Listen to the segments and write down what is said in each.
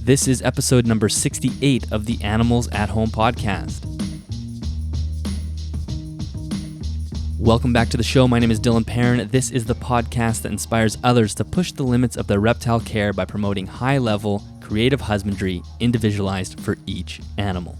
This is episode number 68 of the Animals at Home podcast. Welcome back to the show. My name is Dylan Perrin. This is the podcast that inspires others to push the limits of their reptile care by promoting high-level, creative husbandry individualized for each animal.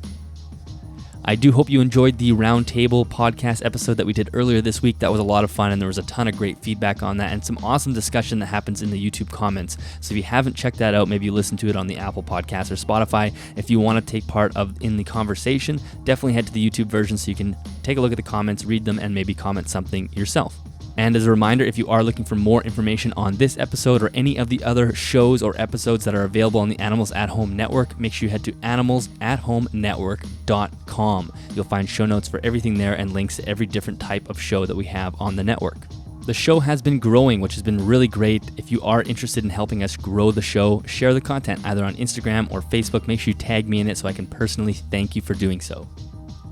I do hope you enjoyed the Roundtable podcast episode that we did earlier this week. That was a lot of fun, and there was a ton of great feedback on that and some awesome discussion that happens in the YouTube comments. So if you haven't checked that out, maybe you listen to it on the Apple Podcast or Spotify. If you want to take part in the conversation, definitely head to the YouTube version so you can take a look at the comments, read them, and maybe comment something yourself. And as a reminder, if you are looking for more information on this episode or any of the other shows or episodes that are available on the Animals at Home Network, make sure you head to animalsathomenetwork.com. You'll find show notes for everything there and links to every different type of show that we have on the network. The show has been growing, which has been really great. If you are interested in helping us grow the show, share the content either on Instagram or Facebook. Make sure you tag me in it so I can personally thank you for doing so.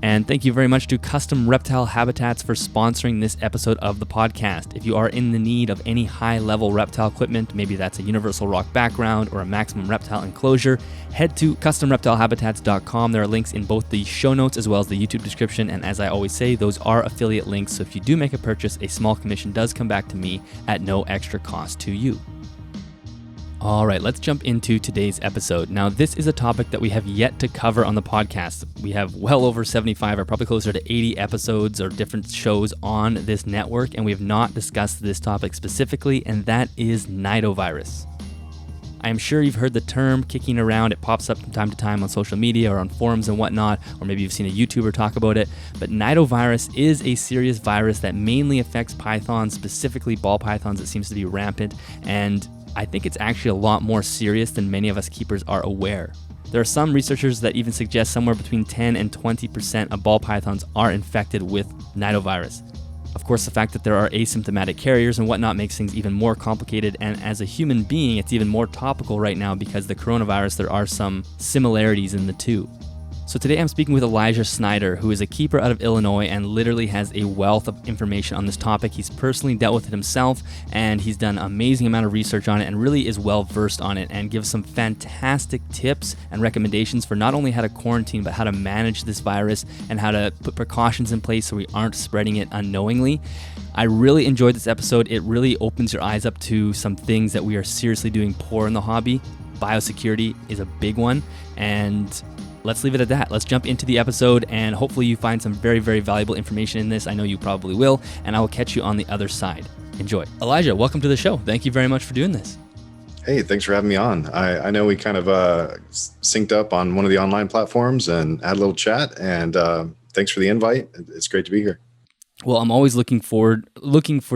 And thank you very much to Custom Reptile Habitats for sponsoring this episode of the podcast. If you are in the need of any high-level reptile equipment, maybe that's a universal rock background or a maximum reptile enclosure, head to customreptilehabitats.com. There are links in both the show notes as well as the YouTube description. And as I always say, those are affiliate links. So if you do make a purchase, a small commission does come back to me at no extra cost to you. All right, let's jump into today's episode. Now, this is a topic that we have yet to cover on the podcast. We have well over 75 or probably closer to 80 episodes or different shows on this network, and we have not discussed this topic specifically, and that is Nidovirus. I am sure you've heard the term kicking around. It pops up from time to time on social media or on forums and whatnot, or maybe you've seen a YouTuber talk about it. But Nidovirus is a serious virus that mainly affects pythons, specifically ball pythons. It seems to be rampant, and I think it's actually a lot more serious than many of us keepers are aware. There are some researchers that even suggest somewhere between 10 and 20% of ball pythons are infected with Nidovirus. Of course, the fact that there are asymptomatic carriers and whatnot makes things even more complicated, and as a human being, it's even more topical right now because the coronavirus, there are some similarities in the two. So today I'm speaking with Elijah Snyder, who is a keeper out of Illinois and literally has a wealth of information on this topic. He's personally dealt with it himself, and he's done an amazing amount of research on it and really is well versed on it and gives some fantastic tips and recommendations for not only how to quarantine, but how to manage this virus and how to put precautions in place so we aren't spreading it unknowingly. I really enjoyed this episode. It really opens your eyes up to some things that we are seriously doing poor in the hobby. Biosecurity is a big one, and let's leave it at that. Let's jump into the episode, and hopefully you find some very, very valuable information in this. I know you probably will, and I will catch you on the other side. Enjoy. Elijah, welcome to the show. Thank you very much for doing this. Hey, thanks for having me on. I know we kind of synced up on one of the online platforms and had a little chat, and thanks for the invite. It's great to be here. Well, I'm always looking for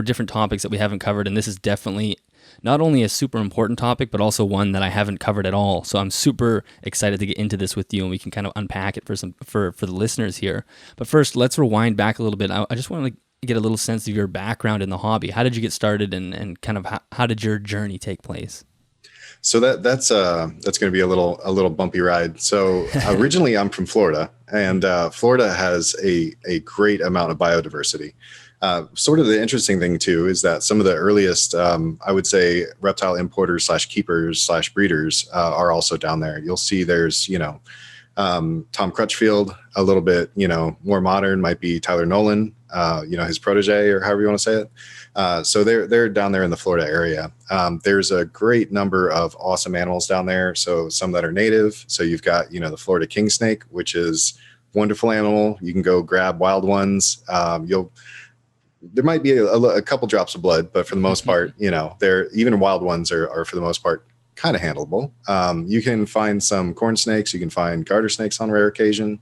different topics that we haven't covered, and this is definitely not only a super important topic, but also one that I haven't covered at all. So I'm super excited to get into this with you, and we can kind of unpack it for the listeners here. But first, let's rewind back a little bit. I just want to get a little sense of your background in the hobby. How did you get started, and kind of how did your journey take place? So that's going to be a little bumpy ride. So originally I'm from Florida, and Florida has a great amount of biodiversity. Sort of the interesting thing too is that some of the earliest, I would say, reptile importers / keepers / breeders are also down there. You'll see there's, Tom Crutchfield, a little bit, more modern might be Tyler Nolan, his protege or however you want to say it. So they're down there in the Florida area. There's a great number of awesome animals down there. So some that are native. So you've got, the Florida king snake, which is a wonderful animal. You can go grab wild ones. There might be a couple drops of blood, but for the most part, they're even wild ones are for the most part kind of handleable. You can find some corn snakes. You can find garter snakes on rare occasion.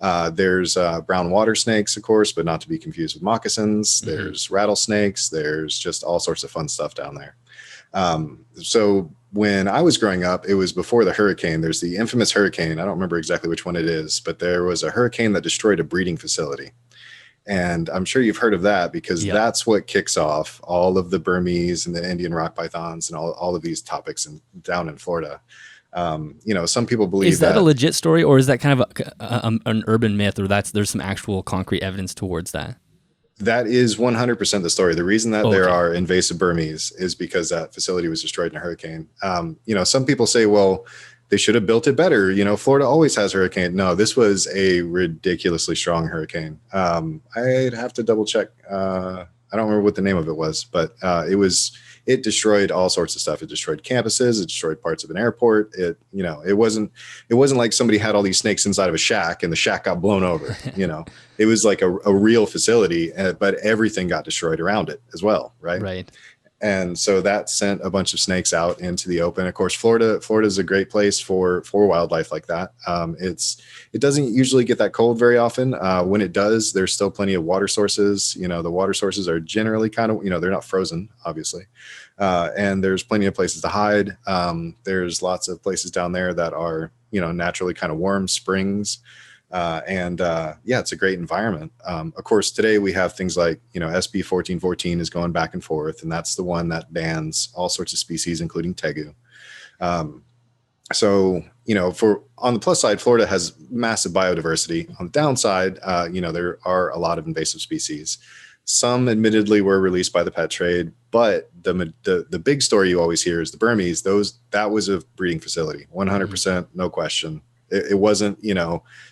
There's brown water snakes, of course, but not to be confused with moccasins. Mm-hmm. There's rattlesnakes. There's just all sorts of fun stuff down there. So when I was growing up, it was before the hurricane. There's the infamous hurricane. I don't remember exactly which one it is, but there was a hurricane that destroyed a breeding facility. And I'm sure you've heard of that because that's what kicks off all of the Burmese and the Indian rock pythons and all of these topics down in Florida. Some people believe is that a legit story, or is that kind of an urban myth, or there's some actual concrete evidence towards that? That is 100% the story. The reason that there are invasive Burmese is because that facility was destroyed in a hurricane. Some people say, well, they should have built it better. Florida always has hurricane. No, this was a ridiculously strong hurricane. I'd have to double check. I don't remember what the name of it was, but it destroyed all sorts of stuff. It destroyed campuses. It destroyed parts of an airport. It wasn't like somebody had all these snakes inside of a shack and the shack got blown over. It was like a real facility, but everything got destroyed around it as well. Right. Right. And so that sent a bunch of snakes out into the open. Of course, Florida is a great place for wildlife like that. It doesn't usually get that cold very often. When it does, there's still plenty of water sources. The water sources are generally kind of, they're not frozen, obviously. And there's plenty of places to hide. There's lots of places down there that are, naturally kind of warm springs. It's a great environment. Of course, today we have things like, SB 1414 is going back and forth, and that's the one that bans all sorts of species, including tegu. On the plus side, Florida has massive biodiversity. On the downside, there are a lot of invasive species. Some admittedly were released by the pet trade, but the big story you always hear is the Burmese. That was a breeding facility, 100%, no question. It wasn't,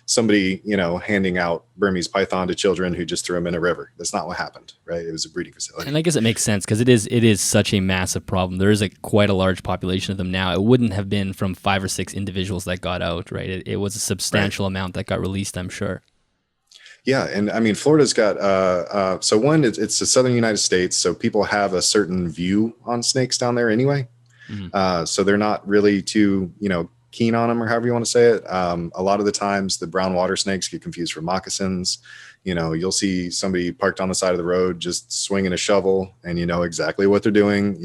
somebody, handing out Burmese python to children who just threw them in a river. That's not what happened, right? It was a breeding facility. And I guess it makes sense because it is such a massive problem. There is quite a large population of them now. It wouldn't have been from 5 or 6 individuals that got out, right? It was a substantial amount that got released, I'm sure. Yeah, and I mean, Florida's got so one, it's the southern United States, so people have a certain view on snakes down there anyway. Mm-hmm. So they're not really too, keen on them, or however you want to say it. A lot of the times the brown water snakes get confused for moccasins. You'll see somebody parked on the side of the road just swinging a shovel, and you know exactly what they're doing,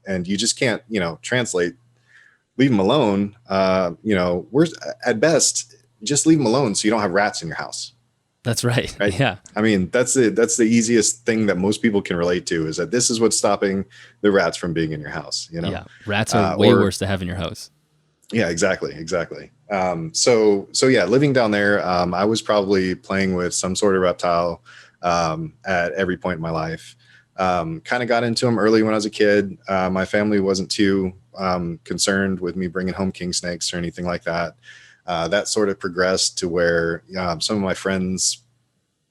and you just can't, translate, leave them alone. We're at best, just leave them alone so you don't have rats in your house. That's right. Yeah. I mean, that's the easiest thing that most people can relate to, is that this is what's stopping the rats from being in your house. Yeah. Rats are way worse to have in your house. Yeah, exactly. So yeah, living down there, I was probably playing with some sort of reptile at every point in my life. Kind of got into them early when I was a kid. My family wasn't too concerned with me bringing home king snakes or anything like that. That sort of progressed to where some of my friends'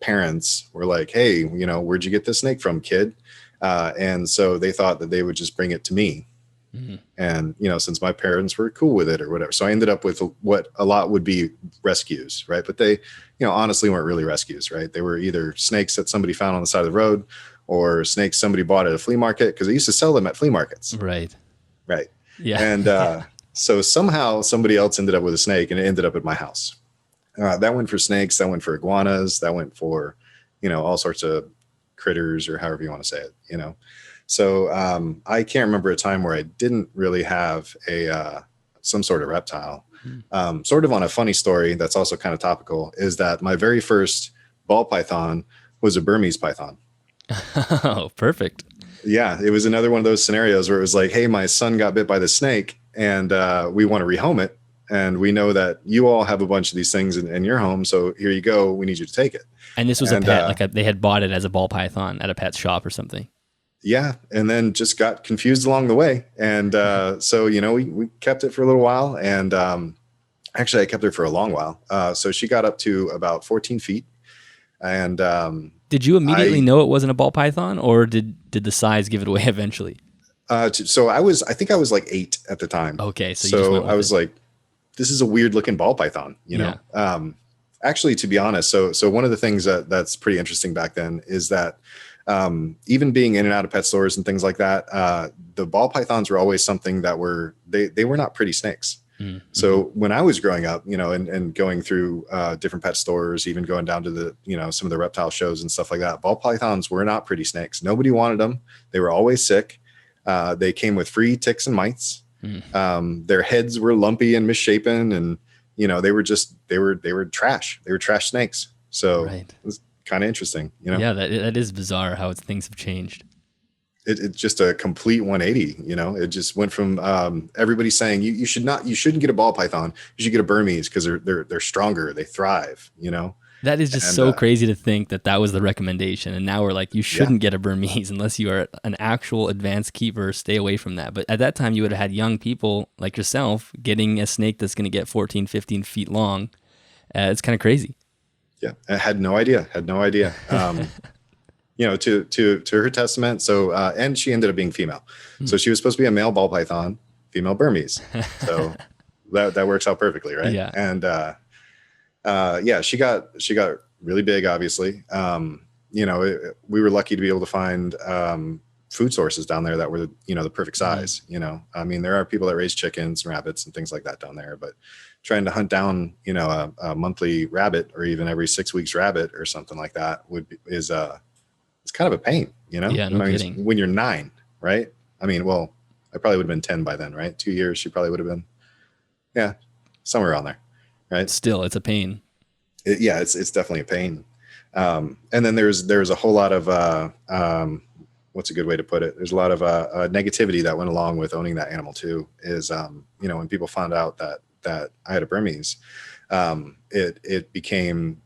parents were like, "Hey, where'd you get this snake from, kid?" And so they thought that they would just bring it to me. Mm-hmm. And, since my parents were cool with it or whatever. So I ended up with what a lot would be rescues, right? But they, honestly weren't really rescues, right? They were either snakes that somebody found on the side of the road, or snakes somebody bought at a flea market, because they used to sell them at flea markets. Right. Yeah. And so somehow somebody else ended up with a snake, and it ended up at my house. That went for snakes. That went for iguanas. That went for, all sorts of critters, or however you want to say it, So I can't remember a time where I didn't really have some sort of reptile. Sort of on a funny story that's also kind of topical, is that my very first ball python was a Burmese python. Oh, perfect. Yeah, it was another one of those scenarios where it was like, hey, my son got bit by the snake, and we want to rehome it. And we know that you all have a bunch of these things in your home, so here you go. We need you to take it. And this was a pet, they had bought it as a ball python at a pet shop or something. Yeah. And then just got confused along the way. And so, we kept it for a little while. And actually, I kept her for a long while. So she got up to about 14 feet. And did you immediately know it wasn't a ball python, or did the size give it away eventually? So I think I was like 8 at the time. Okay. So I was like, this is a weird looking ball python, actually, to be honest. So one of the things that's pretty interesting back then is that even being in and out of pet stores and things like that, the ball pythons were always something that they were not pretty snakes. Mm-hmm. So when I was growing up, and going through different pet stores, even going down to the, some of the reptile shows and stuff like that, ball pythons were not pretty snakes. Nobody wanted them. They were always sick. They came with free ticks and mites. Mm-hmm. Their heads were lumpy and misshapen, and they were trash. They were trash snakes. So It was kind of interesting, Yeah, that is bizarre how things have changed. It's just a complete 180. It just went from everybody saying you shouldn't get a ball python, you should get a Burmese because they're stronger, they thrive, That is just And so crazy to think that that was the recommendation. And now we're like, you shouldn't get a Burmese unless you are an actual advanced keeper. Stay away from that. But at that time, you would have had young people like yourself getting a snake that's going to get 14, 15 feet long. It's kind of crazy. yeah, I had no idea. To her testament. So, and she ended up being female. So she was supposed to be a male ball python, female Burmese. So that works out perfectly, right? Yeah. And she got really big. Obviously, we were lucky to be able to find food sources down there that were the perfect size. I mean, there are people that raise chickens and rabbits and things like that down there, but trying to hunt down a monthly rabbit or even every 6 weeks rabbit or something like that is it's kind of a pain. Yeah, no kidding. When you're 9, right? I mean, well, I probably would have been 10 by then, right? 2 years, she probably would have been, somewhere around there, right? Still, it's a pain. It's definitely a pain. And then there's a whole lot of what's a good way to put it? There's a lot of negativity that went along with owning that animal too. Is when people found out that I had a Burmese, it became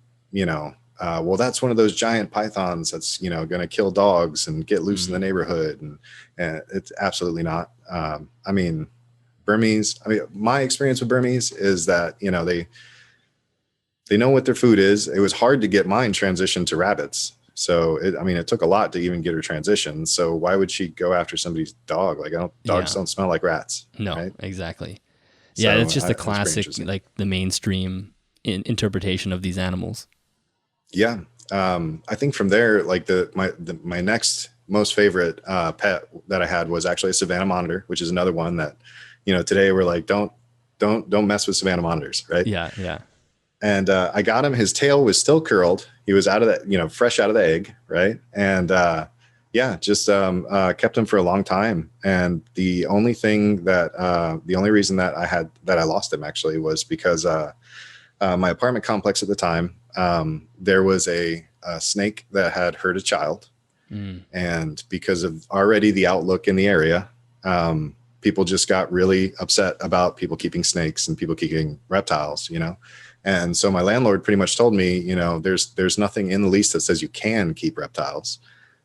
well, that's one of those giant pythons that's going to kill dogs and get loose in the neighborhood, and it's absolutely not. I mean, Burmese. I mean, my experience with Burmese is that they know what their food is. It was hard to get mine transitioned to rabbits. So it took a lot to even get her transitioned. So why would she go after somebody's dog? Like dogs don't smell like rats. No, right? Exactly. So yeah, it's just the classic, like the mainstream interpretation of these animals. Yeah. I think from there, like my next most favorite pet that I had was actually a Savannah Monitor, which is another one that, today we're like, don't mess with Savannah Monitors, right? Yeah, yeah. And I got him. His tail was still curled. He was out of that, fresh out of the egg, right? And just kept him for a long time. And the only reason that I lost him actually was because my apartment complex at the time, there was a snake that had hurt a child. And because of already the outlook in the area, people just got really upset about people keeping snakes and people keeping reptiles, And so my landlord pretty much told me, there's nothing in the lease that says you can keep reptiles.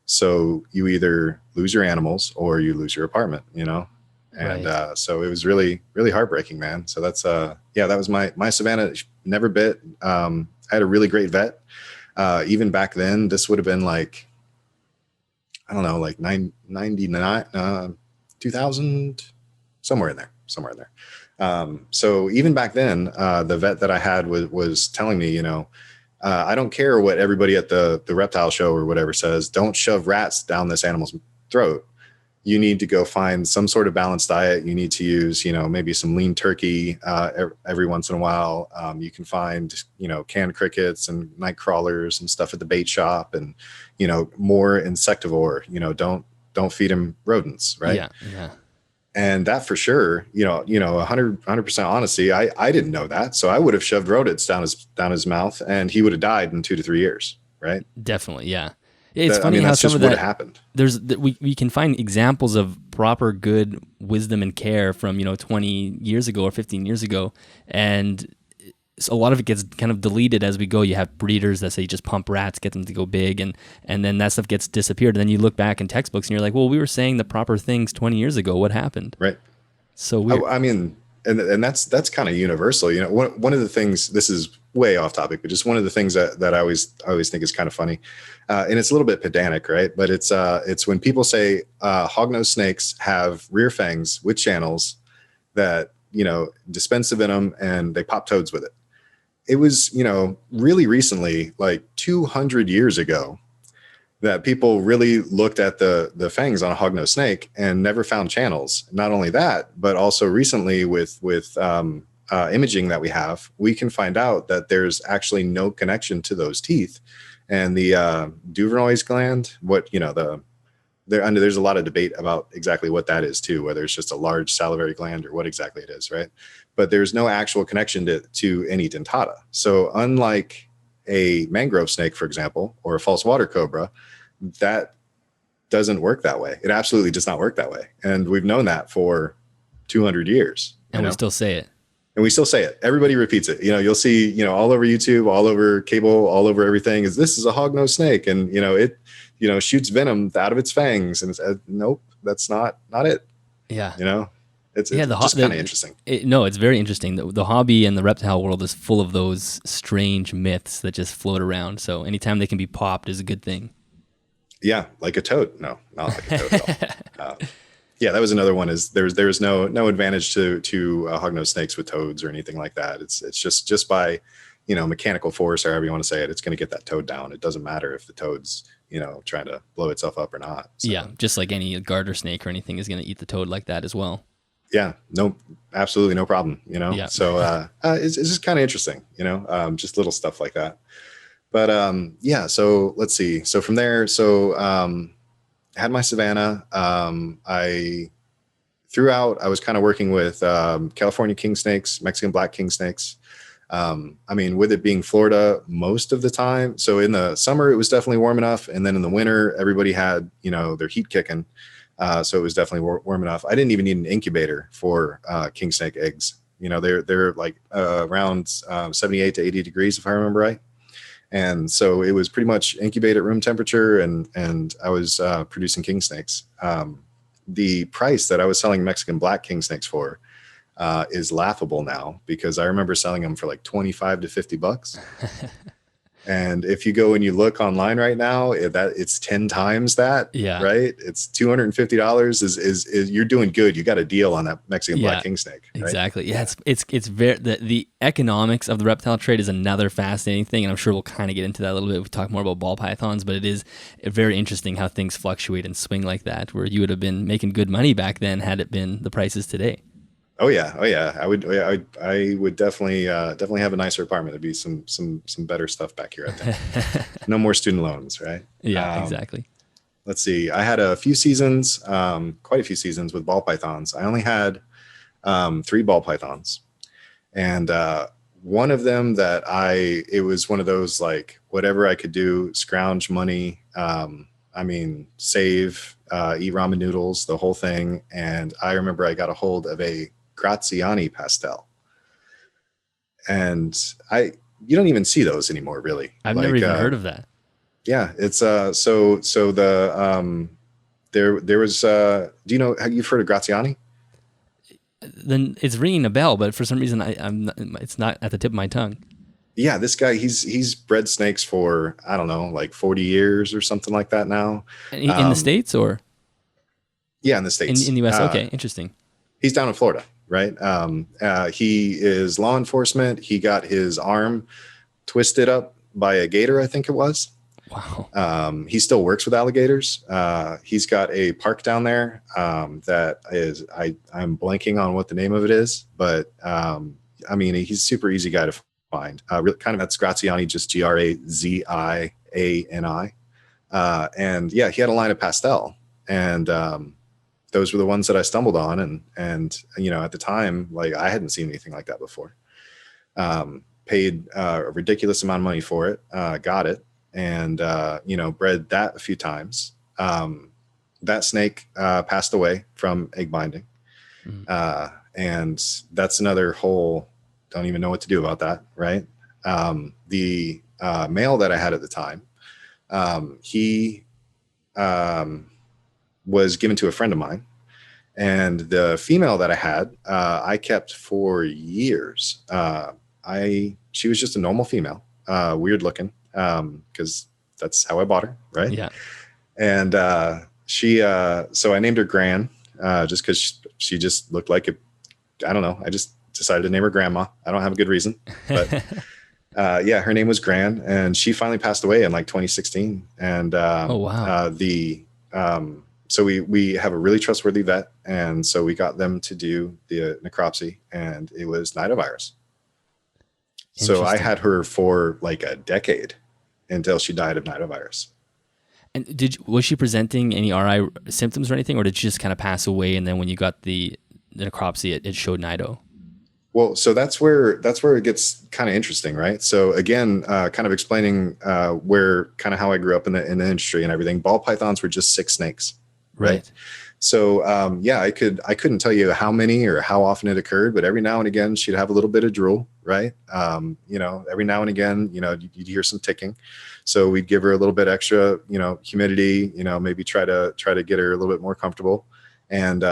So you either lose your animals or you lose your apartment, And right. So it was really, really heartbreaking, man. So that's that was my Savannah. Never bit. I had a really great vet. Even back then, this would have been like, I don't know, like 99, 2000, somewhere in there. So even back then, the vet that I had was telling me, I don't care what everybody at the reptile show or whatever says, don't shove rats down this animal's throat. You need to go find some sort of balanced diet. You need to use, maybe some lean turkey every once in a while. You can find, canned crickets and night crawlers and stuff at the bait shop, and, more insectivore. Don't feed him rodents, right? Yeah, yeah. And that for sure, 100% honesty, I didn't know that. So I would have shoved rodents down his mouth and he would have died in 2 to 3 years. Right. Definitely. Yeah. It's funny how some of that happened. We can find examples of proper good wisdom and care from, 20 years ago or 15 years ago. And a lot of it gets kind of deleted as we go. You have breeders that say just pump rats, get them to go big, and then that stuff gets disappeared. And then you look back in textbooks and you're like, well, we were saying the proper things 20 years ago. What happened? Right. So weird. And that's kind of universal. One of the things, this is way off topic, but just one of the things that I always think is kind of funny, and it's a little bit pedantic, right? But it's when people say hognose snakes have rear fangs with channels that dispense the venom and they pop toads with it. It was really recently, like 200 years ago, that people really looked at the fangs on a hognose snake and never found channels. Not only that, but also recently with imaging that we have, we can find out that there's actually no connection to those teeth. And the Duvernoy's gland, there's a lot of debate about exactly what that is too, whether it's just a large salivary gland or what exactly it is, right? But there's no actual connection to any dentata. So unlike a mangrove snake, for example, or a false water cobra, that doesn't work that way. It absolutely does not work that way. And we've known that for 200 years. And we still say it. And we still say it. Everybody repeats it. You'll see, all over YouTube, all over cable, all over everything this is a hognose snake. And, it, shoots venom out of its fangs. And it's, nope, that's not it. Yeah. It's just kind of interesting. It's very interesting. The hobby and the reptile world is full of those strange myths that just float around. So anytime they can be popped is a good thing. Yeah. Like a toad. No, not like a toad at all. Yeah, that was another one. Is there's no advantage to hognose snakes with toads or anything like that. It's just by mechanical force, or however you want to say it, it's going to get that toad down. It doesn't matter if the toad's trying to blow itself up or not. So, yeah, just like any garter snake or anything is going to eat the toad like that as well. Yeah, no, absolutely no problem. Yeah. So it's just kind of interesting. Just little stuff like that. But yeah, so let's see. So from there, I had my Savannah. I was kind of working with California king snakes, Mexican black king snakes. With it being Florida most of the time. So in the summer, it was definitely warm enough. And then in the winter, everybody had, their heat kicking. So it was definitely warm enough. I didn't even need an incubator for king snake eggs. They're like around 78 to 80 degrees, if I remember right. And so it was pretty much incubated at room temperature, and I was producing king snakes. The price that I was selling Mexican black king snakes for is laughable now, because I remember selling them for like 25 to $50. And if you go and you look online right now, it's 10 times that. Yeah. Right. It's $250 is you're doing good. You got a deal on that Mexican black king snake. Right? Exactly. Yeah. It's very, the economics of the reptile trade is another fascinating thing. And I'm sure we'll kind of get into that a little bit. We talk more about ball pythons, but it is very interesting how things fluctuate and swing like that, where you would have been making good money back then had it been the prices today. Oh yeah. I would definitely have a nicer apartment. There'd be some better stuff back here, I think. No more student loans, right? Yeah, exactly. Let's see. I had a few seasons, quite a few seasons with ball pythons. I only had 3 ball pythons, and one of them it was one of those, like, whatever I could do, scrounge money, save, eat ramen noodles, the whole thing. And I remember I got a hold of a Graziani pastel, and you don't even see those anymore, really. I've never even heard of that. Yeah, it's so the there was do you know, have you heard of Graziani? Then it's ringing a bell, but for some reason it's not at the tip of my tongue. Yeah, this guy, he's bred snakes for, I don't know, like 40 years or something like that now. In the States, or? Yeah, in the States. In the US. Okay, interesting. He's down in Florida, right? He is law enforcement. He got his arm twisted up by a gator, I think it was. Wow. He still works with alligators. He's got a park down there that is, I'm blanking on what the name of it is, but he's a super easy guy to find. Kind of, that's Graziani, just Graziani. And yeah, he had a line of pastel, and those were the ones that I stumbled on. And at the time, like, I hadn't seen anything like that before. Paid a ridiculous amount of money for it, got it, and bred that a few times. That snake passed away from egg binding. And that's another whole, don't even know what to do about that, right? The male that I had at the time, he was given to a friend of mine, and the female that I had, I kept for years. She was just a normal female, weird looking, because that's how I bought her, right? Yeah. And so I named her Gran, just because she just looked like I don't know. I just decided to name her Grandma. I don't have a good reason, but yeah, her name was Gran, and she finally passed away in like 2016. And oh wow. So we have a really trustworthy vet, and so we got them to do the necropsy, and it was Nidovirus. So I had her for like a decade until she died of Nidovirus. And was she presenting any RI symptoms or anything, or did she just kind of pass away, and then when you got the necropsy, it showed Nido? Well, so that's where it gets kind of interesting, right? So again, kind of explaining how I grew up in the industry and everything. Ball pythons were just 6 snakes, right? So yeah, I couldn't tell you how many or how often it occurred, but every now and again she'd have a little bit of drool, right? Every now and again, you'd hear some ticking. So we'd give her a little bit extra, humidity, maybe try to get her a little bit more comfortable. And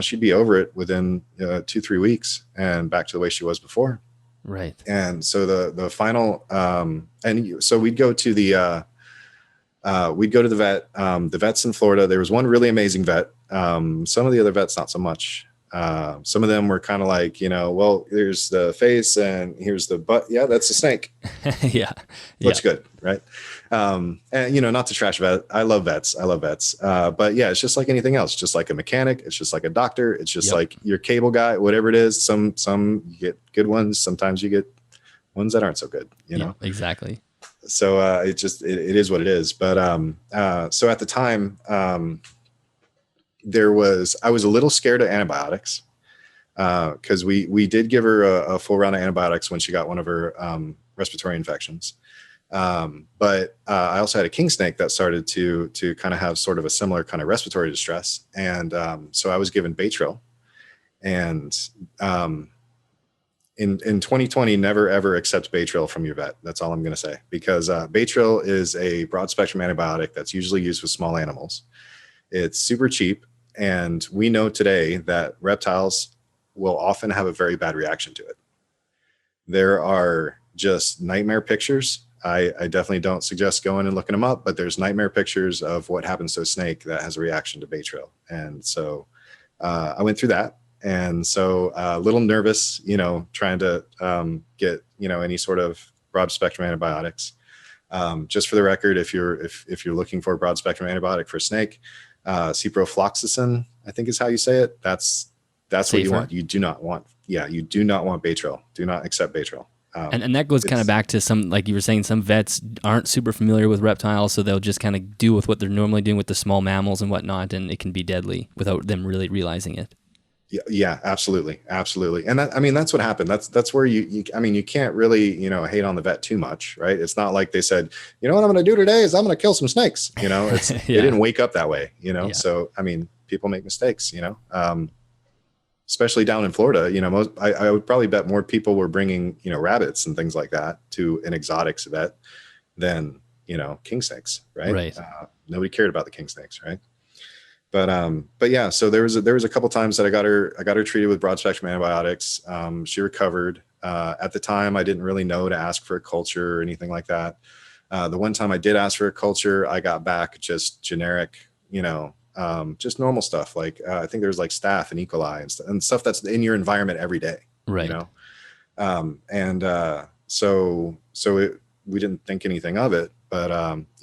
she'd be over it within 2-3 weeks and back to the way she was before. Right. And so the final so we'd go to the vet. The vets in Florida, there was one really amazing vet. Some of the other vets, not so much. Some of them were kind of like, well, here's the face and here's the butt. Yeah, that's a snake. Yeah. Looks good. Right. And, not to trash vet. I love vets. But yeah, it's just like anything else, just like a mechanic. It's just like a doctor. It's just like your cable guy, whatever it is. Some you get good ones. Sometimes you get ones that aren't so good, Yeah, exactly. So it is what it is. But so at the time, I was a little scared of antibiotics because we did give her a full round of antibiotics when she got one of her respiratory infections. But I also had a king snake that started to kind of have sort of a similar kind of respiratory distress. And so I was given Baytril. And in 2020, never ever accept Baytril from your vet. That's all I'm going to say, because Baytril is a broad spectrum antibiotic that's usually used with small animals. It's super cheap, and we know today that reptiles will often have a very bad reaction to it. There are just nightmare pictures. I definitely don't suggest going and looking them up, but there's nightmare pictures of what happens to a snake that has a reaction to Baytril. And so I went through that. And so a little nervous, trying to get, any sort of broad spectrum antibiotics. Just for the record, if you're looking for a broad spectrum antibiotic for a snake, ciprofloxacin, I think is how you say it. That's safer. What you want. You do not want Baytril. Do not accept Baytril. And that goes kind of back to some, like you were saying, some vets aren't super familiar with reptiles, so they'll just kind of do with what they're normally doing with the small mammals and whatnot, and it can be deadly without them really realizing it. Yeah, absolutely. And that's what happened. That's where you can't really, hate on the vet too much, right? It's not like they said, what I'm going to do today is I'm going to kill some snakes. They didn't wake up that way, Yeah. So, people make mistakes, especially down in Florida, I would probably bet more people were bringing, rabbits and things like that to an exotics vet than, king snakes, right? Right. Nobody cared about the king snakes, right? But yeah, so there was a couple times that I got her treated with broad spectrum antibiotics. She recovered. At the time, I didn't really know to ask for a culture or anything like that. The one time I did ask for a culture, I got back just generic, just normal stuff. Like I think there's like staph and E. coli and stuff that's in your environment every day. Right. We didn't think anything of it, but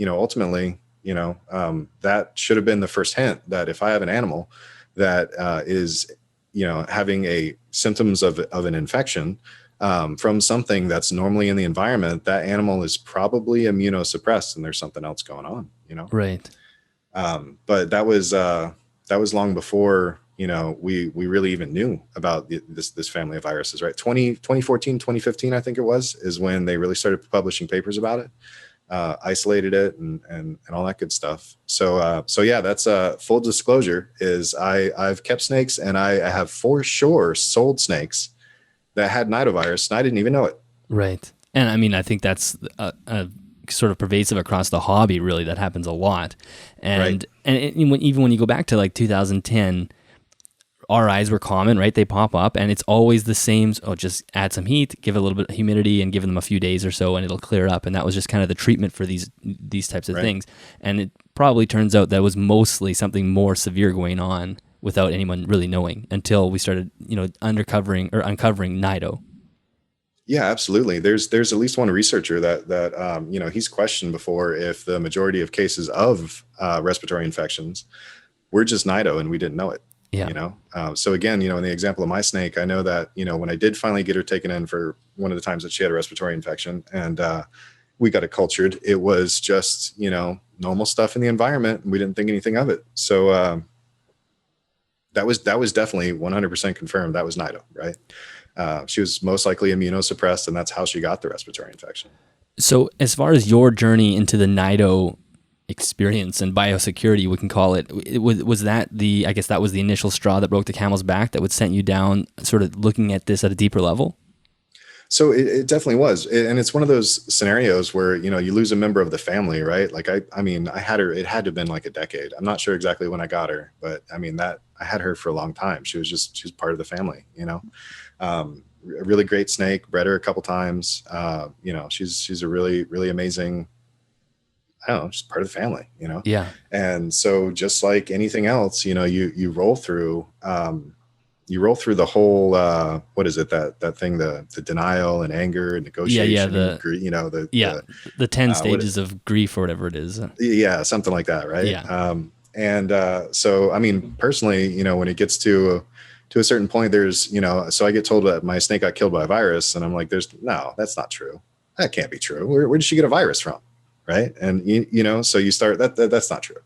ultimately, that should have been the first hint that if I have an animal that is, having a symptoms of an infection from something that's normally in the environment, that animal is probably immunosuppressed and there's something else going on, Right. But that was long before, we really even knew about this family of viruses, right? 2014, 2015, I think it was, is when they really started publishing papers about it. Isolated it and all that good stuff. So yeah, that's full disclosure is I've kept snakes and I have for sure sold snakes that had Nidovirus and I didn't even know it. Right. And I think that's a sort of pervasive across the hobby, really. That happens a lot. And even when you go back to like 2010, RIs were common, right? They pop up and it's always the same. Oh, just add some heat, give it a little bit of humidity and give them a few days or so and it'll clear up. And that was just kind of the treatment for these types of things. And it probably turns out that was mostly something more severe going on without anyone really knowing until we started, uncovering Nido. Yeah, absolutely. There's at least one researcher that he's questioned before if the majority of cases of respiratory infections were just Nido and we didn't know it. Yeah. So again, in the example of my snake, I know that, when I did finally get her taken in for one of the times that she had a respiratory infection and we got it cultured, it was just, normal stuff in the environment. And we didn't think anything of it. So that was definitely 100% confirmed. That was Nido, right? She was most likely immunosuppressed and that's how she got the respiratory infection. So as far as your journey into the Nido experience and biosecurity, we can call it. Was that I guess that was the initial straw that broke the camel's back that would send you down sort of looking at this at a deeper level? So it definitely was. And it's one of those scenarios where, you lose a member of the family, right? Like I mean, I had her, it had to have been like a decade. I'm not sure exactly when I got her, but I mean I had her for a long time. She was part of the family, a really great snake, bred her a couple times. She's a really, really amazing, I don't know, just part of the family, Yeah. And so just like anything else, you roll through, the whole, what is it, that thing, the denial and anger and negotiation, the 10 stages of grief or whatever it is. Yeah. Something like that. Right. Yeah. So, I mean, personally, when it gets to a certain point, there's, so I get told that my snake got killed by a virus, and I'm like, no, that's not true. That can't be true. Where did she get a virus from? Right. And, so you start that's not true.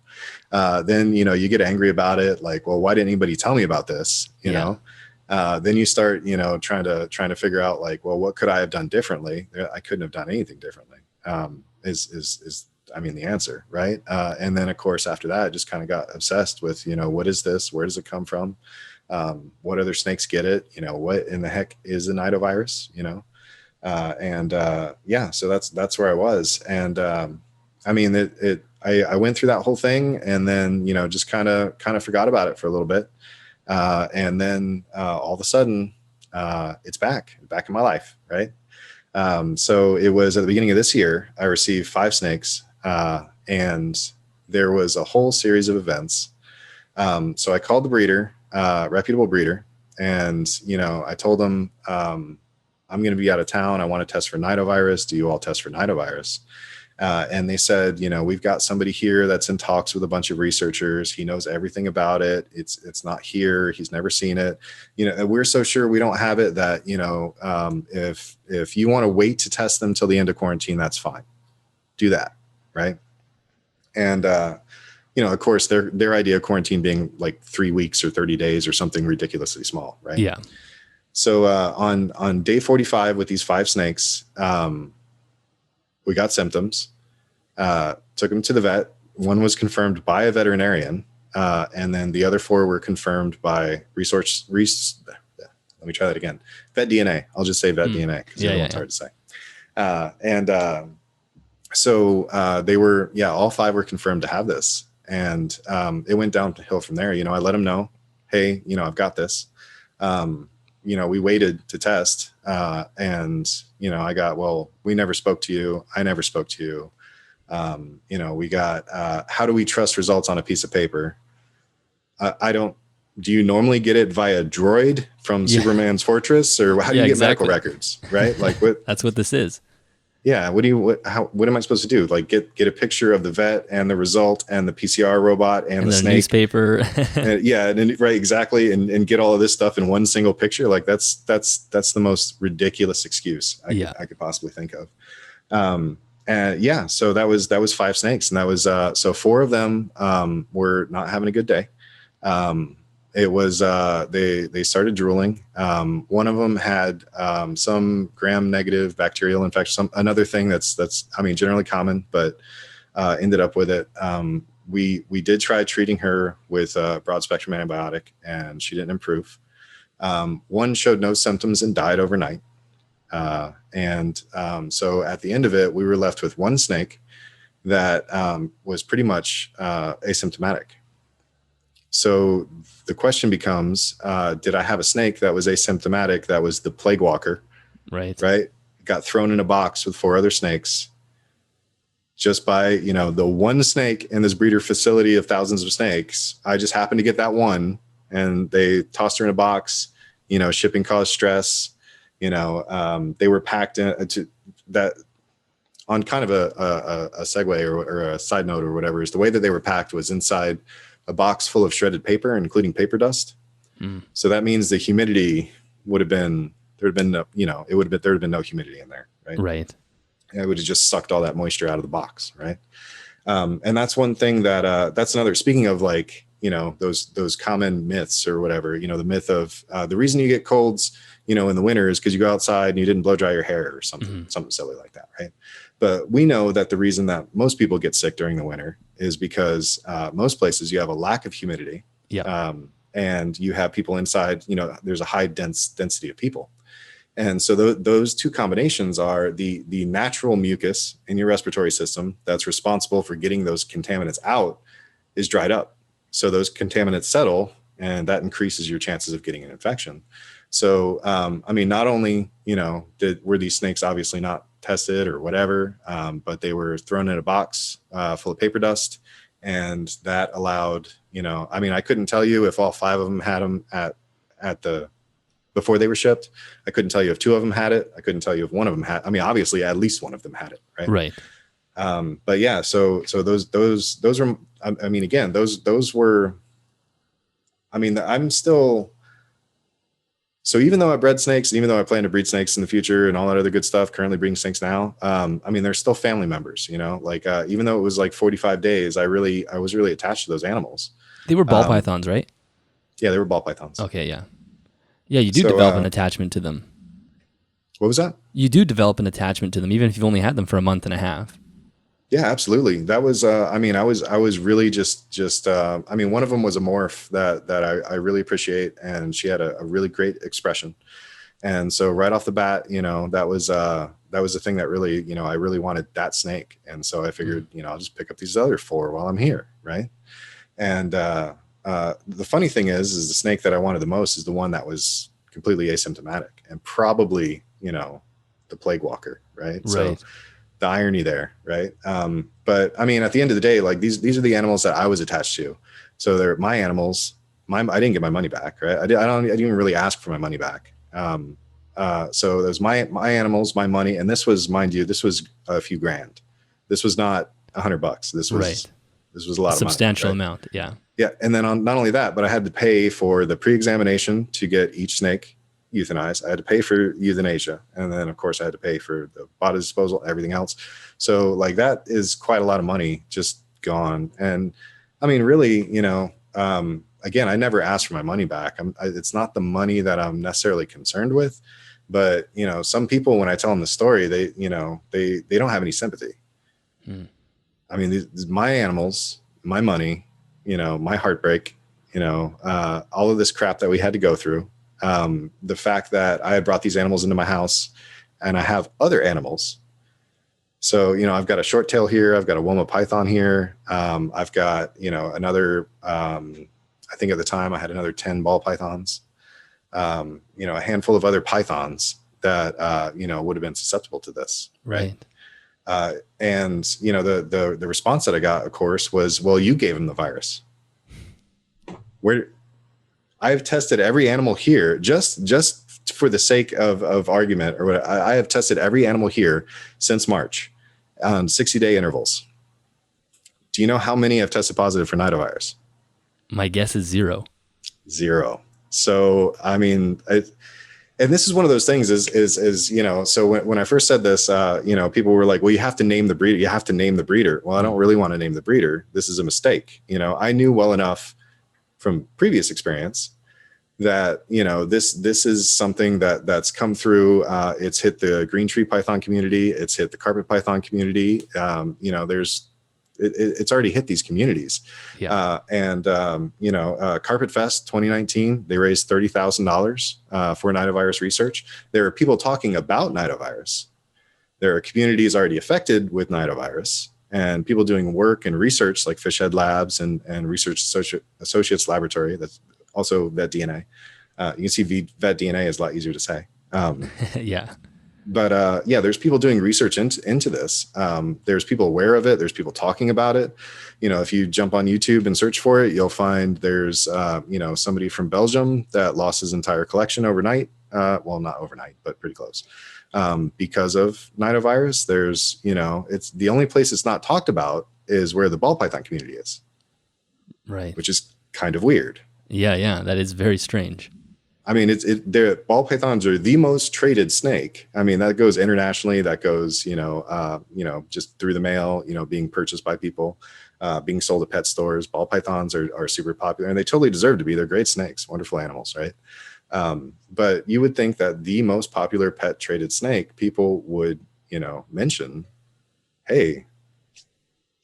Then, you get angry about it. Like, well, why didn't anybody tell me about this? You know? Then you start, trying to figure out like, well, what could I have done differently? I couldn't have done anything differently. Is the answer. Right. And then of course, after that, I just kind of got obsessed with, what is this? Where does it come from? What other snakes get it? What in the heck is a Nidovirus? So that's where I was. And, I went through that whole thing, and then, just kind of forgot about it for a little bit. And then, all of a sudden, it's back in my life. Right. So it was at the beginning of this year, I received 5 snakes, and there was a whole series of events. So I called the breeder, reputable breeder, and, I told them, I'm going to be out of town. I want to test for Nidovirus. Do you all test for Nidovirus? And they said, we've got somebody here that's in talks with a bunch of researchers. He knows everything about it. It's not here. He's never seen it. And we're so sure we don't have it that, if you want to wait to test them till the end of quarantine, that's fine. Do that. Right. And, of course, their idea of quarantine being like 3 weeks or 30 days or something ridiculously small. Right. Yeah. So on day 45 with these 5 snakes, we got symptoms, took them to the vet. One was confirmed by a veterinarian, and then the other 4 were confirmed by vet DNA. I'll just say vet DNA because it's hard to say. So they were, all 5 were confirmed to have this. And it went downhill from there. I let them know, hey, I've got this. We waited to test, and, I got, well, we never spoke to you. I never spoke to you. We got, how do we trust results on a piece of paper? Do you normally get it via droid from Superman's Fortress, or how do you get medical records? Right. Like that's what this is. Yeah. What am I supposed to do? Like get a picture of the vet and the result and the PCR robot and the snake newspaper. Right. Exactly. And get all of this stuff in one single picture. Like that's the most ridiculous excuse I could possibly think of. So that was 5 snakes, and that was, so 4 of them, were not having a good day. It was, they started drooling. One of them had, some gram-negative bacterial infection, another thing that's generally common, but, ended up with it. We did try treating her with a broad spectrum antibiotic, and she didn't improve. One showed no symptoms and died overnight. So at the end of it, we were left with 1 snake that, was pretty much, asymptomatic. So the question becomes, did I have a snake that was asymptomatic, that was the plague walker? Right. Got thrown in a box with 4 other snakes just by, the 1 snake in this breeder facility of thousands of snakes. I just happened to get that one, and they tossed her in a box. Shipping caused stress. They were packed into that. On kind of a segue or a side note or whatever, is the way that they were packed was inside a box full of shredded paper, including paper dust. So that means the humidity would have been, there would have been no humidity in there. Right. Right. It would have just sucked all that moisture out of the box. Right. And that's one thing that's another, speaking of like, those common myths or whatever, the myth of, the reason you get colds, in the winter is because you go outside and you didn't blow dry your hair or something silly like that, right? But we know that the reason that most people get sick during the winter is because most places you have a lack of humidity. Yeah. And you have people inside, there's a high density of people. And so those two combinations are the natural mucus in your respiratory system that's responsible for getting those contaminants out is dried up. So those contaminants settle, and that increases your chances of getting an infection. So, not only, were these snakes obviously not tested or whatever, but they were thrown in a box full of paper dust. And that allowed, I couldn't tell you if all 5 of them had them before they were shipped. I couldn't tell you if 2 of them had it. I couldn't tell you if 1 of them had, obviously at least 1 of them had it. Right. Right. But yeah, so those are, again, those were, I'm still, so even though I bred snakes, even though I plan to breed snakes in the future and all that other good stuff, currently breeding snakes now, they're still family members, even though it was like 45 days, I was really attached to those animals. They were ball pythons, right? Yeah, they were ball pythons. Okay, yeah. Yeah, you do develop an attachment to them. What was that? You do develop an attachment to them, even if you've only had them for a month and a half. Yeah, absolutely. That was, I was really just, one of them was a morph that I really appreciate, and she had a really great expression. And so right off the bat, that was the thing that really, I really wanted that snake. And so I figured, I'll just pick up these other 4 while I'm here. Right. And, the funny thing is the snake that I wanted the most is the one that was completely asymptomatic and probably, the plague walker. Right. So the irony there, right? But at the end of the day, like these are the animals that I was attached to. So they're my animals. I didn't get my money back, right? I didn't even really ask for my money back. So it was my animals, my money, and this was, mind you, this was a few grand. This was not $100. This was a lot of money. Substantial amount, yeah. Yeah, and then not only that, but I had to pay for the pre-examination to get each snake euthanized. I had to pay for euthanasia. And then of course I had to pay for the body disposal, everything else. So like that is quite a lot of money just gone. And really, again, I never asked for my money back. It's not the money that I'm necessarily concerned with, but some people, when I tell them the story, they don't have any sympathy. These my animals, my money, my heartbreak, all of this crap that we had to go through. The fact that I had brought these animals into my house and I have other animals. So, I've got a short tail here. I've got a Woma python here. I've got, another, I think at the time I had another 10 ball pythons, a handful of other pythons that, would have been susceptible to this. Right. And, the response that I got, of course, was, well, you gave him the virus. I've tested every animal here just for the sake of argument or what. I have tested every animal here since March on 60-day intervals. Do you know how many have tested positive for Nidovirus? My guess is 0. 0. So, and this is one of those things is, so when I first said this, people were like, well, you have to name the breeder. You have to name the breeder. Well, I don't really want to name the breeder. This is a mistake. I knew well enough from previous experience that, this is something that's come through. It's hit the green tree python community. It's hit the carpet python community. It's already hit these communities. Yeah. Carpet Fest 2019, they raised $30,000 for Nidovirus research. There are people talking about Nidovirus. There are communities already affected with Nidovirus, and people doing work and research like Fish Head Labs and Research Associates Laboratory. That's also Vet DNA. You can see Vet DNA is a lot easier to say. Yeah. But there's people doing research into this. There's people aware of it. There's people talking about it. If you jump on YouTube and search for it, you'll find there's somebody from Belgium that lost his entire collection overnight. Well, not overnight, but pretty close. Because of Nidovirus. There's it's the only place it's not talked about is where the ball python community is. Right. Which is kind of weird. Yeah, that is very strange. The ball pythons are the most traded snake. That goes internationally. That goes, just through the mail, being purchased by people, being sold at pet stores. Ball pythons are super popular, and they totally deserve to be. They're great snakes, wonderful animals, right? But you would think that the most popular pet traded snake, people would, mention, hey,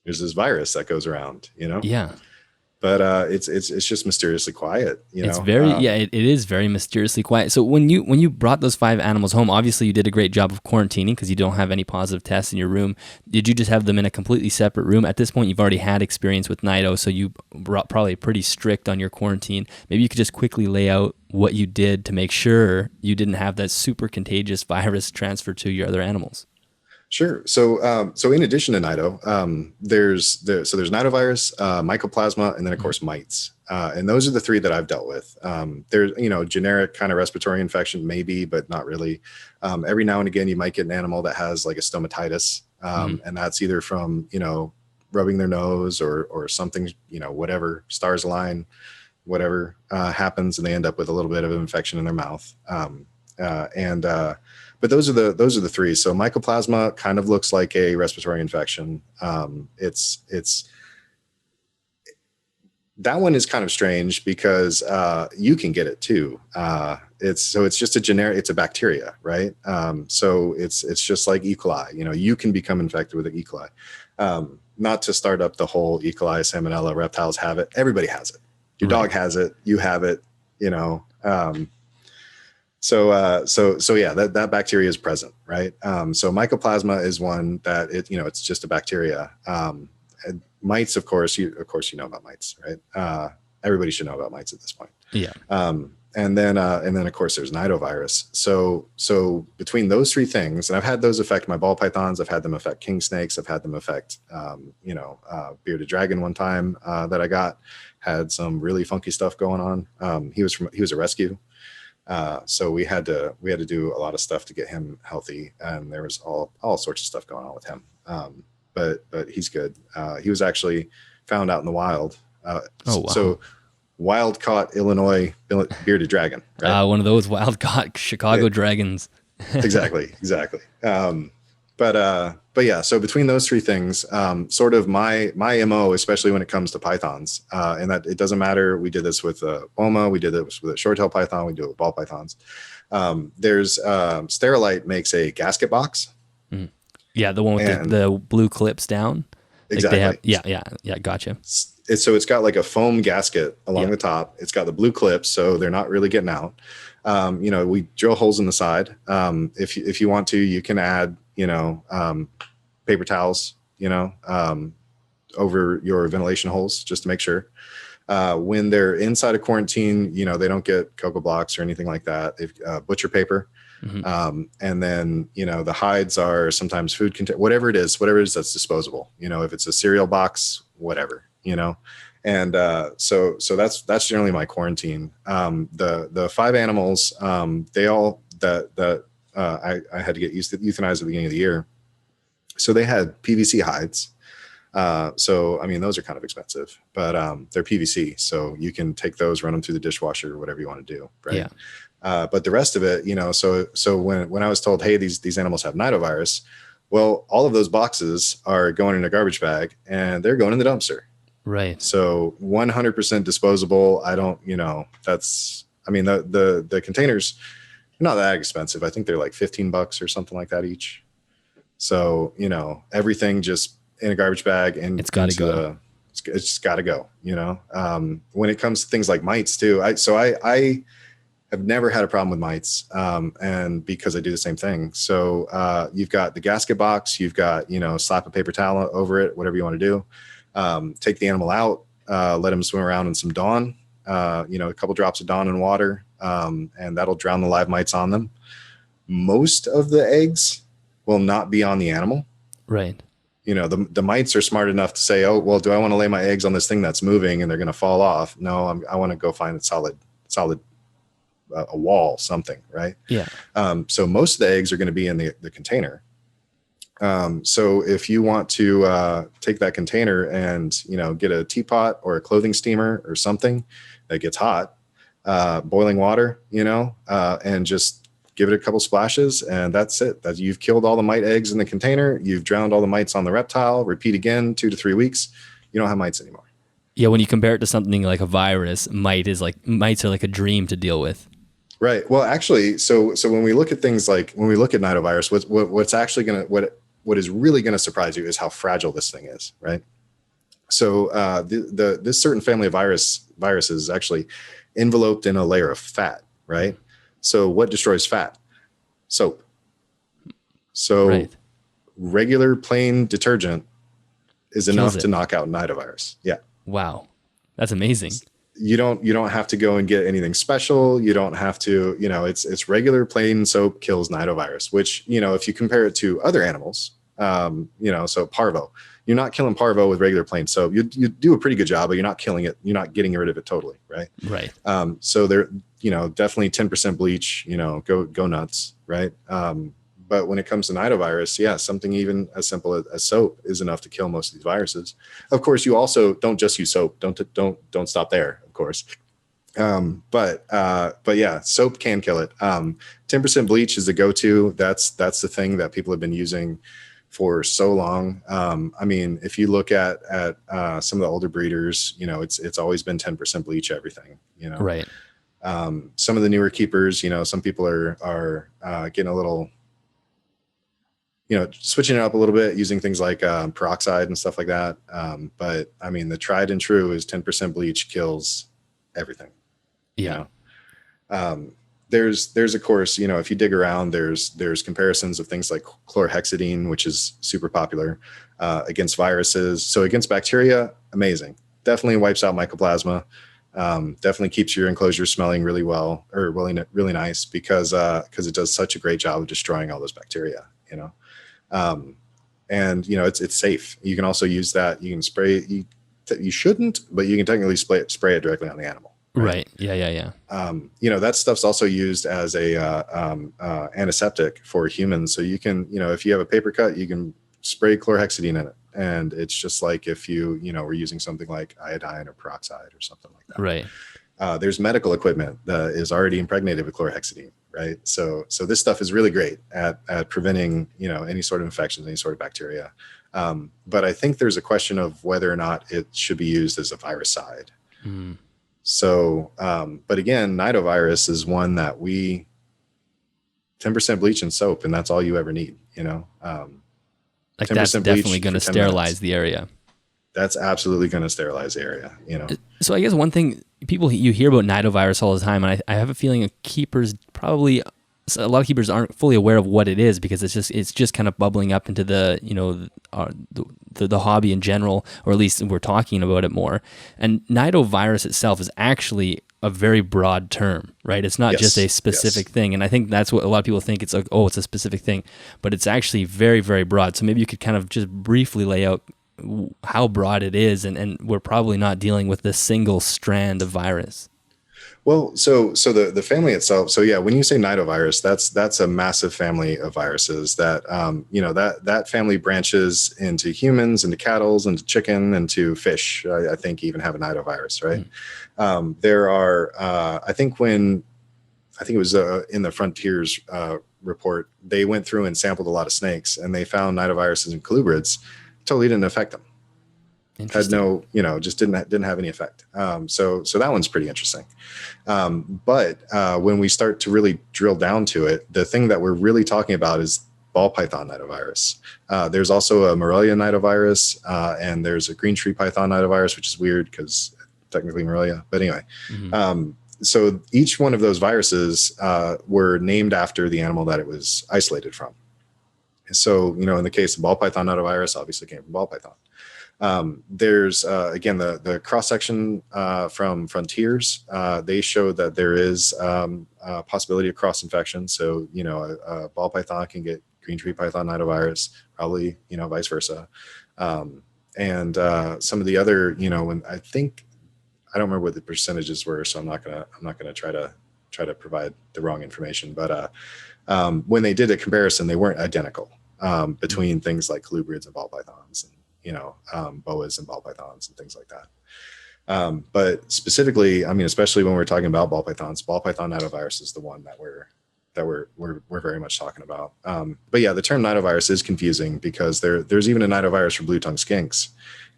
there's this virus that goes around, Yeah. but it's just mysteriously quiet, It's very it is very mysteriously quiet. So when you brought those 5 animals home, obviously you did a great job of quarantining because you don't have any positive tests in your room. Did you just have them in a completely separate room? At this point, you've already had experience with Nido, so you were probably pretty strict on your quarantine. Maybe you could just quickly lay out what you did to make sure you didn't have that super contagious virus transfer to your other animals. Sure. So in addition to Nido, there's Nidovirus, Mycoplasma, and then of course mites. And those are the 3 that I've dealt with. There's, generic kind of respiratory infection, maybe, but not really. Every now and again, you might get an animal that has like a stomatitis, and that's either from, rubbing their nose or something, whatever, stars align, whatever happens, and they end up with a little bit of infection in their mouth. But those are the 3. So Mycoplasma kind of looks like a respiratory infection. It's that one is kind of strange because you can get it too. It's just it's a bacteria, right? So it's just like E. coli. You can become infected with E. coli. Not to start up the whole E. coli, salmonella, reptiles have it. Everybody has it. Your dog has it. You have it. So yeah, that bacteria is present, right? So Mycoplasma is one that it's just a bacteria. And mites, of course, you know about mites, right? Everybody should know about mites at this point. Yeah. And then of course there's Nidovirus. So between those 3 things, and I've had those affect my ball pythons, I've had them affect king snakes, I've had them affect, bearded dragon one time that I had some really funky stuff going on. He was a rescue. So we had to do a lot of stuff to get him healthy, and there was all sorts of stuff going on with him. But he's good. He was actually found out in the wild. Oh, wow. So wild caught Illinois bearded dragon, right? One of those wild caught Chicago dragons. Exactly. But yeah, so between those 3 things, sort of my MO, especially when it comes to pythons, and that it doesn't matter. We did this with Boma, we did this with a short-tailed python, we do it with ball pythons. There's Sterilite makes a gasket box. Yeah, the one with the blue clips down. Exactly. Like yeah, gotcha. So it's got like a foam gasket along the top. It's got the blue clips, so they're not really getting out. We drill holes in the side. If you want to, you can add, paper towels, over your ventilation holes just to make sure. When they're inside of quarantine, they don't get cocoa blocks or anything like that. They've butcher paper. And then, the hides are sometimes food whatever it is that's disposable, if it's a cereal box, whatever, and so that's generally my quarantine. The 5 animals, they all I had to get euthanized at the beginning of the year. So they had PVC hides. So, I mean, those are kind of expensive, but they're PVC. So you can take those, run them through the dishwasher or whatever you want to do. Right. Yeah. But the rest of it, so when I was told, hey, these animals have Nidovirus, well, all of those boxes are going in a garbage bag and they're going in the dumpster. Right. So 100% disposable. I don't, the containers are not that expensive. I think they're like $15 or something like that each. So, everything just in a garbage bag and it's got to go. It's just got to go, when it comes to things like mites too. I have never had a problem with mites. And because I do the same thing. So, you've got the gasket box, you've got, slap a paper towel over it, whatever you want to do. Take the animal out, let him swim around in some Dawn, a couple drops of Dawn in water, and that'll drown the live mites on them. Most of the eggs will not be on the animal. Right. The mites are smart enough to say, oh, well, do I want to lay my eggs on this thing that's moving and they're going to fall off? No, I want to go find a solid, a wall, something. Right. Yeah. So most of the eggs are going to be in the container. So if you want to take that container and, get a teapot or a clothing steamer or something that gets hot, boiling water, and just give it a couple splashes and that's it. That you've killed all the mite eggs in the container. You've drowned all the mites on the reptile. Repeat again, 2 to 3 weeks. You don't have mites anymore. Yeah. When you compare it to something like a virus, mites are like a dream to deal with. Right. Well, actually, so when we look at things like when we look at nidovirus, what's actually what is really going to surprise you is how fragile this thing is, right? So this certain family of viruses is actually enveloped in a layer of fat, right? So what destroys fat? Soap. So Right. regular plain detergent is Kills enough it. to knock out nidovirus. Yeah. Wow. That's amazing. You don't have to go and get anything special. You don't have to, it's regular plain soap kills nidovirus, which, if you compare it to other animals, so parvo, you're not killing parvo with regular plain soap. You do a pretty good job, but you're not killing it. You're not getting rid of it totally. Right. Right. So there, definitely 10% bleach, go nuts. Right. But when it comes to nidovirus, yeah, something even as simple as soap is enough to kill most of these viruses. Of course, you also don't just use soap. Don't stop there, of course. But yeah, soap can kill it. 10% bleach is the go-to. That's the thing that people have been using for so long. I mean, if you look at some of the older breeders, it's always been 10% bleach everything. Right. Some of the newer keepers, some people are getting a little, switching it up a little bit, using things like peroxide and stuff like that. But I mean, the tried and true is 10% bleach kills everything. Yeah. There's of course, if you dig around, there's comparisons of things like chlorhexidine, which is super popular against viruses. So against bacteria, amazing. Definitely wipes out mycoplasma. Definitely keeps your enclosure smelling really well, or really nice, because it does such a great job of destroying all those bacteria. And it's safe. You can also use that. You can spray it. You shouldn't, but you can technically spray it directly on the animal. Right. Yeah. That stuff's also used as a antiseptic for humans. So you can, if you have a paper cut, you can spray chlorhexidine in it, and it's just like if you were using something like iodine or peroxide or something like that. Right. There's medical equipment that is already impregnated with chlorhexidine, right? So this stuff is really great at preventing, any sort of infections, any sort of bacteria. But I think there's a question of whether or not it should be used as a viricide. Mm. So, but again, nidovirus is one that 10% bleach and soap, and that's all you ever need, Like that's definitely going to sterilize the area. That's absolutely going to sterilize the area, So I guess one thing you hear about nidovirus all the time, and I have a feeling keepers probably, a lot of keepers aren't fully aware of what it is, because it's just kind of bubbling up into the hobby in general, or at least we're talking about it more. And nidovirus itself is actually a very broad term, right? It's not just a specific thing. And I think that's what a lot of people think. It's like, oh, it's a specific thing, but it's actually very, very broad. So maybe you could kind of just briefly lay out how broad it is, and we're probably not dealing with this single strand of virus. Well, so the family itself. So yeah, when you say nidovirus, that's a massive family of viruses that that family branches into humans, into cattle, into chicken, into fish. I think even have a nidovirus, right? There are I think it was in the Frontiers report, they went through and sampled a lot of snakes, and they found nidoviruses and colubrids. Totally didn't affect them. Had no, just didn't have any effect. So that one's pretty interesting. But when we start to really drill down to it, the thing that we're really talking about is ball python nidovirus. There's also a Morelia nidovirus, and there's a green tree python nidovirus, which is weird because technically Morelia. But anyway, so each one of those viruses were named after the animal that it was isolated from. So, in the case of ball python nidovirus, obviously came from ball python. There's, again, the cross-section from Frontiers. They show that there is a possibility of cross-infection. So, a ball python can get green tree python nidovirus, probably, vice versa. And some of the other, when I don't remember what the percentages were, so I'm not gonna try to provide the wrong information. But when they did a comparison, they weren't identical between things like colubrids and ball pythons, and boas and ball pythons and things like that. But specifically, I mean, especially when we're talking about ball python nidovirus is the one that we're very much talking about. But yeah, the term nidovirus is confusing because there's even a nidovirus for blue tongue skinks,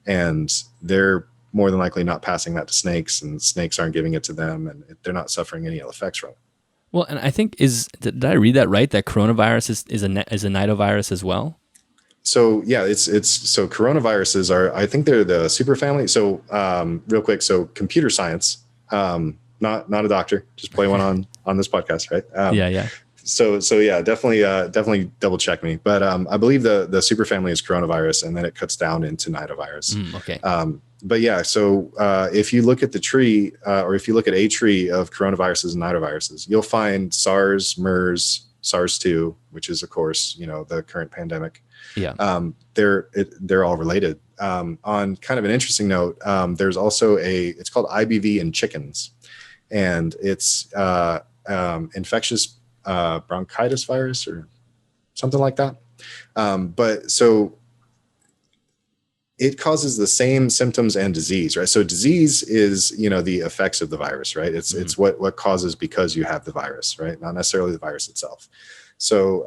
and they're more than likely not passing that to snakes, and snakes aren't giving it to them, and they're not suffering any ill effects from it. Well, and I think did I read that right? That coronavirus is a nidovirus as well. So yeah, it's so coronaviruses are, I think they're the superfamily. So real quick, so computer science, not a doctor, just play one on this podcast, right? Yeah. So yeah, definitely double check me. But I believe the superfamily is coronavirus, and then it cuts down into nidovirus. Okay. But yeah, so if you look at the tree, or if you look at a tree of coronaviruses and nidoviruses, you'll find SARS, MERS, SARS-2, which is of course the current pandemic. Yeah. They're all related. On kind of an interesting note, there's also it's called IBV in chickens, and it's infectious bronchitis virus or something like that. But so it causes the same symptoms and disease, right? So disease is, the effects of the virus, right? It's what causes because you have the virus, right? Not necessarily the virus itself. So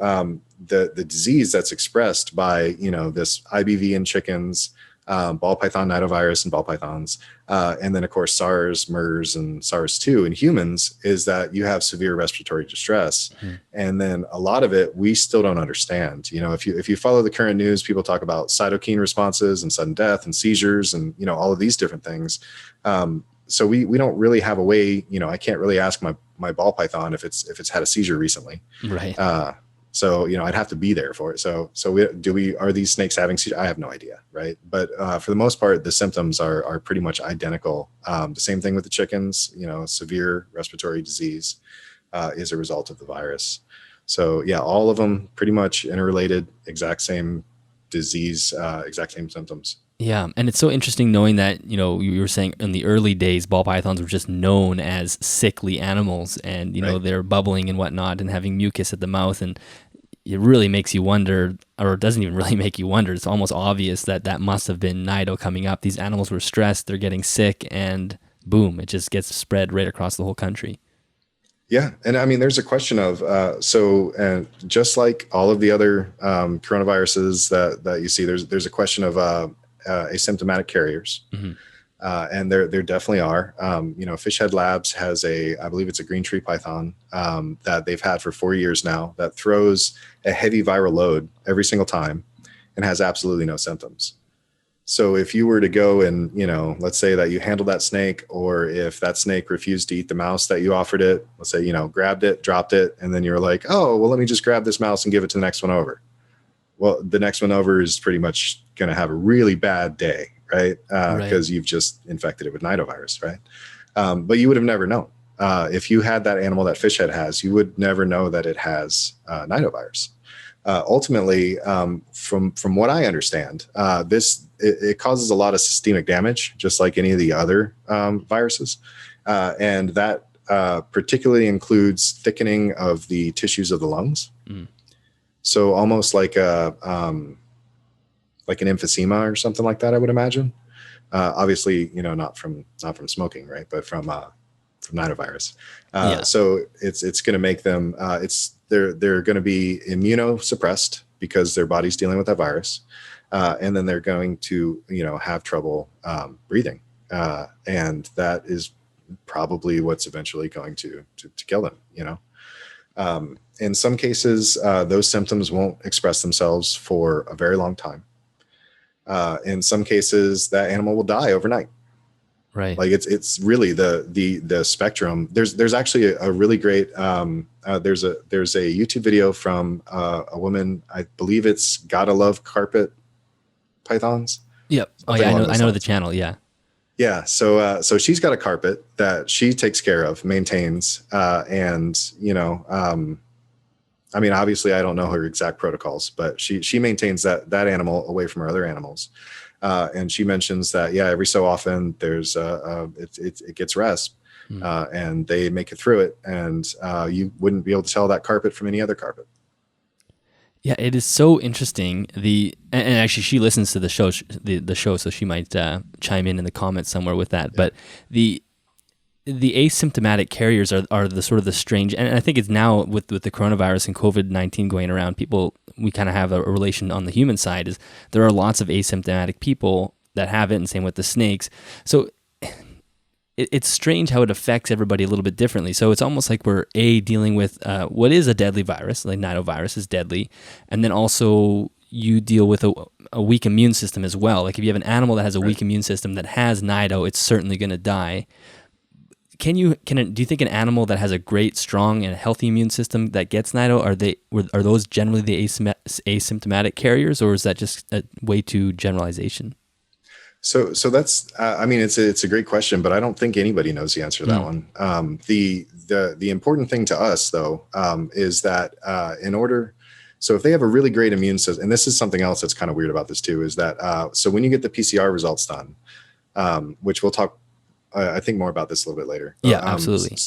the disease that's expressed by, this IBV in chickens, ball python nidovirus and ball pythons, and then of course SARS, MERS, and SARS-2 in humans is that you have severe respiratory distress. And then a lot of it we still don't understand. If you follow the current news, people talk about cytokine responses and sudden death and seizures and all of these different things. So we don't really have a way. I can't really ask my ball python if it's had a seizure recently, right? So I'd have to be there for it. So are these snakes having seizures? I have no idea, right? But for the most part, the symptoms are pretty much identical. The same thing with the chickens. Severe respiratory disease is a result of the virus. So yeah, all of them pretty much interrelated, exact same disease, exact same symptoms. Yeah, and it's so interesting knowing that, you were saying in the early days, ball pythons were just known as sickly animals, and, Right. they're bubbling and whatnot and having mucus at the mouth, and it really makes you wonder, or it doesn't even really make you wonder. It's almost obvious that must have been Nido coming up. These animals were stressed, they're getting sick, and boom, it just gets spread right across the whole country. Yeah. And I mean, there's a question of, just like all of the other coronaviruses that you see, there's a question of asymptomatic carriers. And there definitely are. Fish Head Labs has I believe it's a green tree python that they've had for 4 years now that throws a heavy viral load every single time and has absolutely no symptoms. So if you were to go and, let's say that you handled that snake, or if that snake refused to eat the mouse that you offered it, let's say, grabbed it, dropped it, and then you're like, oh, well, let me just grab this mouse and give it to the next one over. Well, the next one over is pretty much going to have a really bad day, right? Because you've just infected it with nidovirus, right? But you would have never known. If you had that animal that Fish Head has, you would never know that it has nidovirus. Ultimately, from what I understand, it causes a lot of systemic damage, just like any of the other viruses. And that particularly includes thickening of the tissues of the lungs. So almost like an emphysema or something like that, I would imagine. Obviously, not from smoking, right? But from nidovirus. So it's going to make them. They're going to be immunosuppressed because their body's dealing with that virus, and then they're going to have trouble breathing, and that is probably what's eventually going to kill them. In some cases, those symptoms won't express themselves for a very long time. In some cases, that animal will die overnight. Right. Like it's really the spectrum. There's actually a really great there's a YouTube video from a woman. I believe it's Gotta Love Carpet Pythons. Yep. Oh yeah, I know the channel. Yeah. Yeah. So she's got a carpet that she takes care of, maintains, and I mean, obviously, I don't know her exact protocols, but she maintains that animal away from her other animals. And she mentions that, yeah, every so often there's it gets rest, and they make it through it, and you wouldn't be able to tell that carpet from any other carpet. Yeah, it is so interesting. And actually, she listens to the show, so she might chime in the comments somewhere with that. Yeah. But the asymptomatic carriers are the sort of the strange, and I think it's now with the coronavirus and COVID-19 going around, we kind of have a relation on the human side is there are lots of asymptomatic people that have it, and same with the snakes. So it's strange how it affects everybody a little bit differently. So it's almost like we're dealing with what is a deadly virus, like Nidovirus is deadly, and then also you deal with a weak immune system as well. Like if you have an animal that has a weak immune system that has Nido, it's certainly going to die. Do you think an animal that has a great, strong, and healthy immune system that gets Nido, are those generally the asymptomatic carriers, or is that just a way too generalization? So that's, I mean, it's a great question, but I don't think anybody knows the answer to that one. The important thing to us though, is that, so if they have a really great immune system, and this is something else that's kind of weird about this too, is that, so when you get the PCR results done, which we'll talk, I think more about this a little bit later. Yeah, absolutely.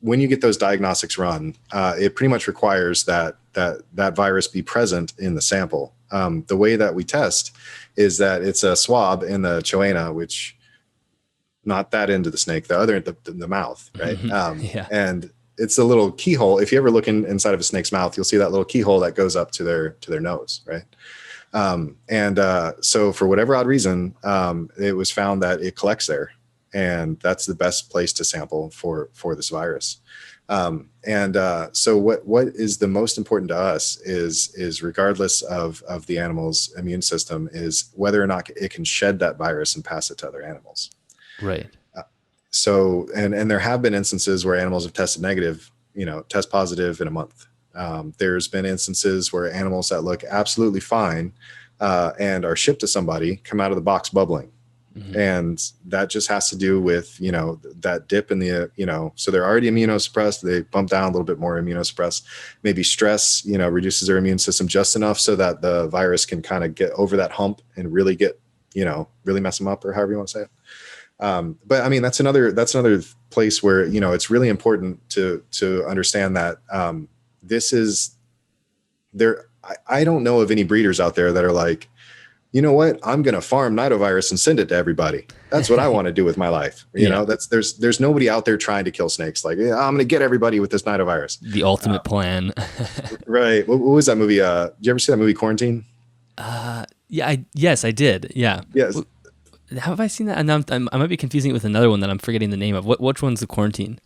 When you get those diagnostics run, it pretty much requires that virus be present in the sample. The way that we test is that it's a swab in the choana, which not that end of the snake, the other the mouth, right? And it's a little keyhole. If you ever look inside of a snake's mouth, you'll see that little keyhole that goes up to their nose, right? So for whatever odd reason, it was found that it collects there, and that's the best place to sample for this virus. So what is the most important to us is regardless of the animal's immune system, is whether or not it can shed that virus and pass it to other animals. Right. So, and there have been instances where animals have tested negative, test positive in a month. There's been instances where animals that look absolutely fine, and are shipped to somebody come out of the box bubbling. Mm-hmm. And that just has to do with, that dip in the, so they're already immunosuppressed. They bump down a little bit more immunosuppressed. Maybe stress, reduces their immune system just enough so that the virus can kind of get over that hump and really get, really mess them up, or however you want to say it. But I mean, that's another place where, it's really important to understand that, this is there. I don't know of any breeders out there that are like, you know what, I'm going to farm Nidovirus and send it to everybody. That's what I want to do with my life. There's nobody out there trying to kill snakes. Like, yeah, I'm going to get everybody with this Nidovirus. The ultimate plan. Right. What was that movie? Did you ever see that movie Quarantine? Yes, I did. Yeah. Yes. Have I seen that? And I might be confusing it with another one that I'm forgetting the name of. Which one's the Quarantine?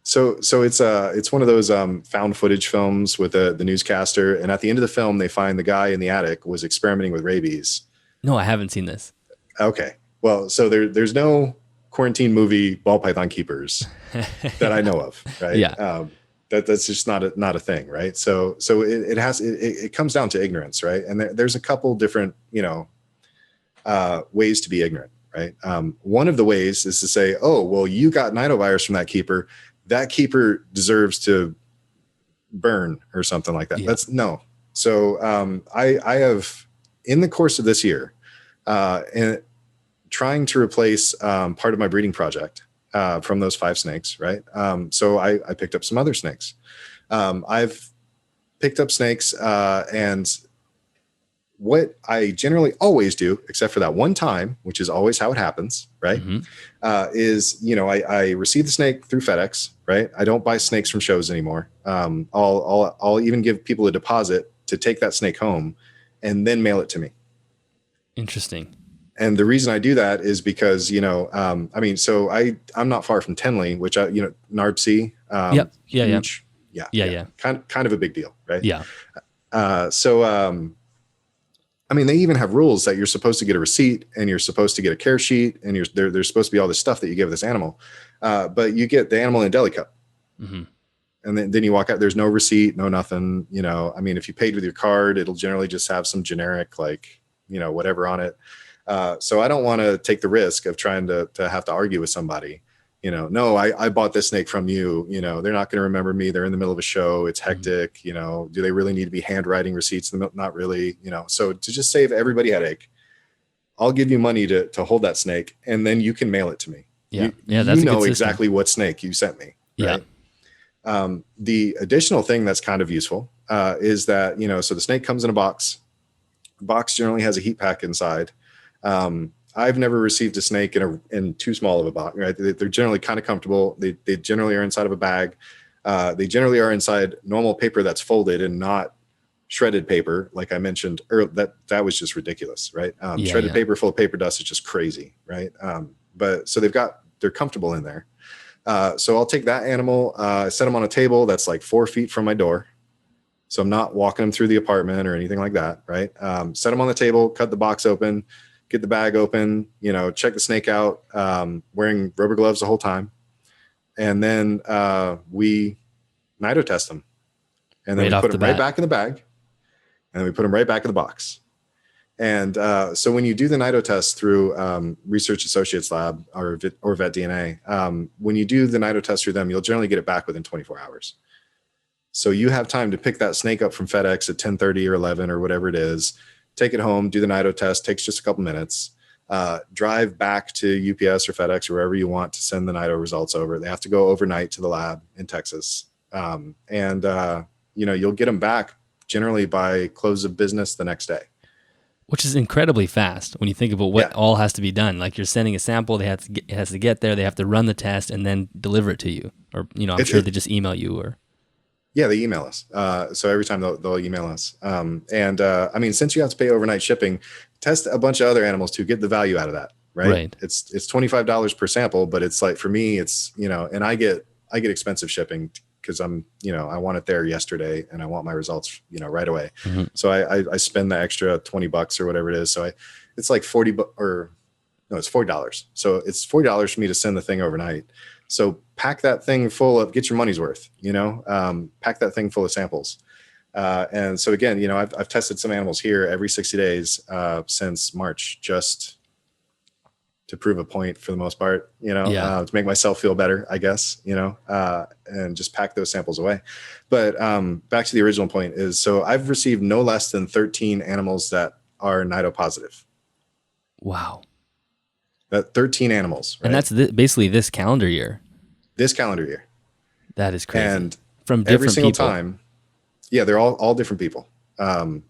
So it's one of those found footage films with the newscaster, and at the end of the film, they find the guy in the attic was experimenting with rabies. No, I haven't seen this. Okay, well, so there's no Quarantine movie ball python keepers that I know of, right? Yeah, that's just not a thing, right? So it comes down to ignorance, right? And there's a couple different ways to be ignorant, right? One of the ways is to say, oh, well, you got Nidovirus from that keeper. That keeper deserves to burn or something like that. Yeah. That's no. So I have, in the course of this year, and trying to replace part of my breeding project from those 5 snakes, right? So I picked up some other snakes. I've picked up snakes, and what I generally always do, except for that one time, which is always how it happens, right? Mm-hmm. Is, I receive the snake through FedEx, right? I don't buy snakes from shows anymore. I'll even give people a deposit to take that snake home and then mail it to me. Interesting. And the reason I do that is because, I'm not far from Tenley, which NARPC. Yep. Yeah. Huge, yeah. Kind of a big deal, right? Yeah. They even have rules that you're supposed to get a receipt, and you're supposed to get a care sheet, and there's supposed to be all this stuff that you give this animal. But you get the animal in a deli cup. Mm-hmm. And then you walk out, there's no receipt, no nothing, if you paid with your card, it'll generally just have some generic, whatever on it. So I don't want to take the risk of trying to have to argue with somebody. No, I bought this snake from you. They're not going to remember me. They're in the middle of a show. It's hectic. Mm-hmm. Do they really need to be handwriting receipts? Not really. So to just save everybody headache, I'll give you money to hold that snake, and then you can mail it to me. Yeah, that's a good system. Exactly what snake you sent me. Right? Yeah. The additional thing that's kind of useful is that so the snake comes in a box. The box generally has a heat pack inside. I've never received a snake in too small of a box, right? They're generally kind of comfortable. They generally are inside of a bag. They generally are inside normal paper that's folded and not shredded paper. Like I mentioned earlier, that was just ridiculous, right? Shredded paper full of paper dust is just crazy, right? But so they've got they're comfortable in there. So I'll take that animal, set them on a table that's like 4 feet from my door. So I'm not walking them through the apartment or anything like that, right? Set them on the table, cut the box open, get the bag open, check the snake out, wearing rubber gloves the whole time. And then we Nido test them. And then we put them right back in the bag. And then we put them right back in the box. And so when you do the Nido test through Research Associates Lab or Vet DNA, when you do the Nido test through them, you'll generally get it back within 24 hours. So you have time to pick that snake up from FedEx at 10:30 or 11 or whatever it is, take it home, do the Nido test, takes just a couple minutes, drive back to UPS or FedEx or wherever you want to send the Nido results over. They have to go overnight to the lab in Texas. You'll get them back generally by close of business the next day. Which is incredibly fast when you think about what all has to be done. Like you're sending a sample, it has to get there, they have to run the test and then deliver it to you. Or, I'm sure they just email you or... Yeah, they email us. So every time they'll email us. Since you have to pay overnight shipping, test a bunch of other animals to get the value out of that, right? It's $25 per sample, but it's like, for me, it's, and I get expensive shipping because I want it there yesterday and I want my results, right away. Mm-hmm. So I spend the extra $20 or whatever it is. So it's like it's $40. So it's $40 for me to send the thing overnight. So pack that thing full of, get your money's worth, pack that thing full of samples. And so again, I've tested some animals here every 60 days since March, just to prove a point for the most part, to make myself feel better, I guess, and just pack those samples away. But back to the original point is, so I've received no less than 13 animals that are Nido positive. Wow. 13 animals, right? And that's basically this calendar year. This calendar year. That is crazy. And from different every single people. time, they're all different people.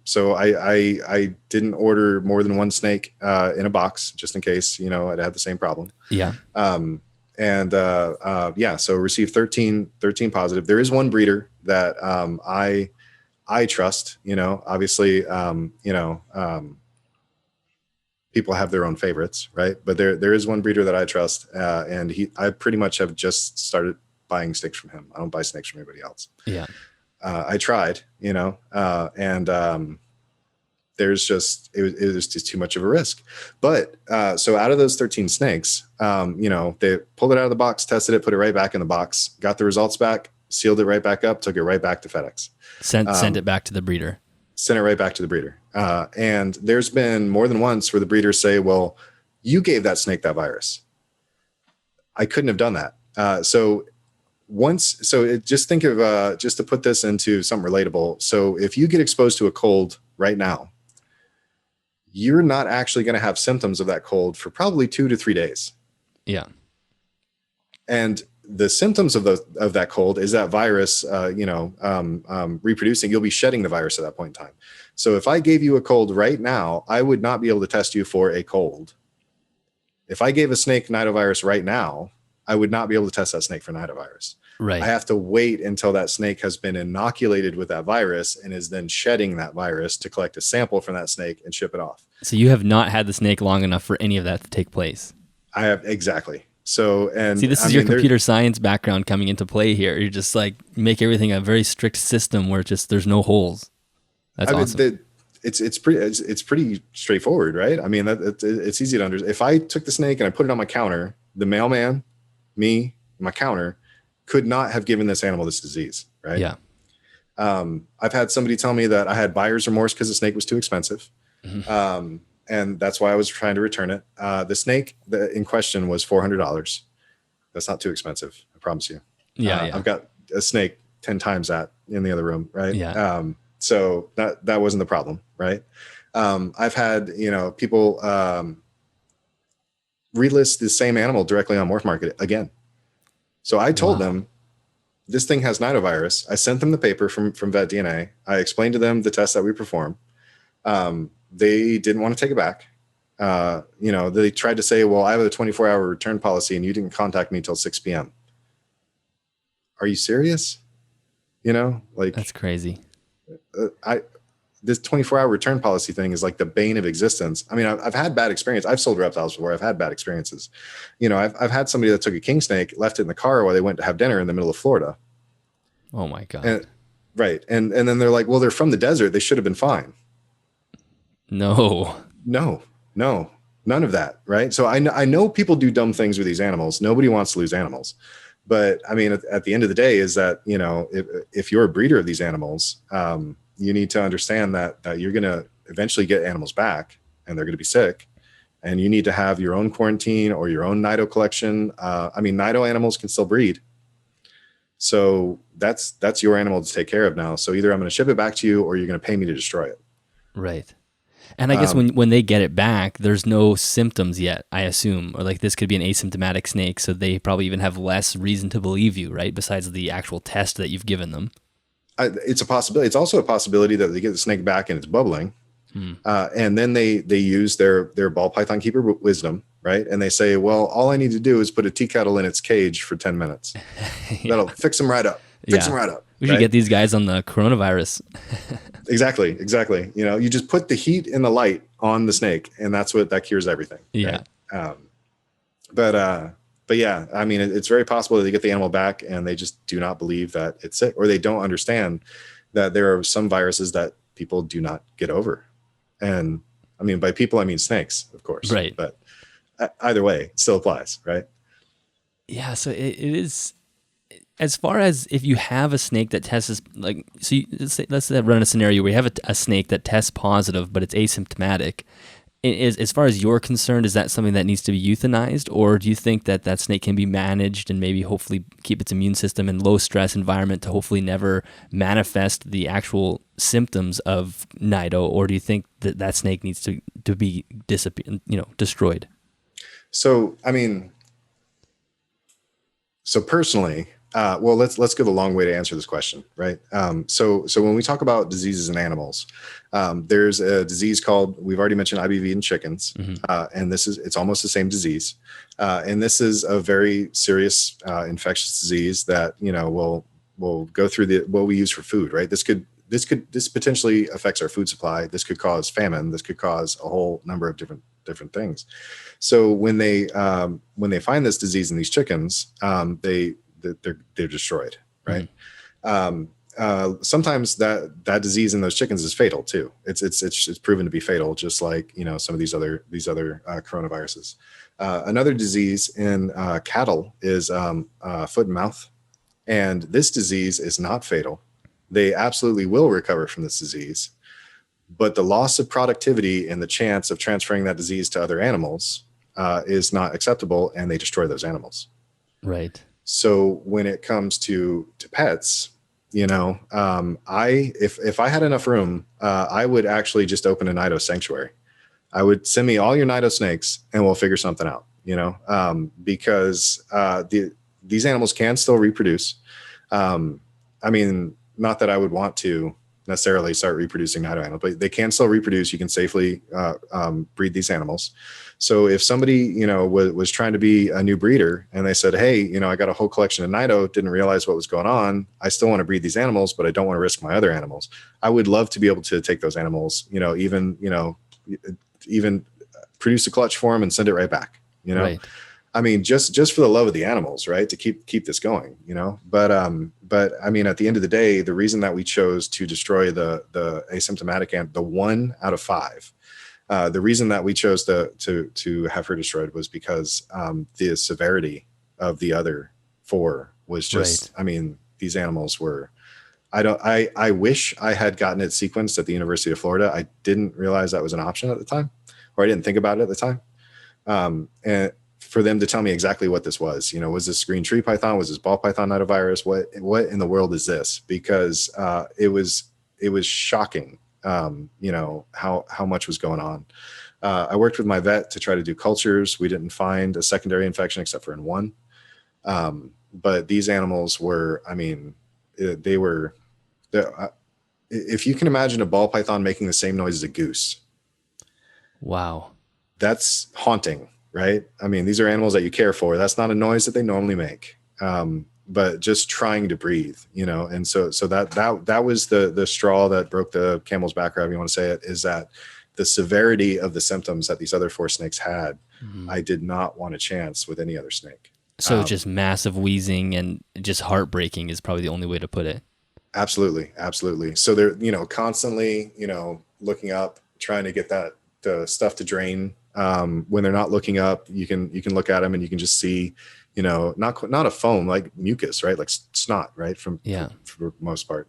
So I didn't order more than one snake in a box just in case, I'd had the same problem. Yeah. So received 13 positive. There is one breeder that I trust, obviously, people have their own favorites, right? But there is one breeder that I trust, and I pretty much have just started buying snakes from him. I don't buy snakes from anybody else. Yeah. I tried, there's just, it was just too much of a risk. But so out of those 13 snakes, they pulled it out of the box, tested it, put it right back in the box, got the results back, sealed it right back up, took it right back to FedEx. Sent it back to the breeder. Sent it right back to the breeder. And there's been more than once where the breeders say, well, you gave that snake that virus. I couldn't have done that. Just think of, just to put this into something relatable. So if you get exposed to a cold right now, you're not actually going to have symptoms of that cold for probably 2 to 3 days. Yeah. And the symptoms of that cold is that virus, reproducing. You'll be shedding the virus at that point in time. So if I gave you a cold right now, I would not be able to test you for a cold. If I gave a snake Nidovirus right now, I would not be able to test that snake for Nidovirus. Right. I have to wait until that snake has been inoculated with that virus and is then shedding that virus to collect a sample from that snake and ship it off. So you have not had the snake long enough for any of that to take place. I have, exactly. So, and see, this is your computer science background coming into play here. You're just like, make everything a very strict system where just there's no holes. That's awesome. It's pretty straightforward, right? I mean, it's easy to understand. If I took the snake and I put it on my counter, the mailman, me, my counter, could not have given this animal this disease, right? Yeah. I've had somebody tell me that I had buyer's remorse because the snake was too expensive. Mm-hmm. And that's why I was trying to return it. The snake in question was $400. That's not too expensive, I promise you. Yeah. I've got a snake 10 times that in the other room, right? Yeah. So that wasn't the problem, right? I've had, people relist the same animal directly on Morph Market again. So I told them, this thing has Nidovirus. I sent them the paper from Vet DNA. I explained to them the test that we perform. They didn't want to take it back. They tried to say, well, I have a 24-hour return policy and you didn't contact me till 6 p.m. Are you serious? Like, that's crazy. this 24-hour return policy thing is like the bane of existence. I mean, I've had bad experience. I've sold reptiles before. I've had bad experiences. I've had somebody that took a king snake, left it in the car while they went to have dinner in the middle of Florida. Oh my God. And, right. And then they're like, well, they're from the desert. They should have been fine. No, none of that. Right. So I know people do dumb things with these animals. Nobody wants to lose animals. But I mean, at the end of the day is that, if you're a breeder of these animals, you need to understand that you're going to eventually get animals back and they're going to be sick, and you need to have your own quarantine or your own Nido collection. I mean, Nido animals can still breed. So that's your animal to take care of now. So either I'm going to ship it back to you or you're going to pay me to destroy it. Right. And I guess when they get it back, there's no symptoms yet, I assume. Or like this could be an asymptomatic snake, so they probably even have less reason to believe you, right? Besides the actual test that you've given them. It's a possibility. It's also a possibility that they get the snake back and it's bubbling. And then they use their ball python keeper wisdom, right? And they say, well, all I need to do is put a tea kettle in its cage for 10 minutes. Yeah. That'll fix them right up. Fix them right up. We should get these guys on the coronavirus. Exactly. You just put the heat and the light on the snake, and that cures everything. Yeah. Right? But yeah, I mean, it's very possible that they get the animal back and they just do not believe that it's sick, or they don't understand that there are some viruses that people do not get over. And I mean, by people, I mean snakes, of course. Right. But either way, it still applies, right? Yeah. So it is, as far as if you have a snake that tests, like, so let's run a scenario where you have a snake that tests positive, but it's asymptomatic. As far as you're concerned, is that something that needs to be euthanized, or do you think that snake can be managed and maybe hopefully keep its immune system in low stress environment to hopefully never manifest the actual symptoms of Nido, or do you think that snake needs to be destroyed? So, I mean, personally, well, let's go the long way to answer this question, right? So when we talk about diseases in animals, there's a disease called, we've already mentioned IBV in chickens, and it's almost the same disease, and this is a very serious infectious disease that will go through what we use for food, right? This potentially affects our food supply. This could cause famine. This could cause a whole number of different things. So when they find this disease in these chickens, they're destroyed, right? Sometimes that disease in those chickens is fatal too. It's proven to be fatal, just like some of these other coronaviruses. Another disease in cattle is foot and mouth, and this disease is not fatal. They absolutely will recover from this disease, but the loss of productivity and the chance of transferring that disease to other animals is not acceptable, and they destroy those animals. Right. So when it comes to pets, if I had enough room, I would actually just open a Nido sanctuary. I would send me all your Nido snakes and we'll figure something out, because these animals can still reproduce. I mean, not that I would want to necessarily start reproducing Nido animals, but they can still reproduce. You can safely breed these animals. So if somebody, was trying to be a new breeder and they said, hey, I got a whole collection of Nido, didn't realize what was going on. I still want to breed these animals, but I don't want to risk my other animals. I would love to be able to take those animals, even produce a clutch for them and send it right back, Right. I mean, just for the love of the animals, right? To keep this going, but I mean, at the end of the day, the reason that we chose to destroy the asymptomatic and the 1 out of 5, the reason that we chose to have her destroyed was because the severity of the other 4 was just, right. I mean, these animals were, I wish I had gotten it sequenced at the University of Florida. I didn't realize that was an option at the time, or I didn't think about it at the time. And for them to tell me exactly what this was, was this green tree python? Was this ball python nidovirus? What in the world is this? Because it was shocking. How much was going on. I worked with my vet to try to do cultures. We didn't find a secondary infection except for in 1. But these animals were, I mean, if you can imagine a ball python making the same noise as a goose. Wow. That's haunting, right? I mean, these are animals that you care for. That's not a noise that they normally make. but just trying to breathe, and so that was the straw that broke the camel's back, or however you want to say it, is that the severity of the symptoms that these other 4 snakes had, I did not want a chance with any other snake. So just massive wheezing and just heartbreaking is probably the only way to put it. Absolutely. So they're, constantly, looking up, trying to get the stuff to drain. When they're not looking up, you can look at them and you can just see, not a foam, like mucus, right? Like snot, right? For the most part,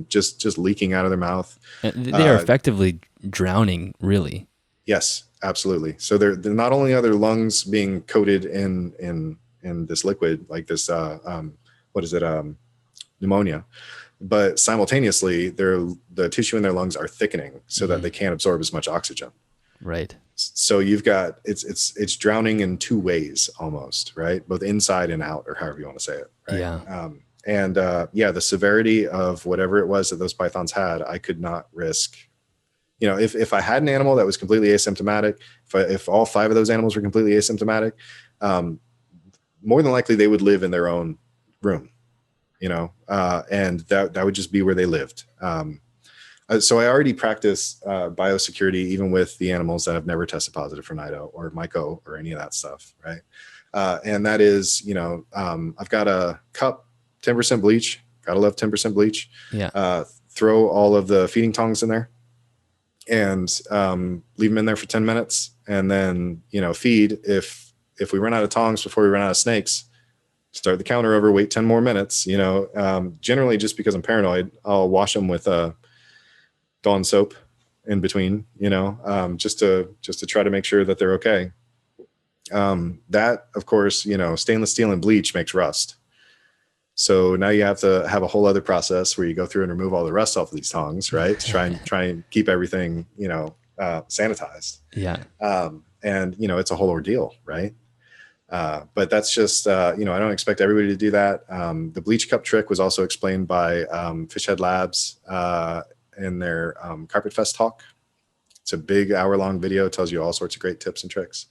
just leaking out of their mouth. They are effectively drowning, really. Yes, absolutely. So they're not only are their lungs being coated in this liquid, like this, pneumonia, but simultaneously the tissue in their lungs are thickening so that they can't absorb as much oxygen. Right. So you've got, it's drowning in 2 ways almost, right? Both inside and out, or however you want to say it. Right? Yeah. The severity of whatever it was that those pythons had, I could not risk. If I had an animal that was completely asymptomatic, if all 5 of those animals were completely asymptomatic, more than likely they would live in their own room, and that would just be where they lived. So I already practice biosecurity even with the animals that have never tested positive for Nido or Myco or any of that stuff, right? And that is, I've got a cup, 10% bleach. Gotta love 10% bleach. Yeah. Throw all of the feeding tongs in there and leave them in there for 10 minutes, and then feed. If we run out of tongs before we run out of snakes, start the counter over, wait 10 more minutes. Generally, just because I'm paranoid, I'll wash them with Dawn soap in between, just to try to make sure that they're okay. That, of course, stainless steel and bleach makes rust. So now you have to have a whole other process where you go through and remove all the rust off of these tongs, right? To try and keep everything, sanitized. Yeah. And it's a whole ordeal, right? But that's just, I don't expect everybody to do that. The bleach cup trick was also explained by Fishhead Labs in their Carpet Fest talk. It's a big hour-long video. It tells you all sorts of great tips and tricks.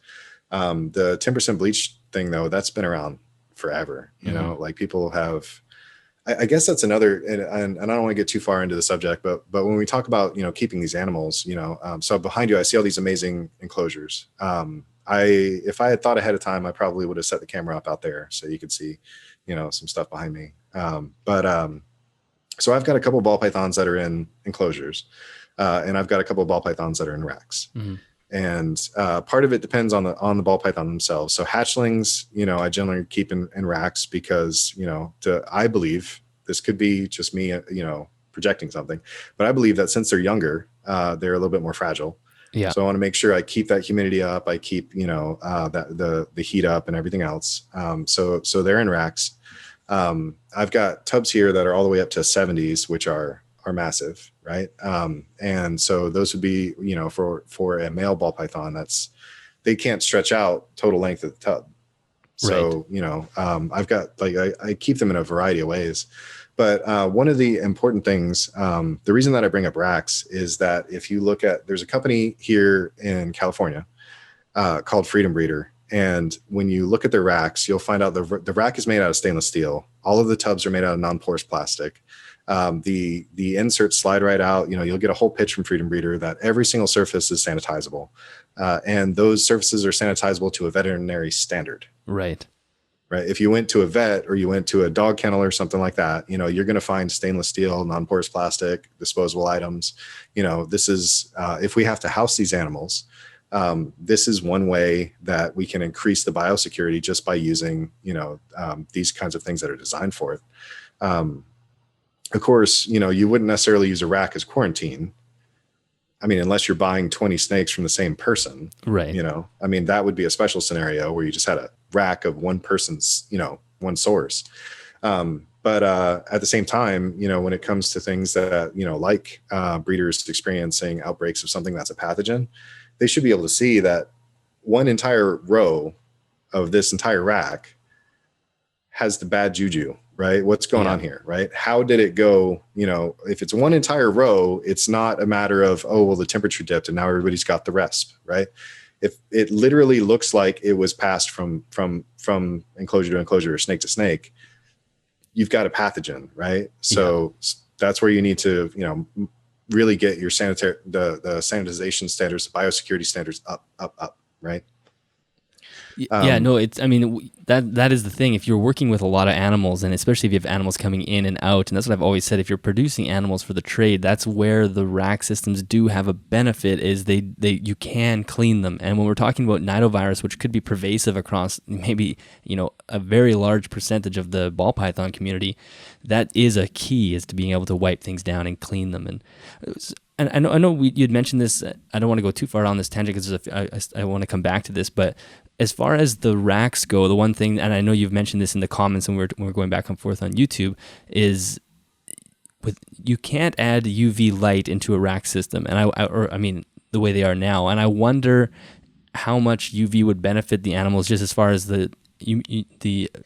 The 10% bleach thing, though, that's been around forever. Like people have, I guess that's another, and I don't want to get too far into the subject, but when we talk about, keeping these animals, so behind you, I see all these amazing enclosures. If I had thought ahead of time, I probably would have set the camera up out there so you could see, some stuff behind me. So I've got a couple ball pythons that are in enclosures, and I've got a couple of ball pythons that are in racks. Mm-hmm. And part of it depends on the ball python themselves. So hatchlings, I generally keep in racks because, I believe, this could be just me, projecting something, but I believe that since they're younger, they're a little bit more fragile. Yeah. So I want to make sure I keep that humidity up. I keep, that the heat up and everything else. So they're in racks. I've got tubs here that are all the way up to 70s, which are massive, right? And so those would be, for a male ball python, they can't stretch out total length of the tub. So, right. I've got, I keep them in a variety of ways. But one of the important things, the reason that I bring up racks is that if you look at, there's a company here in California called Freedom Breeder. And when you look at their racks, you'll find out the rack is made out of stainless steel. All of the tubs are made out of non-porous plastic. The inserts slide right out. You'll get a whole pitch from Freedom Breeder that every single surface is sanitizable. And those surfaces are sanitizable to a veterinary standard. Right. Right. If you went to a vet or you went to a dog kennel or something like that, you're going to find stainless steel, non-porous plastic, disposable items. This is, if we have to house these animals, this is one way that we can increase the biosecurity just by using, these kinds of things that are designed for it. Of course, you wouldn't necessarily use a rack as quarantine. I mean, unless you're buying 20 snakes from the same person, right? That would be a special scenario where you just had a rack of one person's, one source. But at the same time, when it comes to things that, like breeders experiencing outbreaks of something that's a pathogen, they should be able to see that one entire row of this entire rack has the bad juju, right? What's going on here, right? How did it go? If it's one entire row, it's not a matter of, oh, well, the temperature dipped and now everybody's got the resp, right? If it literally looks like it was passed from enclosure to enclosure or snake to snake, you've got a pathogen, right? So that's where you need to, really get your the sanitization standards, the biosecurity standards up, right? No, that is the thing. If you're working with a lot of animals, and especially if you have animals coming in and out, and that's what I've always said, if you're producing animals for the trade, that's where the rack systems do have a benefit, is you can clean them. And when we're talking about Nidovirus, which could be pervasive across maybe, a very large percentage of the ball python community, that is a key, is to being able to wipe things down and clean them. And I know you'd mentioned this. I don't want to go too far on this tangent because I want to come back to this. But as far as the racks go, the one thing, and I know you've mentioned this in the comments and we're going back and forth on YouTube, is you can't add UV light into a rack system, and I mean the way they are now. And I wonder how much UV would benefit the animals, just as far as the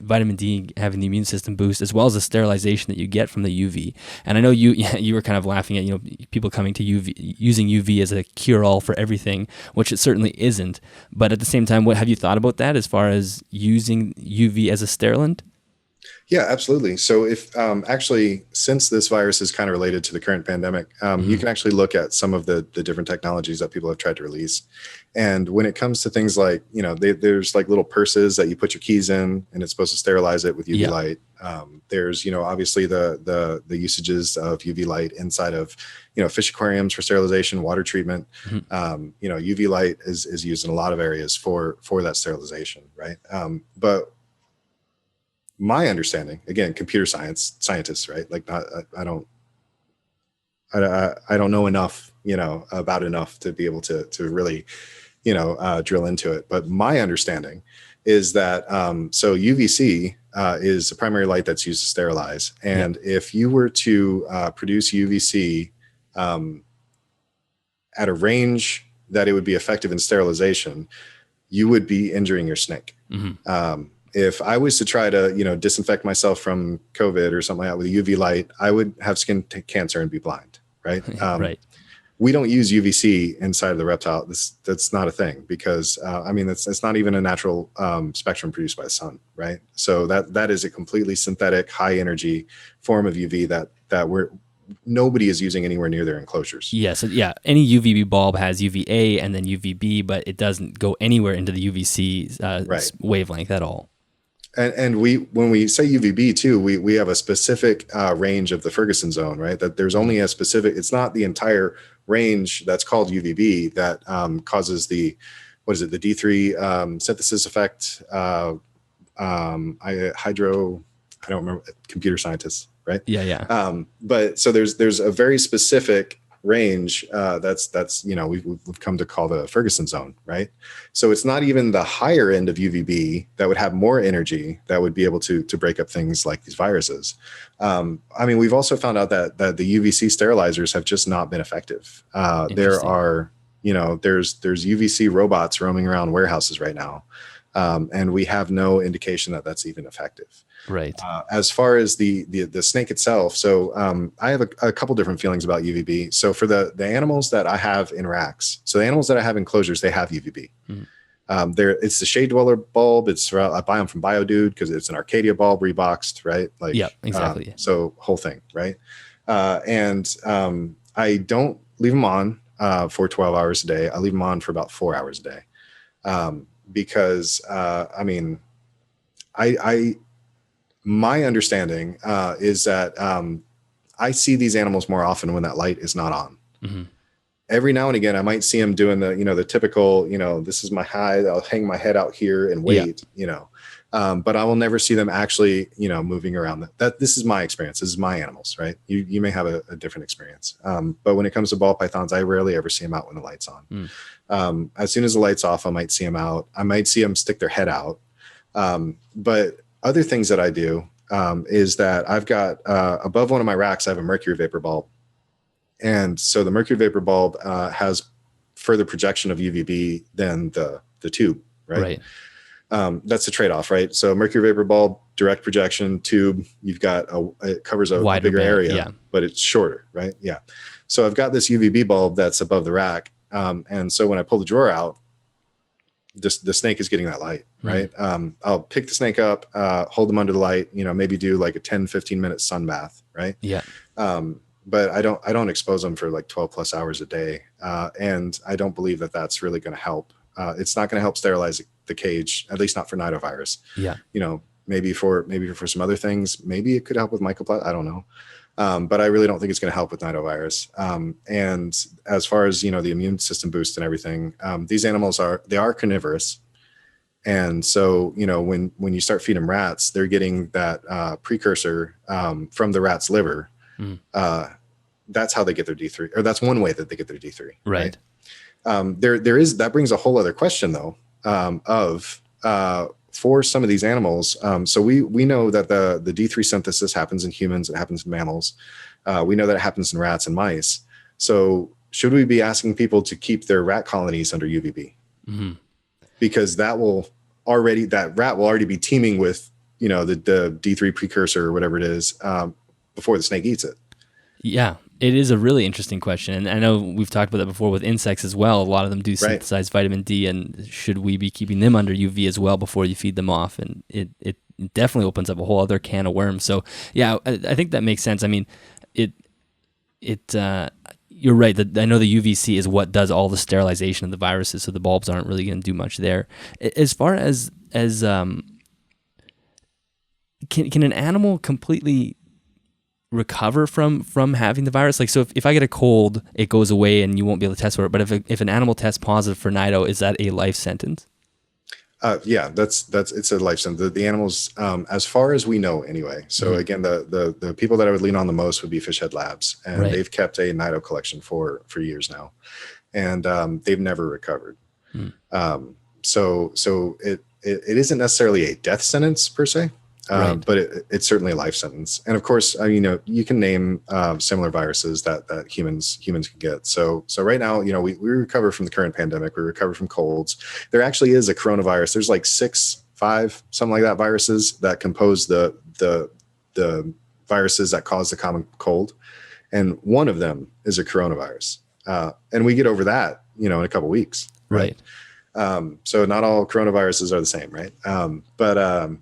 vitamin D having the immune system boost, as well as the sterilization that you get from the UV. And I know you were kind of laughing at people coming to using UV as a cure-all for everything, which it certainly isn't. But at the same time, what have you thought about that as far as using UV as a sterilant? Yeah, absolutely. So if actually, since this virus is kind of related to the current pandemic, you can actually look at some of the different technologies that people have tried to release. And when it comes to things like, there's like little purses that you put your keys in, and it's supposed to sterilize it with UV light. There's, obviously the usages of UV light inside of, fish aquariums for sterilization, water treatment. UV light is used in a lot of areas for that sterilization, right? But my understanding, again, computer scientists, right? Like, I don't know enough, about enough to be able to really, drill into it. But my understanding is that, so UVC is the primary light that's used to sterilize. And if you were to produce UVC at a range that it would be effective in sterilization, you would be injuring your snake. If I was to try to, disinfect myself from COVID or something like that with a UV light, I would have skin cancer and be blind, right? Right. We don't use UVC inside of the reptile. That's not a thing, because it's not even a natural spectrum produced by the sun, right? So that is a completely synthetic, high energy form of UV that nobody is using anywhere near their enclosures. Yes, any UVB bulb has UVA and then UVB, but it doesn't go anywhere into the UVC wavelength at all. And when we say UVB too, we have a specific range of the Ferguson zone, right? That there's only a specific, it's not the entire range that's called UVB that causes the D3 synthesis effect, I don't remember, computer scientists, right? Yeah. But so there's a very specific range that's we've come to call the Ferguson zone, right? So it's not even the higher end of UVB that would have more energy that would be able to break up things like these viruses. We've also found out that the UVC sterilizers have just not been effective. There are there's UVC robots roaming around warehouses right now, and we have no indication that that's even effective. Right. As far as the snake itself, so I have a couple different feelings about UVB. So for the animals that I have in racks, so the animals that I have in enclosures, they have UVB. It's the shade dweller bulb. I buy them from BioDude because it's an Arcadia bulb reboxed, right? Like, yeah, exactly. So whole thing, right? And I don't leave them on for 12 hours a day. I leave them on for about 4 hours a day, because my understanding is that I see these animals more often when that light is not on. Every now and again, I might see them doing the typical, this is my hide, I'll hang my head out here and wait, but I will never see them actually, moving around. This is my experience. This is my animals, right? You may have a different experience. But when it comes to ball pythons, I rarely ever see them out when the light's on. As soon as the light's off, I might see them out. I might see them stick their head out. But other things that I do is that I've got above one of my racks, I have a mercury vapor bulb. And so the mercury vapor bulb has further projection of UVB than the tube, right? That's the trade-off, right? So mercury vapor bulb, direct projection, tube, you've got it covers a bigger area, but it's shorter, right? Yeah. So I've got this UVB bulb that's above the rack. And so when I pull the drawer out, the snake is getting that light, right? I'll pick the snake up, hold them under the light, maybe do like a 10-15 minute sun bath, right? Yeah. But I don't expose them for like 12 plus hours a day. And I don't believe that that's really going to help. It's not going to help sterilize the cage, at least not for Nidovirus. Yeah. Maybe for some other things, maybe it could help with Mycoplasma. I don't know. But I really don't think it's going to help with Nidovirus. And as far as, the immune system boost and everything, these animals are carnivorous. And so, when you start feeding them rats, they're getting that precursor from the rat's liver. That's how they get their D3, or that's one way that they get their D3. Right. That brings a whole other question though, for some of these animals. So we know that the D3 synthesis happens in humans, it happens in mammals. We know that it happens in rats and mice. So should we be asking people to keep their rat colonies under UVB? Because that rat will already be teeming with, the D3 precursor or whatever it is, before the snake eats it. Yeah, it is a really interesting question. And I know we've talked about that before with insects as well. A lot of them do synthesize vitamin D, and should we be keeping them under UV as well before you feed them off? And it definitely opens up a whole other can of worms. So yeah, I think that makes sense. I mean, you're right that I know the UVC is what does all the sterilization of the viruses, so the bulbs aren't really going to do much there. As far as can an animal completely recover from having the virus? Like, so if I get a cold, it goes away and you won't be able to test for it. But if an animal tests positive for Nido, is that a life sentence? Yeah, it's a life sentence. The animals, as far as we know anyway. So again, the people that I would lean on the most would be Fish Head Labs, and they've kept a Nido collection for years now, and they've never recovered. So it isn't necessarily a death sentence per se. But it's certainly a life sentence. And of course, you can name similar viruses that humans can get. So right now, we recover from the current pandemic. We recover from colds. There actually is a coronavirus. There's like 5, something like that, viruses that compose the viruses that cause the common cold. And one of them is a coronavirus. And we get over that, in a couple of weeks. Right. So not all coronaviruses are the same, right? But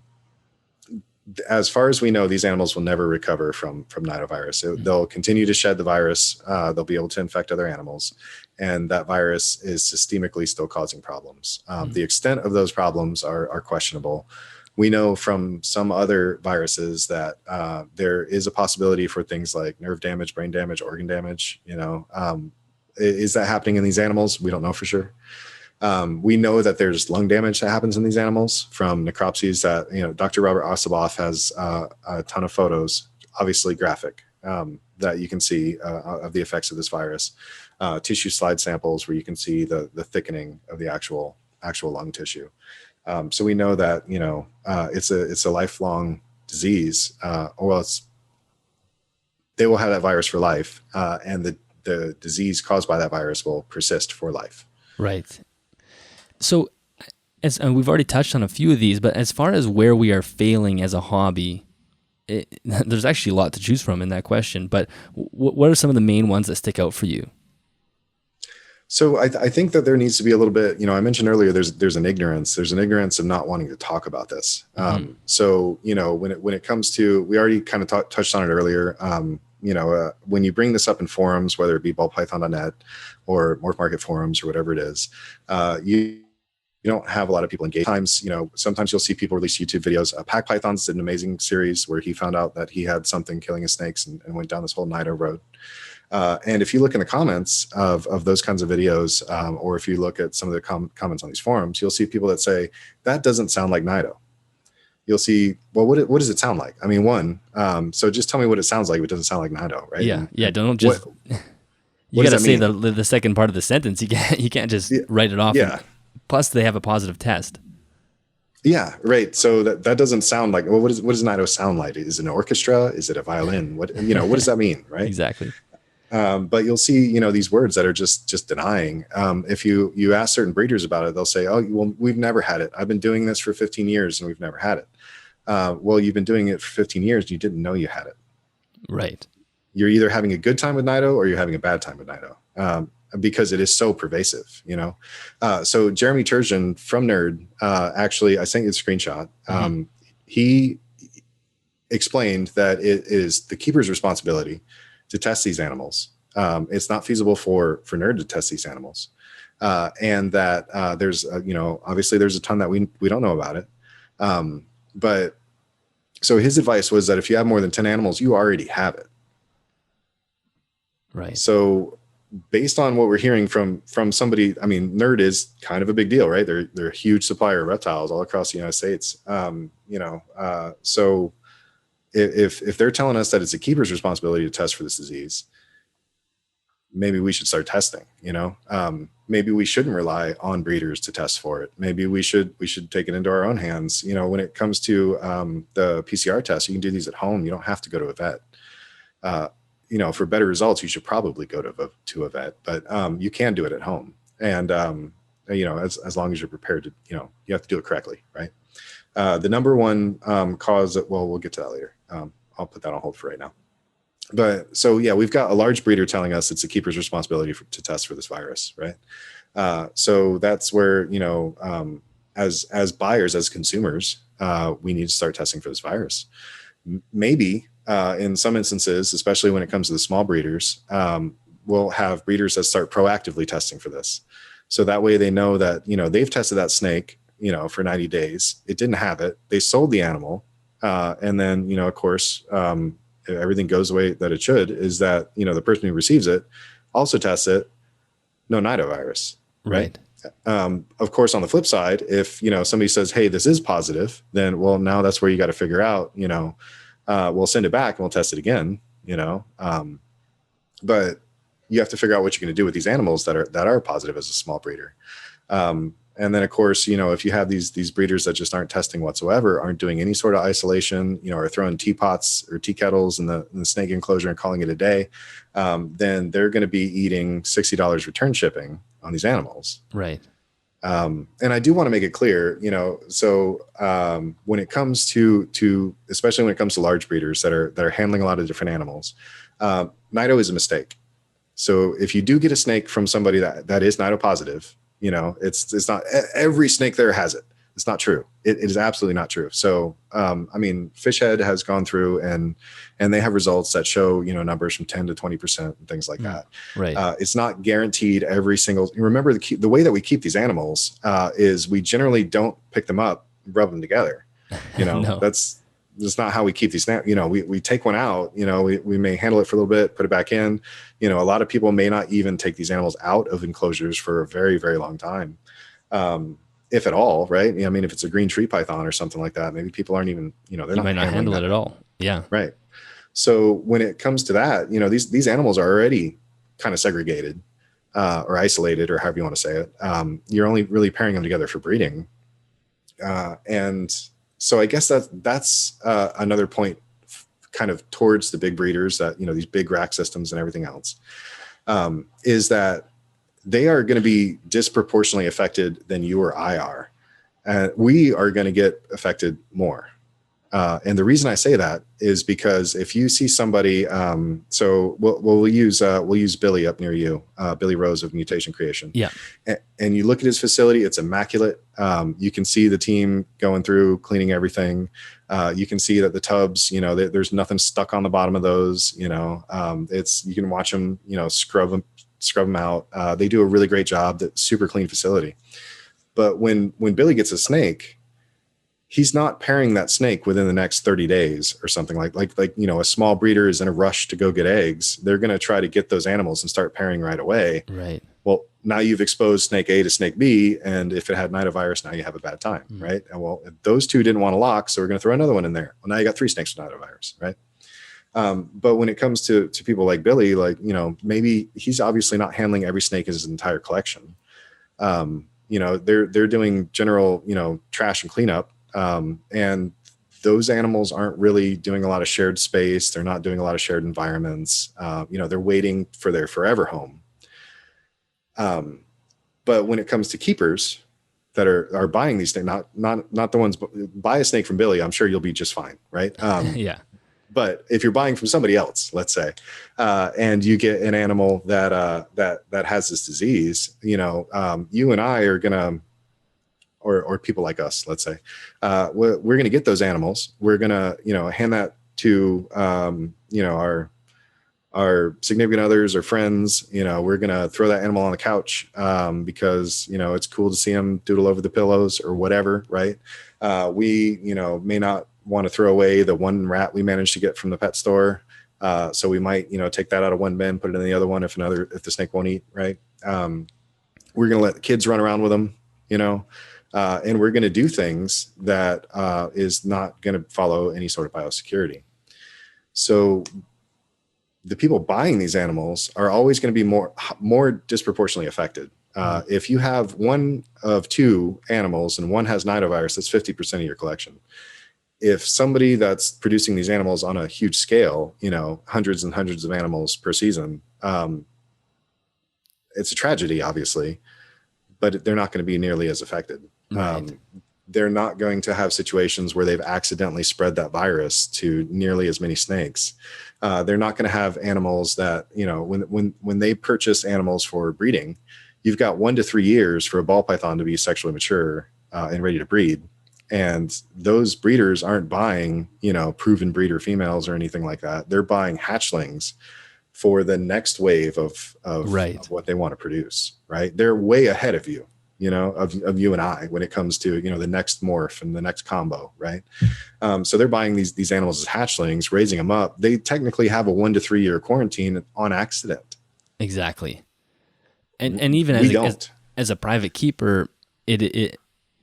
as far as we know, these animals will never recover from Nidovirus. They'll continue to shed the virus. They'll be able to infect other animals, and that virus is systemically still causing problems. The extent of those problems are questionable. We know from some other viruses that there is a possibility for things like nerve damage, brain damage, organ damage. Is that happening in these animals? We don't know for sure. We know that there's lung damage that happens in these animals from necropsies that, Dr. Robert Ossoboff has a ton of photos, obviously graphic, that you can see of the effects of this virus. Tissue slide samples where you can see the thickening of the actual lung tissue. So we know that, it's a lifelong disease, they will have that virus for life, and the disease caused by that virus will persist for life. Right. So, and we've already touched on a few of these, but as far as where we are failing as a hobby, there's actually a lot to choose from in that question. But what are some of the main ones that stick out for you? So I think that there needs to be a little bit, I mentioned earlier, there's an ignorance of not wanting to talk about this. So, when it comes to, we already kind of touched on it earlier. When you bring this up in forums, whether it be ballpython.net or Morph Market forums or whatever it is, you don't have a lot of people engaged. Sometimes you'll see people release YouTube videos. Pack Pythons did an amazing series where he found out that he had something killing his snakes and went down this whole Nido road. And if you look in the comments of those kinds of videos, or if you look at some of the comments on these forums, you'll see people that say, that doesn't sound like Nido. You'll see, well, what does it sound like? I mean, so just tell me what it sounds like if it doesn't sound like Nido, right? Yeah, don't just... You got to say the second part of the sentence. You can't just write it off. Yeah. Plus, they have a positive test. Yeah, right. So that doesn't sound like. Well, what does Nido sound like? Is it an orchestra? Is it a violin? What does that mean? Right. Exactly. But you'll see, these words that are just denying. If you ask certain breeders about it, they'll say, "Oh, well, we've never had it. I've been doing this for 15 years and we've never had it." Well, you've been doing it for 15 years and you didn't know you had it. Right. You're either having a good time with Nido or you're having a bad time with Nido. because it is so pervasive, you know? So Jeremy Turgeon from Nerd, actually, I sent you the screenshot. He explained that it is the keeper's responsibility to test these animals. It's not feasible for Nerd to test these animals. And that there's, you know, obviously there's a ton that we don't know about it. But so his advice was that if you have more than 10 animals, you already have it. Right. So based on what we're hearing from somebody, I mean, Nerd is kind of a big deal, right? They're a huge supplier of reptiles all across the United States. You know, so if they're telling us that it's a keeper's responsibility to test for this disease, maybe we should start testing, you know. Maybe we shouldn't rely on breeders to test for it. Maybe we should take it into our own hands. You know, when it comes to the PCR test, you can do these at home. You don't have to go to a vet. You know, for better results, you should probably go to a vet, but you can do it at home. And, you know, as long as you're prepared to, you know, you have to do it correctly, right? The number one cause, well, we'll get to that later. I'll put that on hold for right now. But so, yeah, we've got a large breeder telling us it's the keeper's responsibility to test for this virus, right? So that's where, you know, as buyers, as consumers, we need to start testing for this virus. Maybe in some instances, especially when it comes to the small breeders, we'll have breeders that start proactively testing for this. So that way they know that, you know, they've tested that snake, you know, for 90 days. It didn't have it. They sold the animal. And then, you know, of course, everything goes the way that it should, is that, you know, the person who receives it also tests it, no Nidovirus, right? Of course, on the flip side, if, you know, somebody says, hey, this is positive, then, well, now that's where you got to figure out, you know, we'll send it back and we'll test it again, you know. But you have to figure out what you're going to do with these animals that are positive as a small breeder. And then, of course, you know, if you have these breeders that just aren't testing whatsoever, aren't doing any sort of isolation, you know, or throwing teapots or tea kettles in the snake enclosure and calling it a day, then they're going to be eating $60 return shipping on these animals. Right. And I do want to make it clear, you know, so when it comes to especially when it comes to large breeders that are handling a lot of different animals, Nido is a mistake. So if you do get a snake from somebody that is Nido positive, you know, it's not every snake there has it. It's not true. It is absolutely not true. So, I mean, Fishhead has gone through and they have results that show, you know, numbers from 10 to 20% and things like that. Right. It's not guaranteed every single, remember the way that we keep these animals is we generally don't pick them up, rub them together. You know, No. that's not how we keep these, you know, we take one out, you know, we may handle it for a little bit, put it back in. You know, a lot of people may not even take these animals out of enclosures for a very, very long time. If at all, right? I mean, if it's a green tree python or something like that, maybe people aren't even, you know, they're You not might not handle it that. at all. Yeah. Right. So when it comes to that, you know, these animals are already kind of segregated or isolated, or however you want to say it. You're only really pairing them together for breeding. And so I guess that's another point kind of towards the big breeders that, you know, these big rack systems and everything else, is that they are going to be disproportionately affected than you or I are. And we are going to get affected more. And the reason I say that is because if you see somebody, so we'll use Billy up near you, Billy Rose of Mutation Creation. Yeah. And you look at his facility, it's immaculate. You can see the team going through, cleaning everything. You can see that the tubs, you know, there's nothing stuck on the bottom of those, you know, you can watch them, you know, scrub them out. They do a really great job. That's super clean facility. But when Billy gets a snake, he's not pairing that snake within the next 30 days or something like, you know, a small breeder is in a rush to go get eggs. They're going to try to get those animals and start pairing right away. Right. Well, now you've exposed snake A to snake B. And if it had Nidovirus, now you have a bad time. Right. And well, those two didn't want to lock, so we're going to throw another one in there. Well, now you got 3 snakes with Nidovirus. Right. But when it comes to people like Billy, like, you know, maybe he's obviously not handling every snake in his entire collection. You know, they're doing general, you know, trash and cleanup. And those animals aren't really doing a lot of shared space. They're not doing a lot of shared environments. You know, they're waiting for their forever home. But when it comes to keepers that are buying these things, not the ones, buy a snake from Billy, I'm sure you'll be just fine. Right. Yeah. But if you're buying from somebody else, let's say, and you get an animal that has this disease, you and I are gonna, or people like us, let's say, we're gonna get those animals. We're gonna, hand that to, our significant others or friends. We're gonna throw that animal on the couch because it's cool to see them doodle over the pillows or whatever, right? We may not want to throw away the one rat we managed to get from the pet store, so we might take that out of one bin, put it in the other one if the snake won't eat, right? We're gonna let the kids run around with them, and we're gonna do things that is not gonna follow any sort of biosecurity. So the people buying these animals are always going to be more disproportionately affected. If you have one of two animals and one has nidovirus, that's 50% of your collection. If somebody that's producing these animals on a huge scale, hundreds and hundreds of animals per season, it's a tragedy, obviously, but they're not going to be nearly as affected. Right. They're not going to have situations where they've accidentally spread that virus to nearly as many snakes. They're not going to have animals that, when they purchase animals for breeding, you've got 1 to 3 years for a ball python to be sexually mature and ready to breed. And those breeders aren't buying, proven breeder females or anything like that. They're buying hatchlings for the next wave of what they want to produce, right? They're way ahead of you. Of you and I when it comes to, the next morph and the next combo, right? So they're buying these animals as hatchlings, raising them up. They technically have a 1 to 3 year quarantine on accident. Exactly. And even as a private keeper,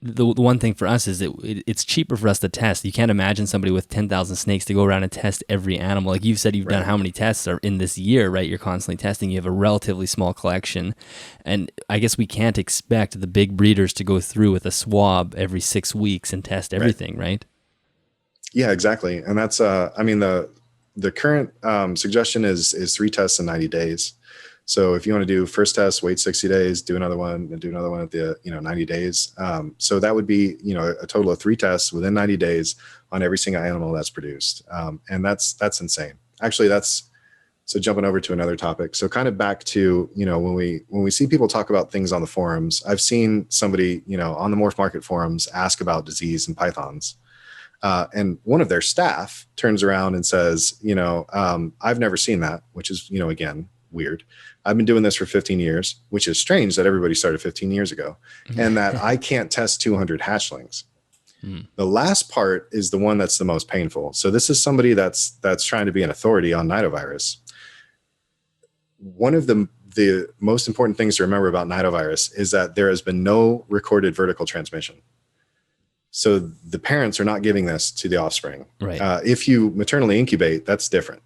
the one thing for us is that it's cheaper for us to test. You can't imagine somebody with 10,000 snakes to go around and test every animal. Like you've said, you've done how many tests are in this year, right? You're constantly testing. You have a relatively small collection. And I guess we can't expect the big breeders to go through with a swab every 6 weeks and test everything, right? Yeah, exactly. And that's, the current suggestion is 3 tests in 90 days. So if you want to do first test, wait 60 days, do another one, and do another one at the 90 days. So that would be a total of 3 tests within 90 days on every single animal that's produced, and that's insane. Actually, so jumping over to another topic. So kind of back to when we see people talk about things on the forums, I've seen somebody on the Morph Market forums ask about disease in pythons, and one of their staff turns around and says, I've never seen that, which is again weird. I've been doing this for 15 years, which is strange that everybody started 15 years ago, and that I can't test 200 hatchlings. The last part is the one that's the most painful. So this is somebody that's trying to be an authority on nidovirus. One of the most important things to remember about nidovirus is that there has been no recorded vertical transmission. So the parents are not giving this to the offspring. Right. If you maternally incubate, that's different.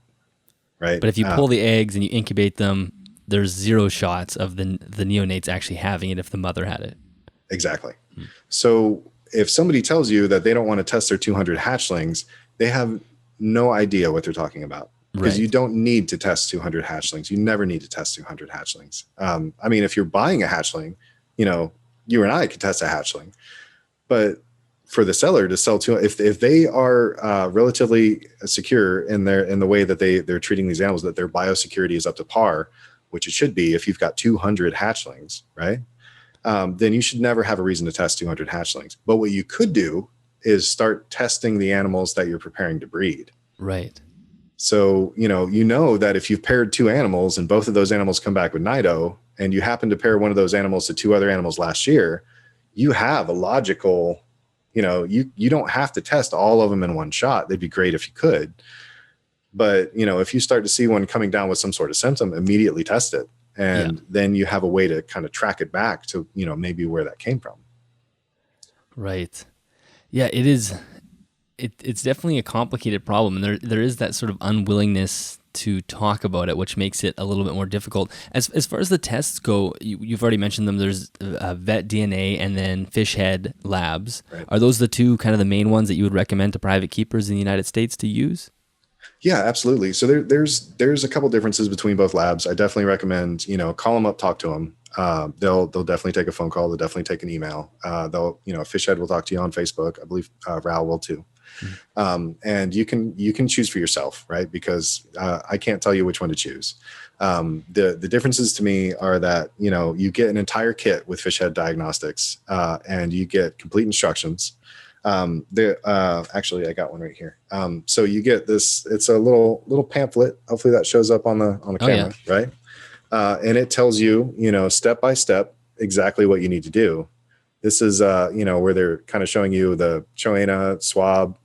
Right. But if you pull the eggs and you incubate them, there's 0 shots of the neonates actually having it if the mother had it. Exactly. So if somebody tells you that they don't want to test their 200 hatchlings, they have no idea what they're talking about, because you don't need to test 200 hatchlings. You never need to test 200 hatchlings. If you're buying a hatchling, you and I could test a hatchling, but for the seller to sell to, if they are relatively secure in the way that they're treating these animals, that their biosecurity is up to par, which it should be if you've got 200 hatchlings, right? Then you should never have a reason to test 200 hatchlings. But what you could do is start testing the animals that you're preparing to breed. Right. So, that if you've paired 2 animals and both of those animals come back with Nido, and you happen to pair one of those animals to 2 other animals last year, you have a logical, you don't have to test all of them in one shot. They'd be great if you could. But, if you start to see one coming down with some sort of symptom, immediately test it. And then you have a way to kind of track it back to, maybe where that came from. Right. Yeah, it is. It's definitely a complicated problem. And there is that sort of unwillingness to talk about it, which makes it a little bit more difficult. As far as the tests go, you've already mentioned them. There's vet DNA and then fish head labs. Right. Are those the 2 kind of the main ones that you would recommend to private keepers in the United States to use? Yeah, absolutely. So there's a couple differences between both labs. I definitely recommend, call them up, talk to them. They'll definitely take a phone call. They'll definitely take an email. Fish head will talk to you on Facebook. I believe Ral will too. And you can choose for yourself, right? Because I can't tell you which one to choose. The differences to me are that, you get an entire kit with fish head diagnostics, and you get complete instructions. Actually I got one right here. So you get this, it's a little pamphlet. Hopefully that shows up on the camera, right? And it tells you, step by step, exactly what you need to do. This is, where they're kind of showing you the choana swab,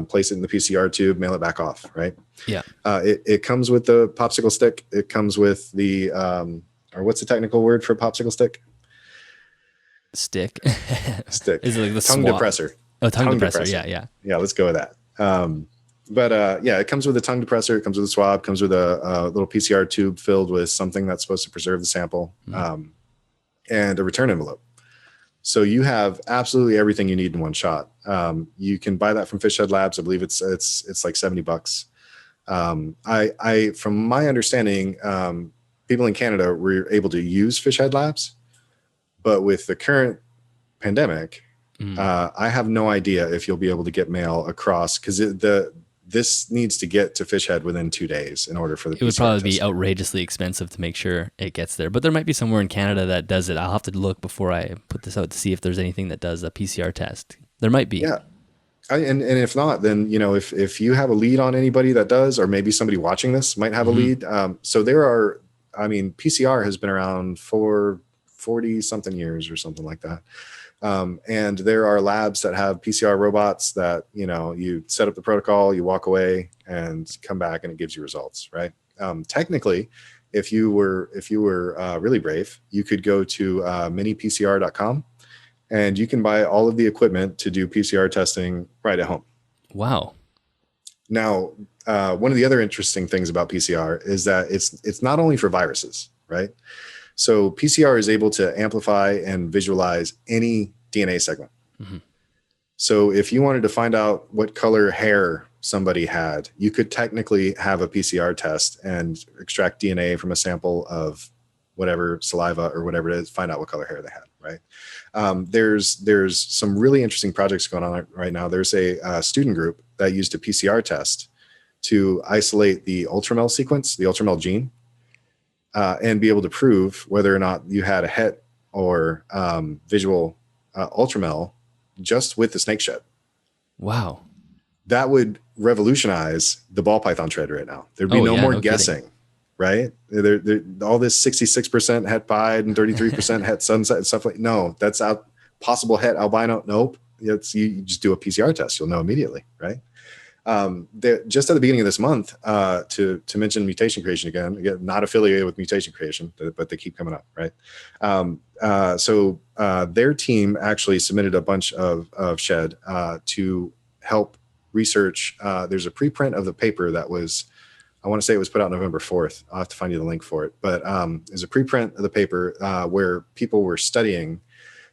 place it in the PCR tube, mail it back off, right? Yeah. It comes with the popsicle stick. It comes with the, or what's the technical word for popsicle stick? Stick. Stick. Is it like the tongue swab? depressor. Oh, tongue depressor. Yeah. Yeah, let's go with that. But it comes with a tongue depressor. It comes with a swab. Comes with a little PCR tube filled with something that's supposed to preserve the sample, and a return envelope. So you have absolutely everything you need in one shot. You can buy that from Fish Head Labs. I believe it's like $70. From my understanding, people in Canada were able to use Fish Head Labs, but with the current pandemic, I have no idea if you'll be able to get mail across, because this needs to get to Fish Head within 2 days in order for the. It would probably be outrageously expensive to make sure it gets there, but there might be somewhere in Canada that does it. I'll have to look before I put this out to see if there's anything that does a PCR test. There might be. Yeah. And if not, then, if you have a lead on anybody that does, or maybe somebody watching this might have a lead. So there are, PCR has been around for 40 something years or something like that. And there are labs that have PCR robots that, you set up the protocol, you walk away and come back and it gives you results, right? Technically, if you were really brave, you could go to minipcr.com and you can buy all of the equipment to do PCR testing right at home. Wow. Now, one of the other interesting things about PCR is that it's not only for viruses, right? So PCR is able to amplify and visualize any DNA segment. So if you wanted to find out what color hair somebody had, you could technically have a PCR test and extract DNA from a sample of whatever saliva or whatever it is, find out what color hair they had, right? There's some really interesting projects going on right now. There's a student group that used a PCR test to isolate the ultramel sequence, the ultramel gene, and be able to prove whether or not you had a het or visual ultramel just with the snake shed. Wow. That would revolutionize the ball python trade right now. There'd be no more guessing, kidding. Right? All this 66% het pied and 33% het sunset and stuff like, no, that's out. Possible het albino. Nope. You just do a PCR test. You'll know immediately, right? Just at the beginning of this month, to mention mutation creation again, not affiliated with mutation creation, but they keep coming up, right? So their team actually submitted a bunch of shed to help research. There's a preprint of the paper that was, I want to say it was put out November 4th. I'll have to find you the link for it. But there's a preprint of the paper where people were studying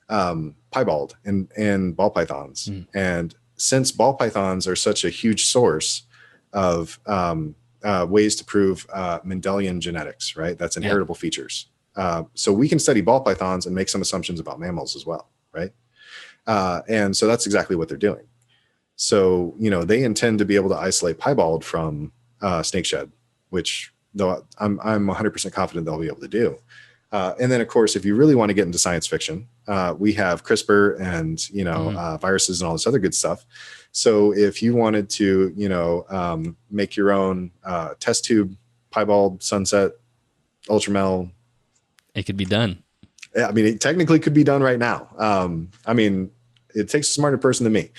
piebald and ball pythons. And since ball pythons are such a huge source of ways to prove Mendelian genetics, right? That's inheritable features. So we can study ball pythons and make some assumptions about mammals as well, right? And so that's exactly what they're doing. So, they intend to be able to isolate piebald from snake shed, which though I'm 100% confident they'll be able to do. And then, of course, if you really want to get into science fiction, we have CRISPR and, viruses and all this other good stuff. So if you wanted to, make your own test tube, piebald, sunset, ultramel. It could be done. Yeah, it technically could be done right now. It takes a smarter person than me.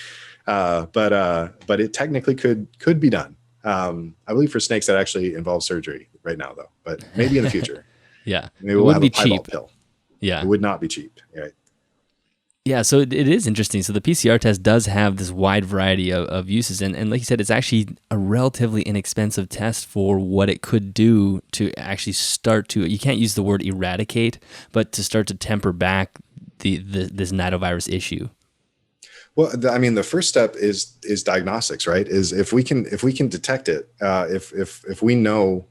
But it technically could be done. I believe for snakes that actually involves surgery right now, though. But maybe in the future. Yeah, maybe we'll have a piebald pill. Yeah, it would not be cheap, right? Yeah, so it is interesting. So the PCR test does have this wide variety of uses, and like you said, it's actually a relatively inexpensive test for what it could do to actually start to. You can't use the word eradicate, but to start to temper back this Nidovirus issue. Well, I mean, the first step is diagnostics, right? Is if we can detect it, if we know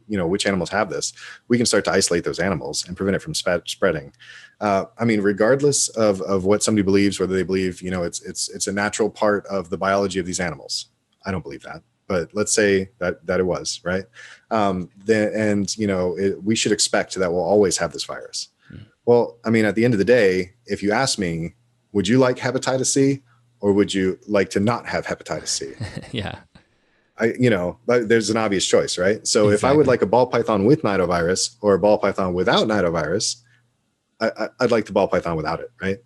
which animals have this, we can start to isolate those animals and prevent it from spreading. I mean, regardless of what somebody believes, whether they believe it's a natural part of the biology of these animals. I don't believe that, but let's say that it was right. We should expect that we'll always have this virus. Well, I mean, at the end of the day, if you ask me, would you like hepatitis C or would you like to not have hepatitis C? Yeah. There's an obvious choice, right? So If I would like a ball python with nidovirus or a ball python without nidovirus, I'd like the ball python without it, right?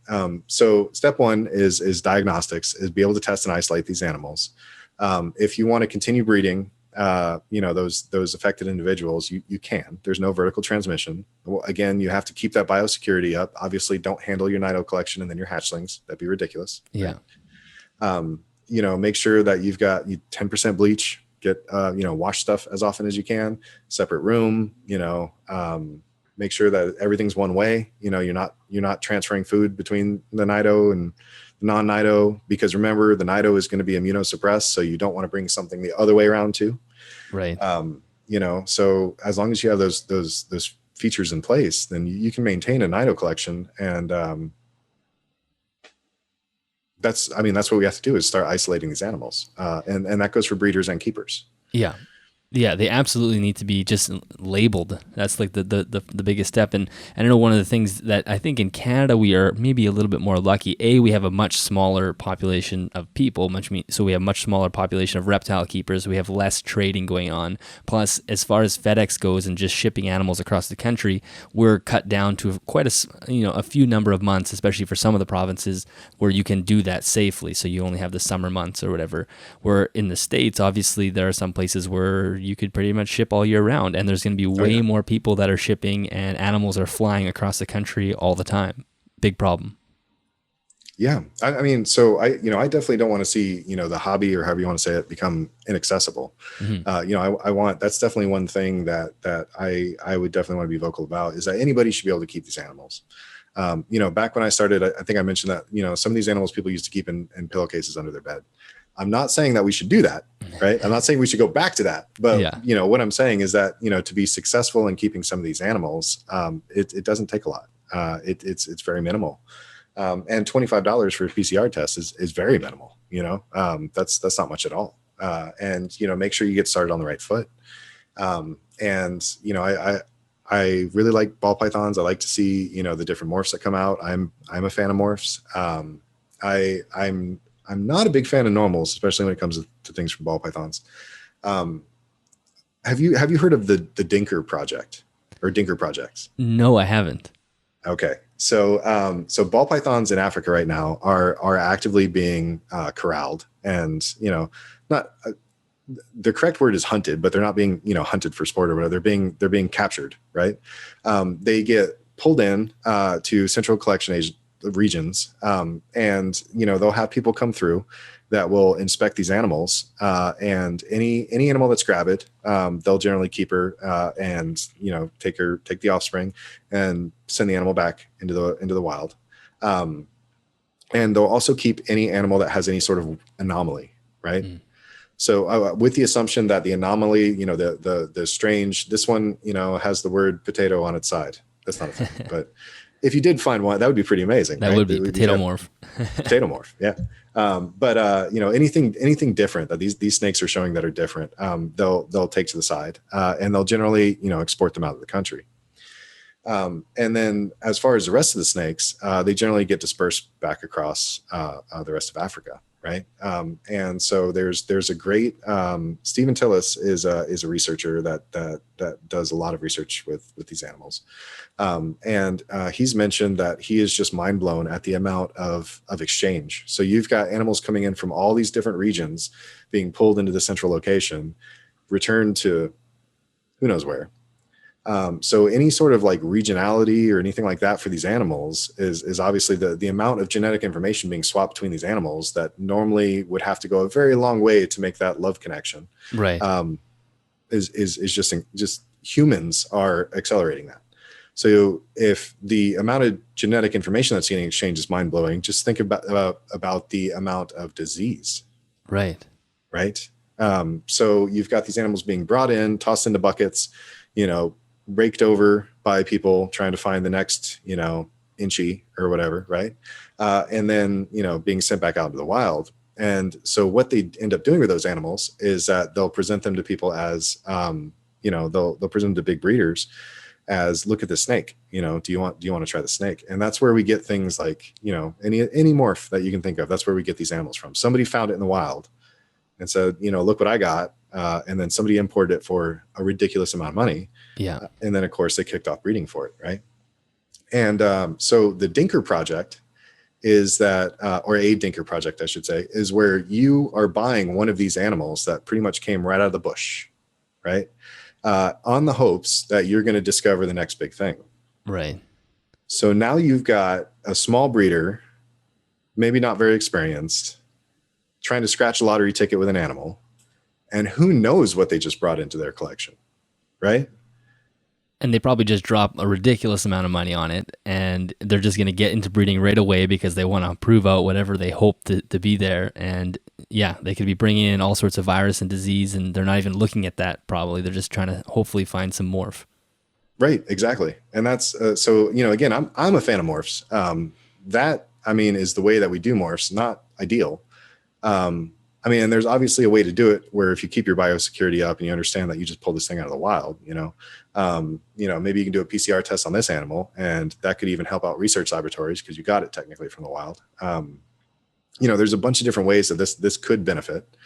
So step one is diagnostics, is be able to test and isolate these animals. If you want to continue breeding, those affected individuals, you can. There's no vertical transmission. Well, again, you have to keep that biosecurity up. Obviously, don't handle your nido collection and then your hatchlings. That'd be ridiculous. Yeah. Right? Make sure that you've got 10% bleach. Get wash stuff as often as you can. Separate room. Make sure that everything's one way. You're not transferring food between the nido and non-nido, because remember, the nido is going to be immunosuppressed, so you don't want to bring something the other way around too. Right. So as long as you have those features in place, then you can maintain a nido collection. And that's what we have to do, is start isolating these animals. And that goes for breeders and keepers. Yeah. Yeah, they absolutely need to be just labeled. That's like the biggest step. And I know one of the things that I think in Canada we are maybe a little bit more lucky. We have a much smaller population of people, so we have much smaller population of reptile keepers. We have less trading going on. Plus, as far as FedEx goes and just shipping animals across the country, we're cut down to quite a few number of months, especially for some of the provinces where you can do that safely. So you only have the summer months or whatever. Where in the States, obviously, there are some places where you could pretty much ship all year round, and there's going to be way more people that are shipping, and animals are flying across the country all the time. Big problem. Yeah. I mean, so I definitely don't want to see, the hobby, or however you want to say it, become inaccessible. Mm-hmm. That's definitely one thing that I would definitely want to be vocal about, is that anybody should be able to keep these animals. Back when I started, I think I mentioned that, some of these animals people used to keep in pillowcases under their bed. I'm not saying that we should do that, right? I'm not saying we should go back to that, but what I'm saying is that, to be successful in keeping some of these animals, it doesn't take a lot. It's very minimal. And $25 for a PCR test is very minimal. That's not much at all. And make sure you get started on the right foot. I really like ball pythons. I like to see, the different morphs that come out. I'm a fan of morphs. I'm not a big fan of normals, especially when it comes to things from ball pythons. Have you heard of the Dinker project or Dinker projects? No, I haven't. Okay. So ball pythons in Africa right now are actively being corralled, and, not the correct word is hunted, but they're not being, hunted for sport or whatever. They're being captured, right? They get pulled in to central collection regions, and they'll have people come through that will inspect these animals, and any animal that's gravid, they'll generally keep her, and take the offspring and send the animal back into the wild, and they'll also keep any animal that has any sort of anomaly, right? So with the assumption that the anomaly, the strange, this one has the word potato on its side. That's not a thing, but if you did find one, that would be pretty amazing. That would be potato morph. Potato morph, yeah. But anything different that these snakes are showing that are different, they'll take to the side, and they'll generally export them out of the country. And then as far as the rest of the snakes, they generally get dispersed back across the rest of Africa, right? And so there's a great Stephen Tillis is a researcher that does a lot of research with these animals, and he's mentioned that he is just mind blown at the amount of exchange. So you've got animals coming in from all these different regions, being pulled into the central location, returned to who knows where. So any sort of like regionality or anything like that for these animals is obviously the amount of genetic information being swapped between these animals that normally would have to go a very long way to make that love connection. Right. Is just humans are accelerating that. So if the amount of genetic information that's getting exchanged is mind blowing, just think about the amount of disease. Right. Right. So you've got these animals being brought in, tossed into buckets, raked over by people trying to find the next, inchy or whatever. Right. And then, being sent back out into the wild. And so what they end up doing with those animals is that they'll present them to people as, they'll present them to big breeders as, look at the snake, do you want to try the snake? And that's where we get things like, any morph that you can think of. That's where we get these animals from. Somebody found it in the wild and said, look what I got. And then somebody imported it for a ridiculous amount of money. Yeah. And then of course they kicked off breeding for it. Right. And so the Dinker project is that, or a Dinker project, I should say, is where you are buying one of these animals that pretty much came right out of the bush. Right. On the hopes that you're going to discover the next big thing. Right. So now you've got a small breeder, maybe not very experienced, trying to scratch a lottery ticket with an animal, and who knows what they just brought into their collection, right? And they probably just drop a ridiculous amount of money on it, and they're just going to get into breeding right away because they want to prove out whatever they hope to be there. And yeah, they could be bringing in all sorts of virus and disease, and they're not even looking at that probably. They're just trying to hopefully find some morph. Right, exactly. And that's, so, again, I'm a fan of morphs. That, is the way that we do morphs, not ideal. And there's obviously a way to do it where if you keep your biosecurity up and you understand that you just pulled this thing out of the wild, maybe you can do a PCR test on this animal, and that could even help out research laboratories because you got it technically from the wild. There's a bunch of different ways that this could benefit.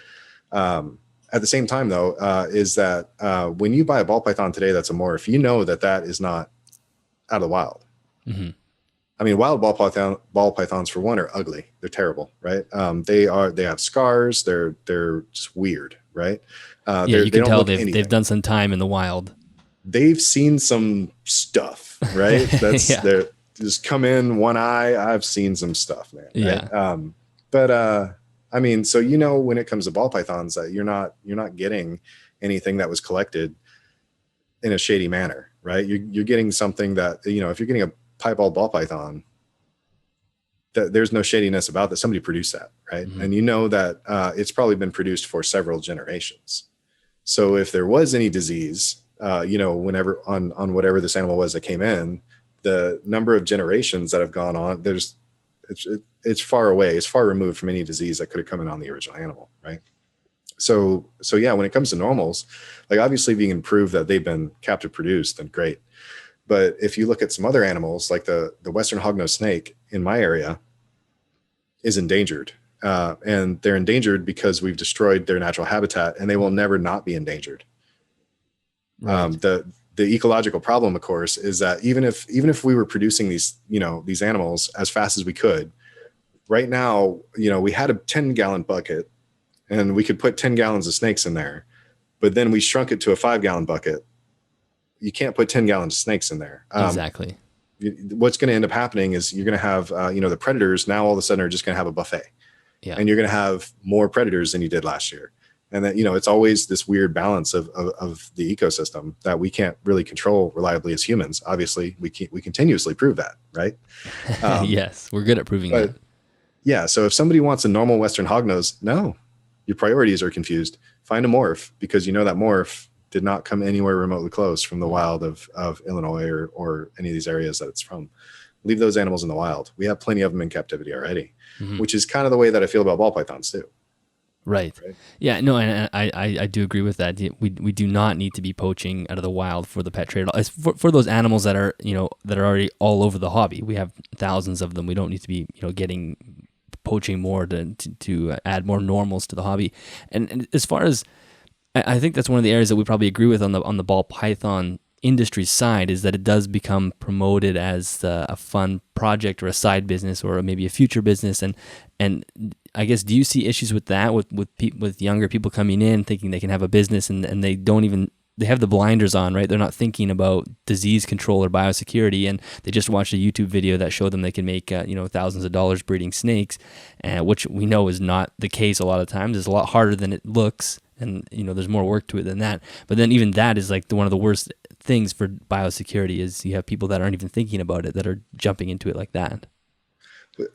At the same time, though, is that when you buy a ball python today that's a morph, that is not out of the wild. Mm-hmm. Wild ball pythons, for one, are ugly. They're terrible, right? They have scars. They're just weird, right? You can tell they've done some time in the wild. They've seen some stuff, right? That's they're just come in one eye. I've seen some stuff, man. Right? Yeah. So when it comes to ball pythons, that you're not getting anything that was collected in a shady manner, right? You're getting something that if you're getting a piebald ball python, that there's no shadiness about that. Somebody produced that, right? Mm-hmm. And that it's probably been produced for several generations. So if there was any disease, whenever on whatever this animal was that came in, the number of generations that have gone on, it's far away. It's far removed from any disease that could have come in on the original animal, right? So yeah, when it comes to normals, like obviously if you can prove that they've been captive produced, then great. But if you look at some other animals, like the Western hognose snake in my area is endangered. And they're endangered because we've destroyed their natural habitat, and they will never not be endangered. Right. The ecological problem, of course, is that even if we were producing these animals as fast as we could, right now, we had a 10-gallon bucket and we could put 10 gallons of snakes in there, but then we shrunk it to a 5-gallon bucket. You can't put 10 gallons of snakes in there. Exactly. What's going to end up happening is you're going to have, the predators now all of a sudden are just going to have a buffet. Yeah. And you're going to have more predators than you did last year. And that, it's always this weird balance of the ecosystem that we can't really control reliably as humans. Obviously, we continuously prove that, right? Yes, we're good at proving that. Yeah. So if somebody wants a normal Western hognose, no, your priorities are confused. Find a morph, because that morph did not come anywhere remotely close from the wild of Illinois or any of these areas that it's from. Leave those animals in the wild. We have plenty of them in captivity already, mm-hmm. which is kind of the way that I feel about ball pythons too. Right. Yeah, no, and I do agree with that. We do not need to be poaching out of the wild for the pet trade. For those animals that are already all over the hobby. We have thousands of them. We don't need to be, poaching more to add more normals to the hobby. And as far as, I think that's one of the areas that we probably agree with on the ball python industry side, is that it does become promoted as a fun project or a side business or maybe a future business. And I guess, do you see issues with that, with younger people coming in thinking they can have a business and they have the blinders on, right? They're not thinking about disease control or biosecurity, and they just watched a YouTube video that showed them they can make thousands of dollars breeding snakes, which we know is not the case a lot of times. It's a lot harder than it looks. And, there's more work to it than that. But then even that is like one of the worst things for biosecurity is you have people that aren't even thinking about it that are jumping into it like that.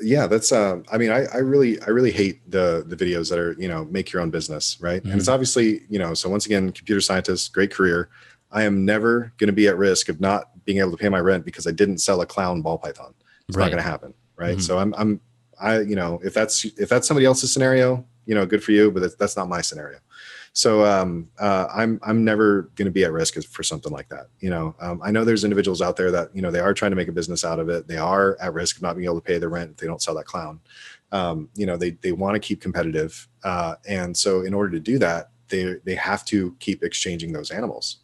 Yeah, that's I mean, I really hate the videos that are, make your own business, right? And it's obviously, so once again, computer scientist, great career. I am never going to be at risk of not being able to pay my rent because I didn't sell a clown ball python. It's not going to happen, right? So if that's somebody else's scenario, good for you, but that's not my scenario. So I'm never going to be at risk for something like that. I know there's individuals out there that, they are trying to make a business out of it. They are at risk of not being able to pay their rent if they don't sell that clown. They want to keep competitive. And so in order to do that, they have to keep exchanging those animals,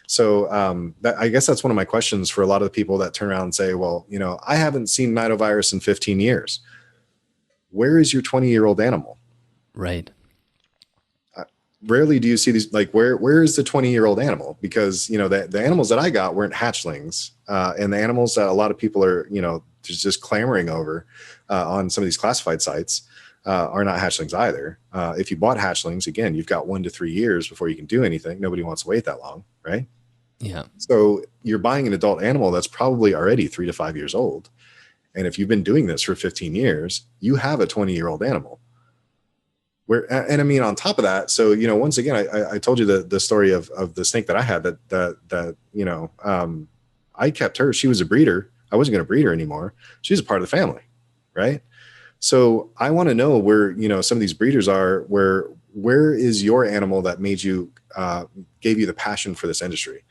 So I guess that's one of my questions for a lot of the people that turn around and say, well, I haven't seen Nidovirus in 15 years. Where is your 20-year-old animal? Right. Rarely do you see these, like, where is the 20-year-old animal? Because, the animals that I got weren't hatchlings. And the animals that a lot of people are, just clamoring over on some of these classified sites are not hatchlings either. If you bought hatchlings, again, you've got 1 to 3 years before you can do anything. Nobody wants to wait that long, right? Yeah. So you're buying an adult animal that's probably already 3 to 5 years old. And if you've been doing this for 15 years, you have a 20-year-old animal. And I mean, on top of that, so, once again, I told you the story of the snake that I had that I kept her. She was a breeder. I wasn't going to breed her anymore. She's a part of the family. Right. So I want to know where, some of these breeders are, where is your animal that made you, gave you the passion for this industry?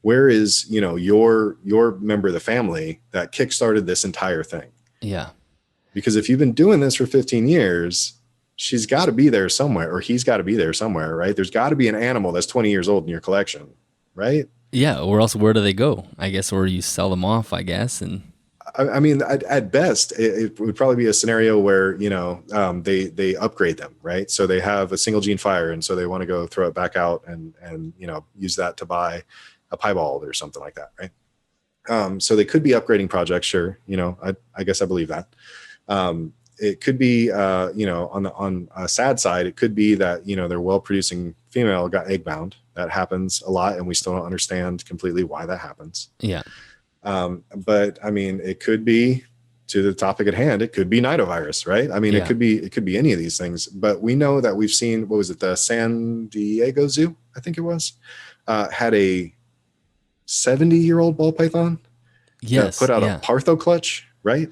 Where is, your member of the family that kickstarted this entire thing? Yeah. Because if you've been doing this for 15 years, she's got to be there somewhere, or he's got to be there somewhere, right? There's got to be an animal that's 20 years old in your collection, right? Yeah, or else where do they go? I guess, or you sell them off, I guess. And I mean, at best, it would probably be a scenario where, they upgrade them, right? So they have a single gene fire, and so they want to go throw it back out and use that to buy a piebald or something like that, right? So they could be upgrading projects, sure. I guess I believe that. It could be, on a sad side, it could be that, their well-producing female got egg bound. That happens a lot, and we still don't understand completely why that happens. Yeah. But I mean, it could be, to the topic at hand, it could be Nidovirus, right? I mean, it could be any of these things, but we know that we've seen, what was it? The San Diego Zoo, I think it was, had a 70-year-old ball python. Yes. Put out a Partho clutch, right?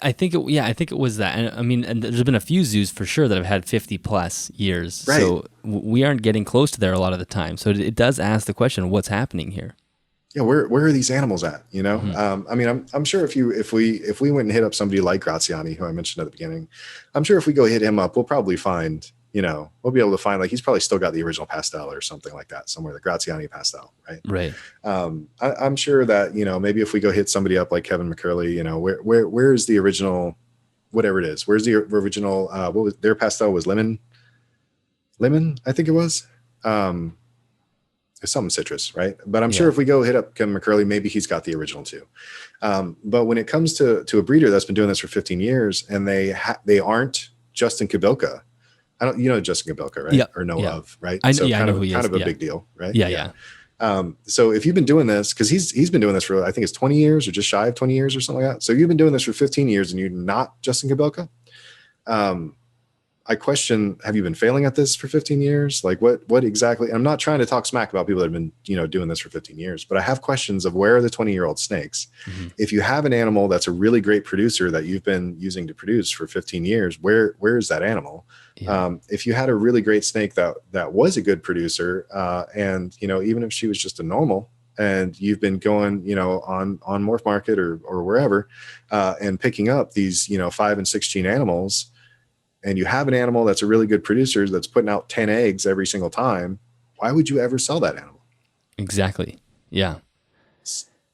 I think it was that. And I mean, and there's been a few zoos for sure that have had 50 plus years. Right. So we aren't getting close to there a lot of the time. So it does ask the question, what's happening here? Yeah, where are these animals at? I mean, I'm sure if we went and hit up somebody like Graziani, who I mentioned at the beginning, I'm sure if we go hit him up, we'll probably find, we'll be able to find, like, he's probably still got the original pastel or something like that somewhere, the Graziani pastel, right? Right. I'm sure that, maybe if we go hit somebody up like Kevin McCurley, where is the original, whatever it is, where's the original, what was their pastel was lemon, I think it was. Something citrus, right? But I'm sure if we go hit up Kevin McCurley, maybe he's got the original too. But when it comes to a breeder that's been doing this for 15 years and they aren't Justin Kabilka, Justin Kabilka, right? Yep. Or know of, right? I so know kind who he is. of a big deal, right? Yeah. So if you've been doing this, because he's been doing this for, I think it's 20 years or just shy of 20 years or something like that. So you've been doing this for 15 years and you're not Justin Kabilka. I question, have you been failing at this for 15 years? Like what exactly? I'm not trying to talk smack about people that have been, doing this for 15 years, but I have questions of where are the 20-year-old snakes? Mm-hmm. If you have an animal that's a really great producer that you've been using to produce for 15 years, where is that animal? Yeah. If you had a really great snake that was a good producer, and, even if she was just a normal, and you've been going, on Morph Market or wherever, and picking up these, 5 and 6 gene animals, and you have an animal that's a really good producer that's putting out 10 eggs every single time, why would you ever sell that animal? Exactly. Yeah.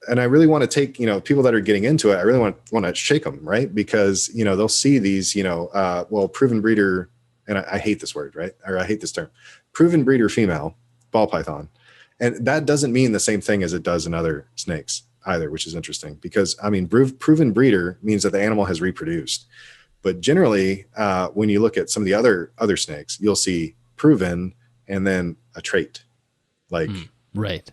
And I really want to take, people that are getting into it, I really want to shake them, right? Because, they'll see these, proven breeder, and I hate this word, right? Or I hate this term, proven breeder female ball python. And that doesn't mean the same thing as it does in other snakes either, which is interesting because, I mean, proven breeder means that the animal has reproduced. But generally, when you look at some of the other snakes, you'll see proven and then a trait. Like, right.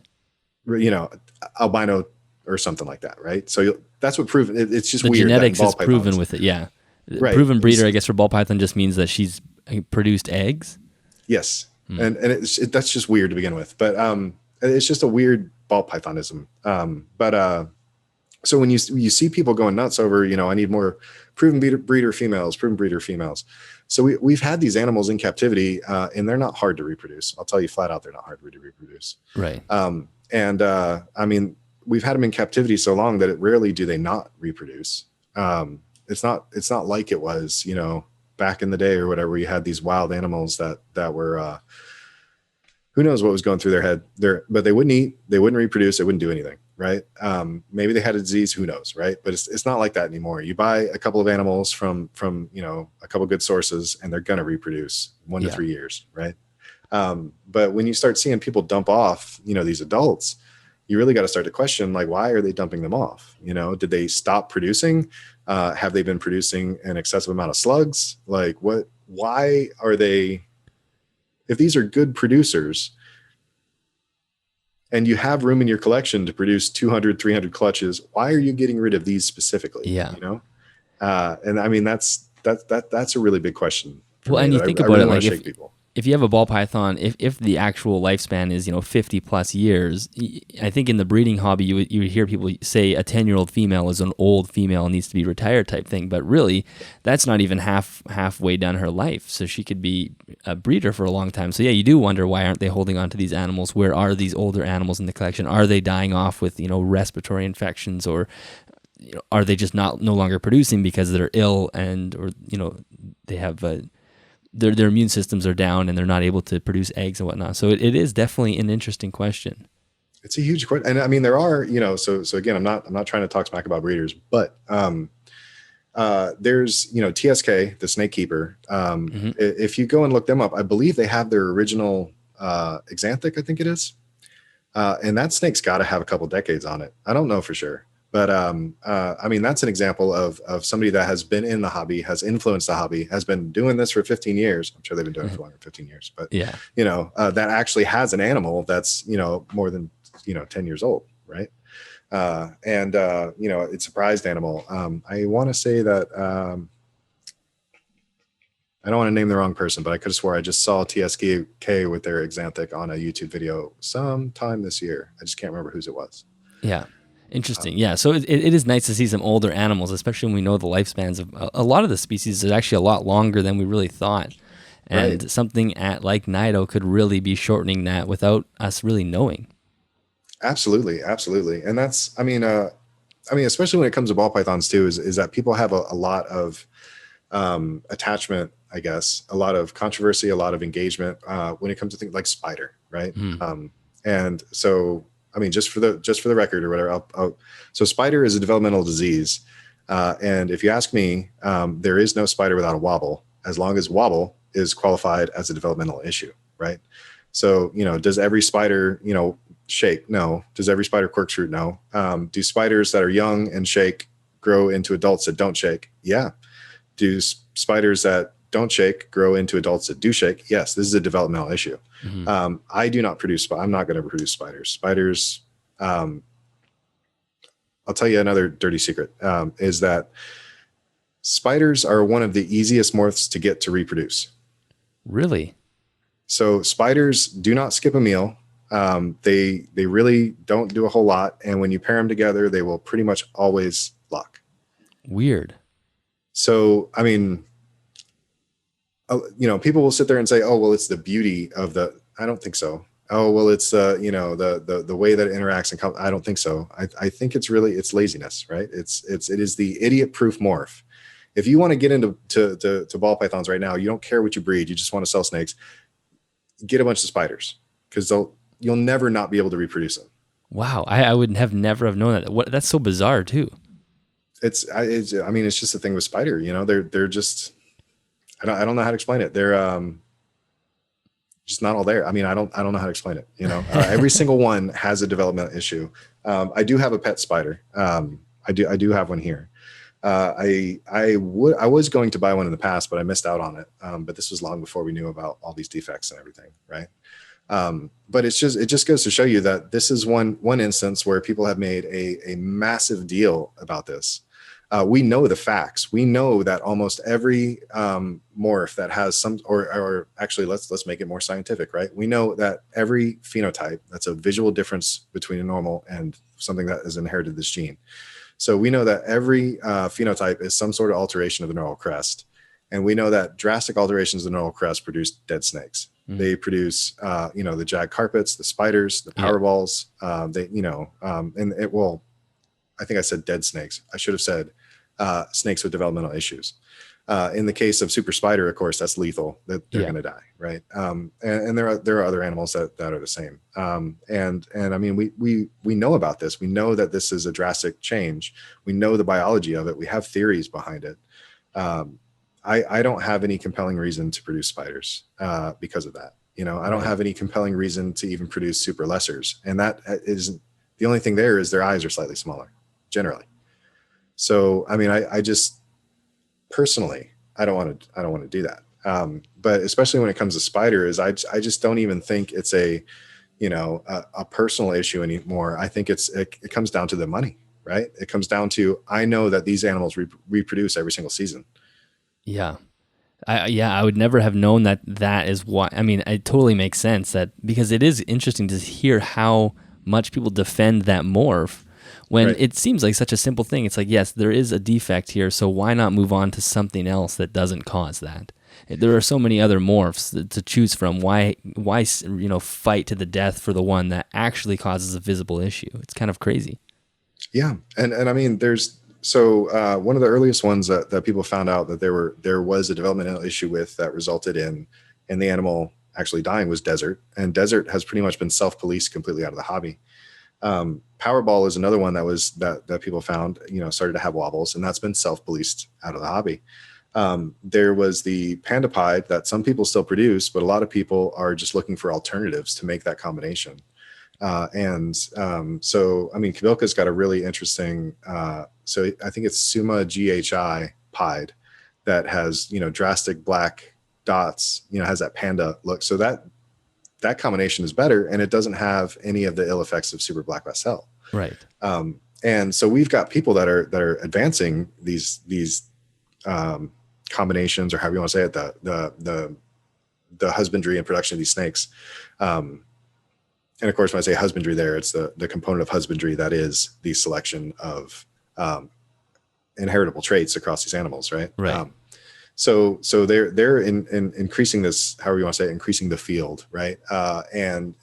albino or something like that, right? So that's what proven. It's just The weird. genetics That in is ball proven pythons, with it. Yeah. right? Proven breeder, I guess, for ball python just means that she's produced eggs. Yes, and that's just weird to begin with, but it's just a weird ball pythonism. But so when you see people going nuts over, I need more proven breeder females, proven breeder females. So we've had these animals in captivity, and they're not hard to reproduce. I'll tell you flat out, they're not hard to reproduce. Right. I mean, we've had them in captivity so long that rarely do they not reproduce. It's not like it was, back in the day or whatever. We had these wild animals that were, who knows what was going through their head there, but they wouldn't eat, they wouldn't reproduce, they wouldn't do anything. Right. Maybe they had a disease, who knows. Right. But it's not like that anymore. You buy a couple of animals from, a couple of good sources, and they're going to reproduce 1 to 3 years. Right. But when you start seeing people dump off, these adults, you really got to start to question, like, why are they dumping them off? Did they stop producing? Have they been producing an excessive amount of slugs? Like why are they, if these are good producers and you have room in your collection to produce 200, 300 clutches, why are you getting rid of these specifically? Yeah. And I mean, that's a really big question. Well, me and you that think I about really it, want like to shake people. if you have a ball python, if the actual lifespan is 50 plus years, I think in the breeding hobby you would hear people say a 10-year-old female is an old female and needs to be retired type thing, but really that's not even halfway done her life, so she could be a breeder for a long time. So yeah, you do wonder, why aren't they holding on to these animals? Where are these older animals in the collection? Are they dying off with respiratory infections, or are they just no longer producing because they're ill, or they have their immune systems are down and they're not able to produce eggs and whatnot. So it is definitely an interesting question. It's a huge question. And I mean, there are, so again, I'm not trying to talk smack about breeders, but there's, TSK, the snake keeper. If you go and look them up, I believe they have their original Xanthic, I think it is. And that snake's got to have a couple decades on it. I don't know for sure. But I mean, that's an example of somebody that has been in the hobby, has influenced the hobby, has been doing this for 15 years. I'm sure they've been doing it for longer than 15 years. But, yeah, that actually has an animal that's, more than, 10 years old. Right. It's a prized animal. I want to say that I don't want to name the wrong person, but I could have swore I just saw TSK with their Xanthic on a YouTube video sometime this year. I just can't remember whose it was. Yeah. Interesting. Yeah. So it is nice to see some older animals, especially when we know the lifespans of a lot of the species is actually a lot longer than we really thought. And something like Nido could really be shortening that without us really knowing. Absolutely. Absolutely. And that's, I mean, especially when it comes to ball pythons too, is that people have a lot of attachment, I guess, a lot of controversy, a lot of engagement when it comes to things like spider. Right. And so, I mean, just for the record or whatever, so spider is a developmental disease. And if you ask me, there is no spider without a wobble, as long as wobble is qualified as a developmental issue. Right. So, does every spider, shake? No. Does every spider corkscrew? No. Do spiders that are young and shake grow into adults that don't shake? Yeah. Do spiders that don't shake grow into adults that do shake? Yes, this is a developmental issue. I do not produce, I'm not going to produce spiders. I'll tell you another dirty secret, is that spiders are one of the easiest morphs to get to reproduce. Really? So spiders do not skip a meal. They really don't do a whole lot. And when you pair them together, they will pretty much always lock. Weird. So, I mean, people will sit there and say, oh, well, it's the beauty of I don't think so. Oh, well, it's, the way that it interacts. And I don't think so. I think it's laziness, right? It is the idiot proof morph. If you want to get into to ball pythons right now, you don't care what you breed. You just want to sell snakes. Get a bunch of spiders, because you'll never not be able to reproduce them. Wow. I would never have known that. That's so bizarre too. It's just the thing with spider, they're just, I don't know how to explain it. They're just not all there. I mean, I don't know how to explain it. Every single one has a developmental issue. I do have a pet spider. I do have one here. I was going to buy one in the past, but I missed out on it. But this was long before we knew about all these defects and everything. Right. But it just goes to show you that this is one instance where people have made a massive deal about this. We know the facts. We know that almost every morph that has some, or actually, let's make it more scientific, right? We know that every phenotype, that's a visual difference between a normal and something that has inherited this gene. So we know that every phenotype is some sort of alteration of the neural crest. And we know that drastic alterations of the neural crest produce dead snakes. They produce, the jag carpets, the spiders, the power balls. And it will, I think I said dead snakes. I should have said snakes with developmental issues. In the case of super spider, of course, that's lethal. That they're going to die, right? And there are other animals that are the same. And I mean, we know about this. We know that this is a drastic change. We know the biology of it. We have theories behind it. I don't have any compelling reason to produce spiders because of that. I don't have any compelling reason to even produce super lessers. And that is the only thing there is their eyes are slightly smaller generally. So, I mean, I just personally, I don't want to do that. But especially when it comes to spiders, I just don't even think it's a personal issue anymore. I think it comes down to the money, right? It comes down to, I know that these animals reproduce every single season. Yeah. I would never have known that is why. I mean, it totally makes sense because it is interesting to hear how much people defend that morph when it seems like such a simple thing. It's like, yes, there is a defect here, so why not move on to something else that doesn't cause that? There are so many other morphs to choose from. Why fight to the death for the one that actually causes a visible issue? It's kind of crazy. Yeah, and I mean, one of the earliest ones that people found out that there was a developmental issue with that resulted in the animal actually dying was desert, and desert has pretty much been self-policed completely out of the hobby. Powerball is another one that people found, started to have wobbles, and that's been self-policed out of the hobby. There was the pandapide that some people still produce, but a lot of people are just looking for alternatives to make that combination. So, I mean, Kabilka's got a really interesting, so I think it's Summa GHI pied that has, drastic black dots, has that panda look. So that combination is better, and it doesn't have any of the ill effects of super black Bacell. Right. And so we've got people that are advancing these combinations, or however you want to say it, the husbandry and production of these snakes. And of course, when I say husbandry there, it's the component of husbandry that is the selection of inheritable traits across these animals, right? Right. So they're increasing this, however you want to say it, increasing the field, right? And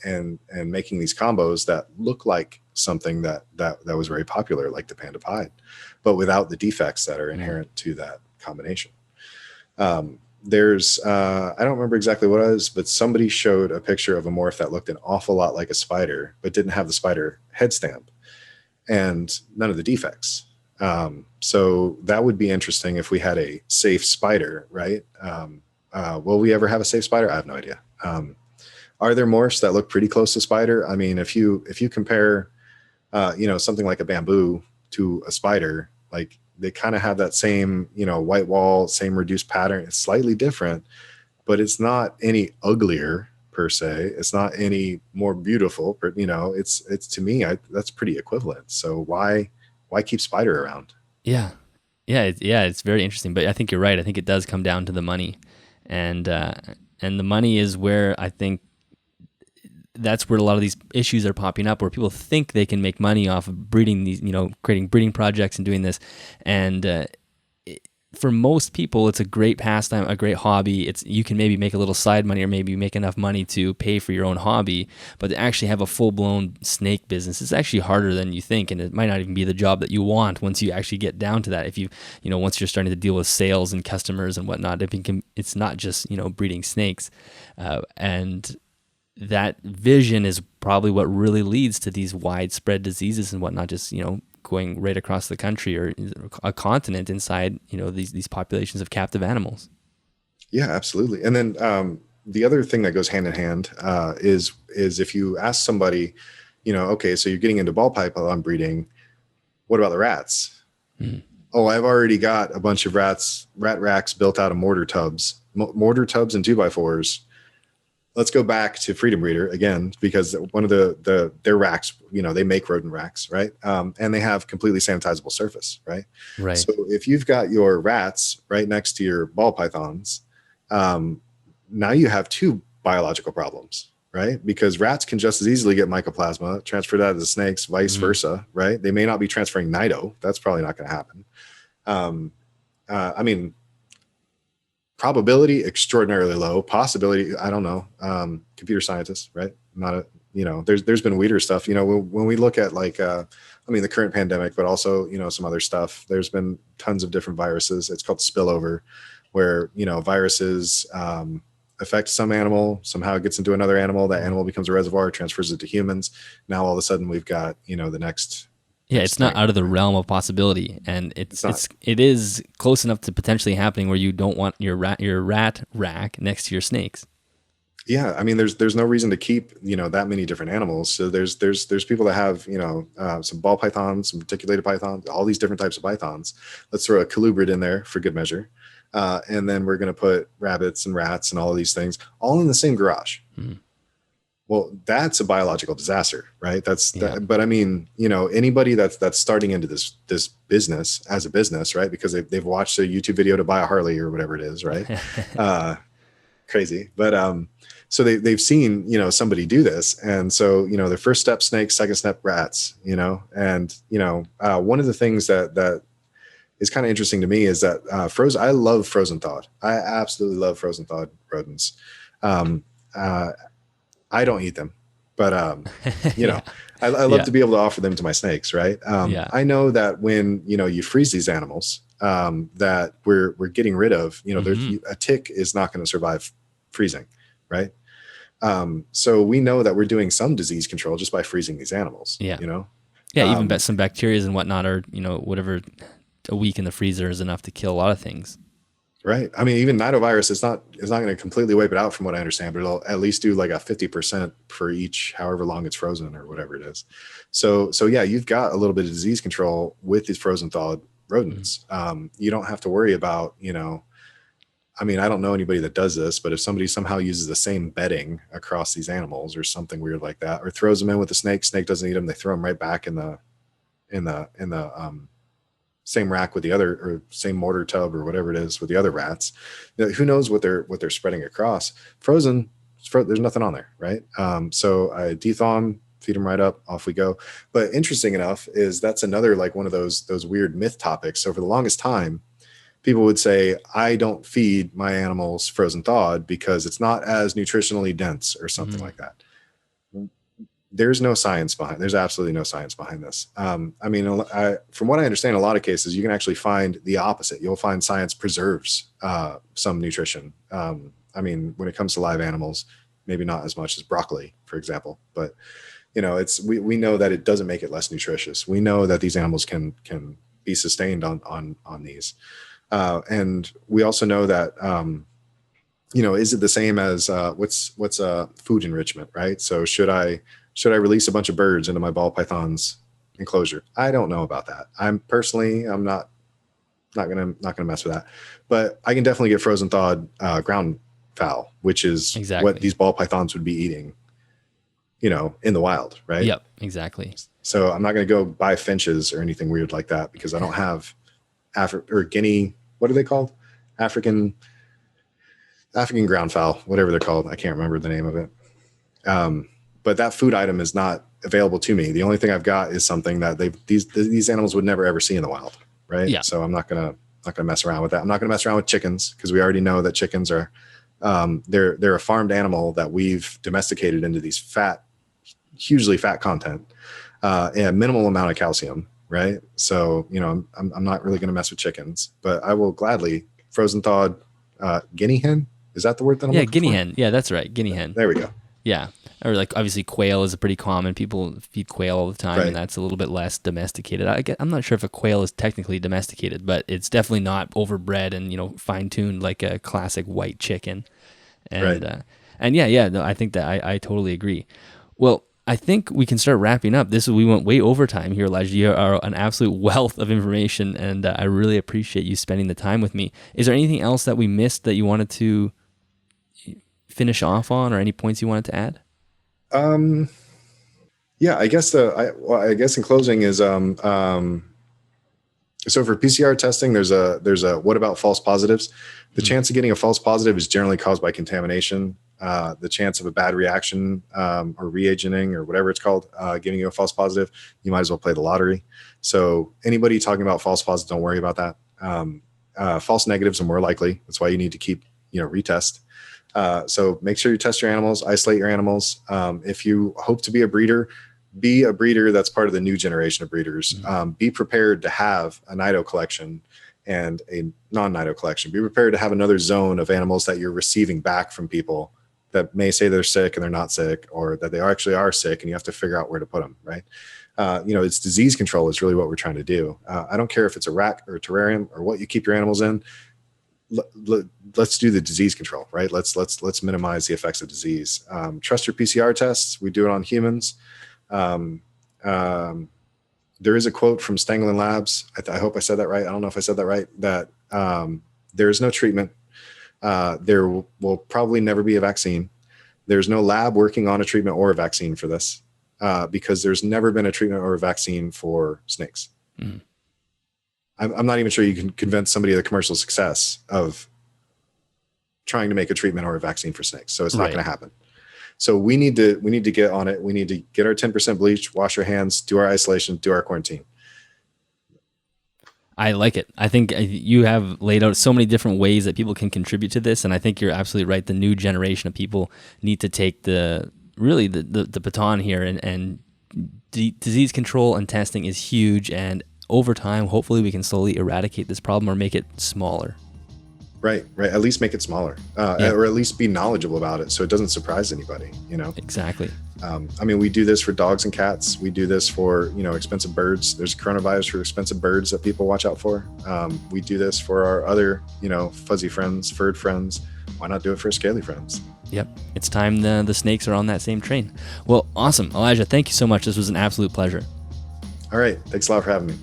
making these combos that look like something that was very popular, like the panda pied, but without the defects that are inherent to that combination. There's I don't remember exactly what it was, but somebody showed a picture of a morph that looked an awful lot like a spider, but didn't have the spider head stamp and none of the defects. So that would be interesting if we had a safe spider, right? Will we ever have a safe spider? I have no idea. Are there morphs that look pretty close to spider? I mean, if you compare, something like a bamboo to a spider, like they kind of have that same, white wall, same reduced pattern. It's slightly different, but it's not any uglier per se. It's not any more beautiful, but it's to me, that's pretty equivalent. So why keep spider around? Yeah. It's very interesting, but I think you're right. I think it does come down to the money, and the money is where I think that's where a lot of these issues are popping up, where people think they can make money off of breeding these, creating breeding projects and doing this. And for most people, it's a great pastime, a great hobby. You can maybe make a little side money, or maybe make enough money to pay for your own hobby. But to actually have a full-blown snake business, it's actually harder than you think, and it might not even be the job that you want once you actually get down to that. If once you're starting to deal with sales and customers and whatnot, it's not just breeding snakes, and that vision is probably what really leads to these widespread diseases and whatnot, just, going right across the country or a continent inside, these populations of captive animals. Yeah, absolutely. And then the other thing that goes hand in hand is if you ask somebody, okay, so you're getting into ball python breeding, what about the rats? Mm. Oh, I've already got a bunch of rat racks built out of mortar tubs and 2x4s. let's go back to Freedom Breeder again, because one of their racks, they make rodent racks, right? And they have completely sanitizable surface, right? Right. So if you've got your rats right next to your ball pythons, now you have two biological problems, right? Because rats can just as easily get mycoplasma, transfer that to the snakes, vice versa, right? They may not be transferring Nido. That's probably not going to happen. I mean, probability extraordinarily low. Possibility, I don't know. Computer scientists, right? Not a, there's been weirder stuff. When we look at the current pandemic, but also some other stuff. There's been tons of different viruses. It's called spillover, where viruses affect some animal, somehow it gets into another animal. That animal becomes a reservoir, transfers it to humans. Now all of a sudden we've got the next. Yeah, it's not out of the realm of possibility, and it is close enough to potentially happening where you don't want your rat rack next to your snakes. Yeah, I mean, there's no reason to keep that many different animals. So there's people that have some ball pythons, some reticulated pythons, all these different types of pythons. Let's throw a colubrid in there for good measure, and then we're going to put rabbits and rats and all of these things all in the same garage. Well, that's a biological disaster, right? But I mean, anybody that's starting into this business as a business, right? Because they've watched a YouTube video to buy a Harley or whatever it is, right? Crazy. But so they've seen, somebody do this. And so, their first step snakes, second step rats, and, one of the things that is kind of interesting to me is that I love frozen thawed. I absolutely love frozen thawed rodents. I don't eat them, but I love to be able to offer them to my snakes, right? I know that when you freeze these animals, that we're getting rid of, a tick is not going to survive freezing, right? So we know that we're doing some disease control just by freezing these animals. Even some bacteria and whatnot, or whatever, a week in the freezer is enough to kill a lot of things. Right. I mean, even Nidovirus is not going to completely wipe it out from what I understand, but it'll at least do like a 50% for each, however long it's frozen or whatever it is. So yeah, you've got a little bit of disease control with these frozen thawed rodents. You don't have to worry about, I mean, I don't know anybody that does this, but if somebody somehow uses the same bedding across these animals or something weird like that, or throws them in with a snake doesn't eat them, they throw them right back in the same rack with the other, or same mortar tub or whatever it is with the other rats. Who knows what they're spreading across. Frozen, there's nothing on there, right? So I dethaw them, feed them right up, off we go. But interesting enough is that's another one of those weird myth topics. So for the longest time, people would say, I don't feed my animals frozen thawed because it's not as nutritionally dense or something like that. There's no science behind. There's absolutely no science behind this. I mean, from what I understand, in a lot of cases, you can actually find the opposite. You'll find science preserves some nutrition. I mean, when it comes to live animals, maybe not as much as broccoli, for example, but we know that it doesn't make it less nutritious. We know that these animals can be sustained on these, and we also know that is it the same as what's food enrichment, right? So should I release a bunch of birds into my ball python's enclosure? I don't know about that. I'm not gonna mess with that. But I can definitely get frozen thawed ground fowl, which is what these ball pythons would be eating, in the wild, right? Yep, exactly. So I'm not gonna go buy finches or anything weird like that because I don't have Guinea. What are they called? African ground fowl, whatever they're called. I can't remember the name of it. But that food item is not available to me. The only thing I've got is something that these animals would never ever see in the wild, right? Yeah. So I'm not gonna mess around with that. I'm not gonna mess around with chickens because we already know that chickens are they're a farmed animal that we've domesticated into these hugely fat content and minimal amount of calcium, right? So I'm not really gonna mess with chickens, but I will gladly frozen thawed guinea hen. Is that the word that I'm looking guinea for? hen. Yeah, that's right. Guinea hen. There we go. Yeah. Or obviously quail is a pretty common. People feed quail all the time, right. And that's a little bit less domesticated. I'm not sure if a quail is technically domesticated, but it's definitely not overbred and fine-tuned like a classic white chicken. And right. I think that I totally agree. Well, I think we can start wrapping up. We went way over time here, Elijah. You are an absolute wealth of information, and I really appreciate you spending the time with me. Is there anything else that we missed that you wanted to finish off on, or any points you wanted to add? Yeah, I guess I guess in closing is so for PCR testing, there's a what about false positives? The chance of getting a false positive is generally caused by contamination. The chance of a bad reaction or reagenting or whatever it's called, giving you a false positive, you might as well play the lottery. So anybody talking about false positives, don't worry about that. False negatives are more likely. That's why you need to keep, retest. So make sure you test your animals, isolate your animals. If you hope to be a breeder that's part of the new generation of breeders. Be prepared to have a Nido collection and a non-Nido collection. Be prepared to have another zone of animals that you're receiving back from people that may say they're sick and they're not sick, or that they actually are sick and you have to figure out where to put them, right? It's disease control is really what we're trying to do. I don't care if it's a rack or a terrarium or what you keep your animals in. Let's do the disease control, right? Let's minimize the effects of disease. Trust your PCR tests. We do it on humans. There is a quote from Stanglin Labs. I hope I said that right. I don't know if I said that right, that there is no treatment. There will probably never be a vaccine. There's no lab working on a treatment or a vaccine for this because there's never been a treatment or a vaccine for snakes. Mm. I'm not even sure you can convince somebody of the commercial success of trying to make a treatment or a vaccine for snakes. So it's not going to happen. So we need to get on it. We need to get our 10% bleach, wash our hands, do our isolation, do our quarantine. I like it. I think you have laid out so many different ways that people can contribute to this, and I think you're absolutely right. The new generation of people need to take the baton here, and disease control and testing is huge, and over time, hopefully we can slowly eradicate this problem or make it smaller. Right. At least make it smaller, or at least be knowledgeable about it so it doesn't surprise anybody, Exactly. We do this for dogs and cats. We do this for, expensive birds. There's coronavirus for expensive birds that people watch out for. We do this for our other, fuzzy friends, furred friends. Why not do it for scaly friends? Yep. It's time the snakes are on that same train. Well, awesome. Elijah, thank you so much. This was an absolute pleasure. All right. Thanks a lot for having me.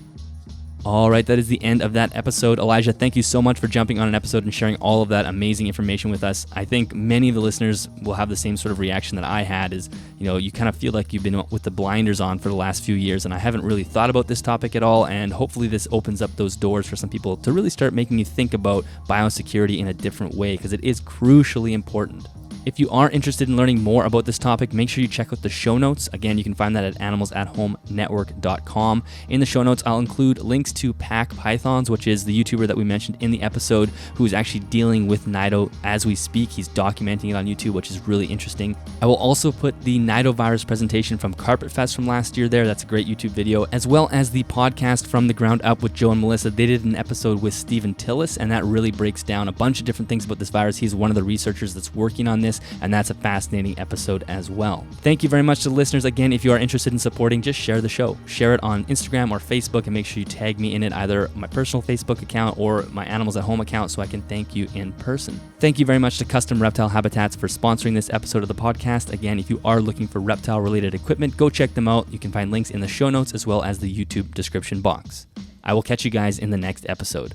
All right, that is the end of that episode. Elijah, thank you so much for jumping on an episode and sharing all of that amazing information with us. I think many of the listeners will have the same sort of reaction that I had is, you kind of feel like you've been with the blinders on for the last few years, and I haven't really thought about this topic at all, and hopefully this opens up those doors for some people to really start making you think about biosecurity in a different way, because it is crucially important. If you are interested in learning more about this topic, make sure you check out the show notes. Again, you can find that at animalsathomenetwork.com. In the show notes, I'll include links to Pack Pythons, which is the YouTuber that we mentioned in the episode, who is actually dealing with Nido as we speak. He's documenting it on YouTube, which is really interesting. I will also put the Nidovirus presentation from Carpet Fest from last year there. That's a great YouTube video, as well as the podcast From the Ground Up with Joe and Melissa. They did an episode with Stephen Tillis, and that really breaks down a bunch of different things about this virus. He's one of the researchers that's working on this, and that's a fascinating episode as well. Thank you very much to the listeners. Again, if you are interested in supporting, just share the show. Share it on Instagram or Facebook, and make sure you tag me in it, either my personal Facebook account or my Animals at Home account, so I can thank you in person. Thank you very much to Custom Reptile Habitats for sponsoring this episode of the podcast. Again, if you are looking for reptile-related equipment, go check them out. You can find links in the show notes as well as the YouTube description box. I will catch you guys in the next episode.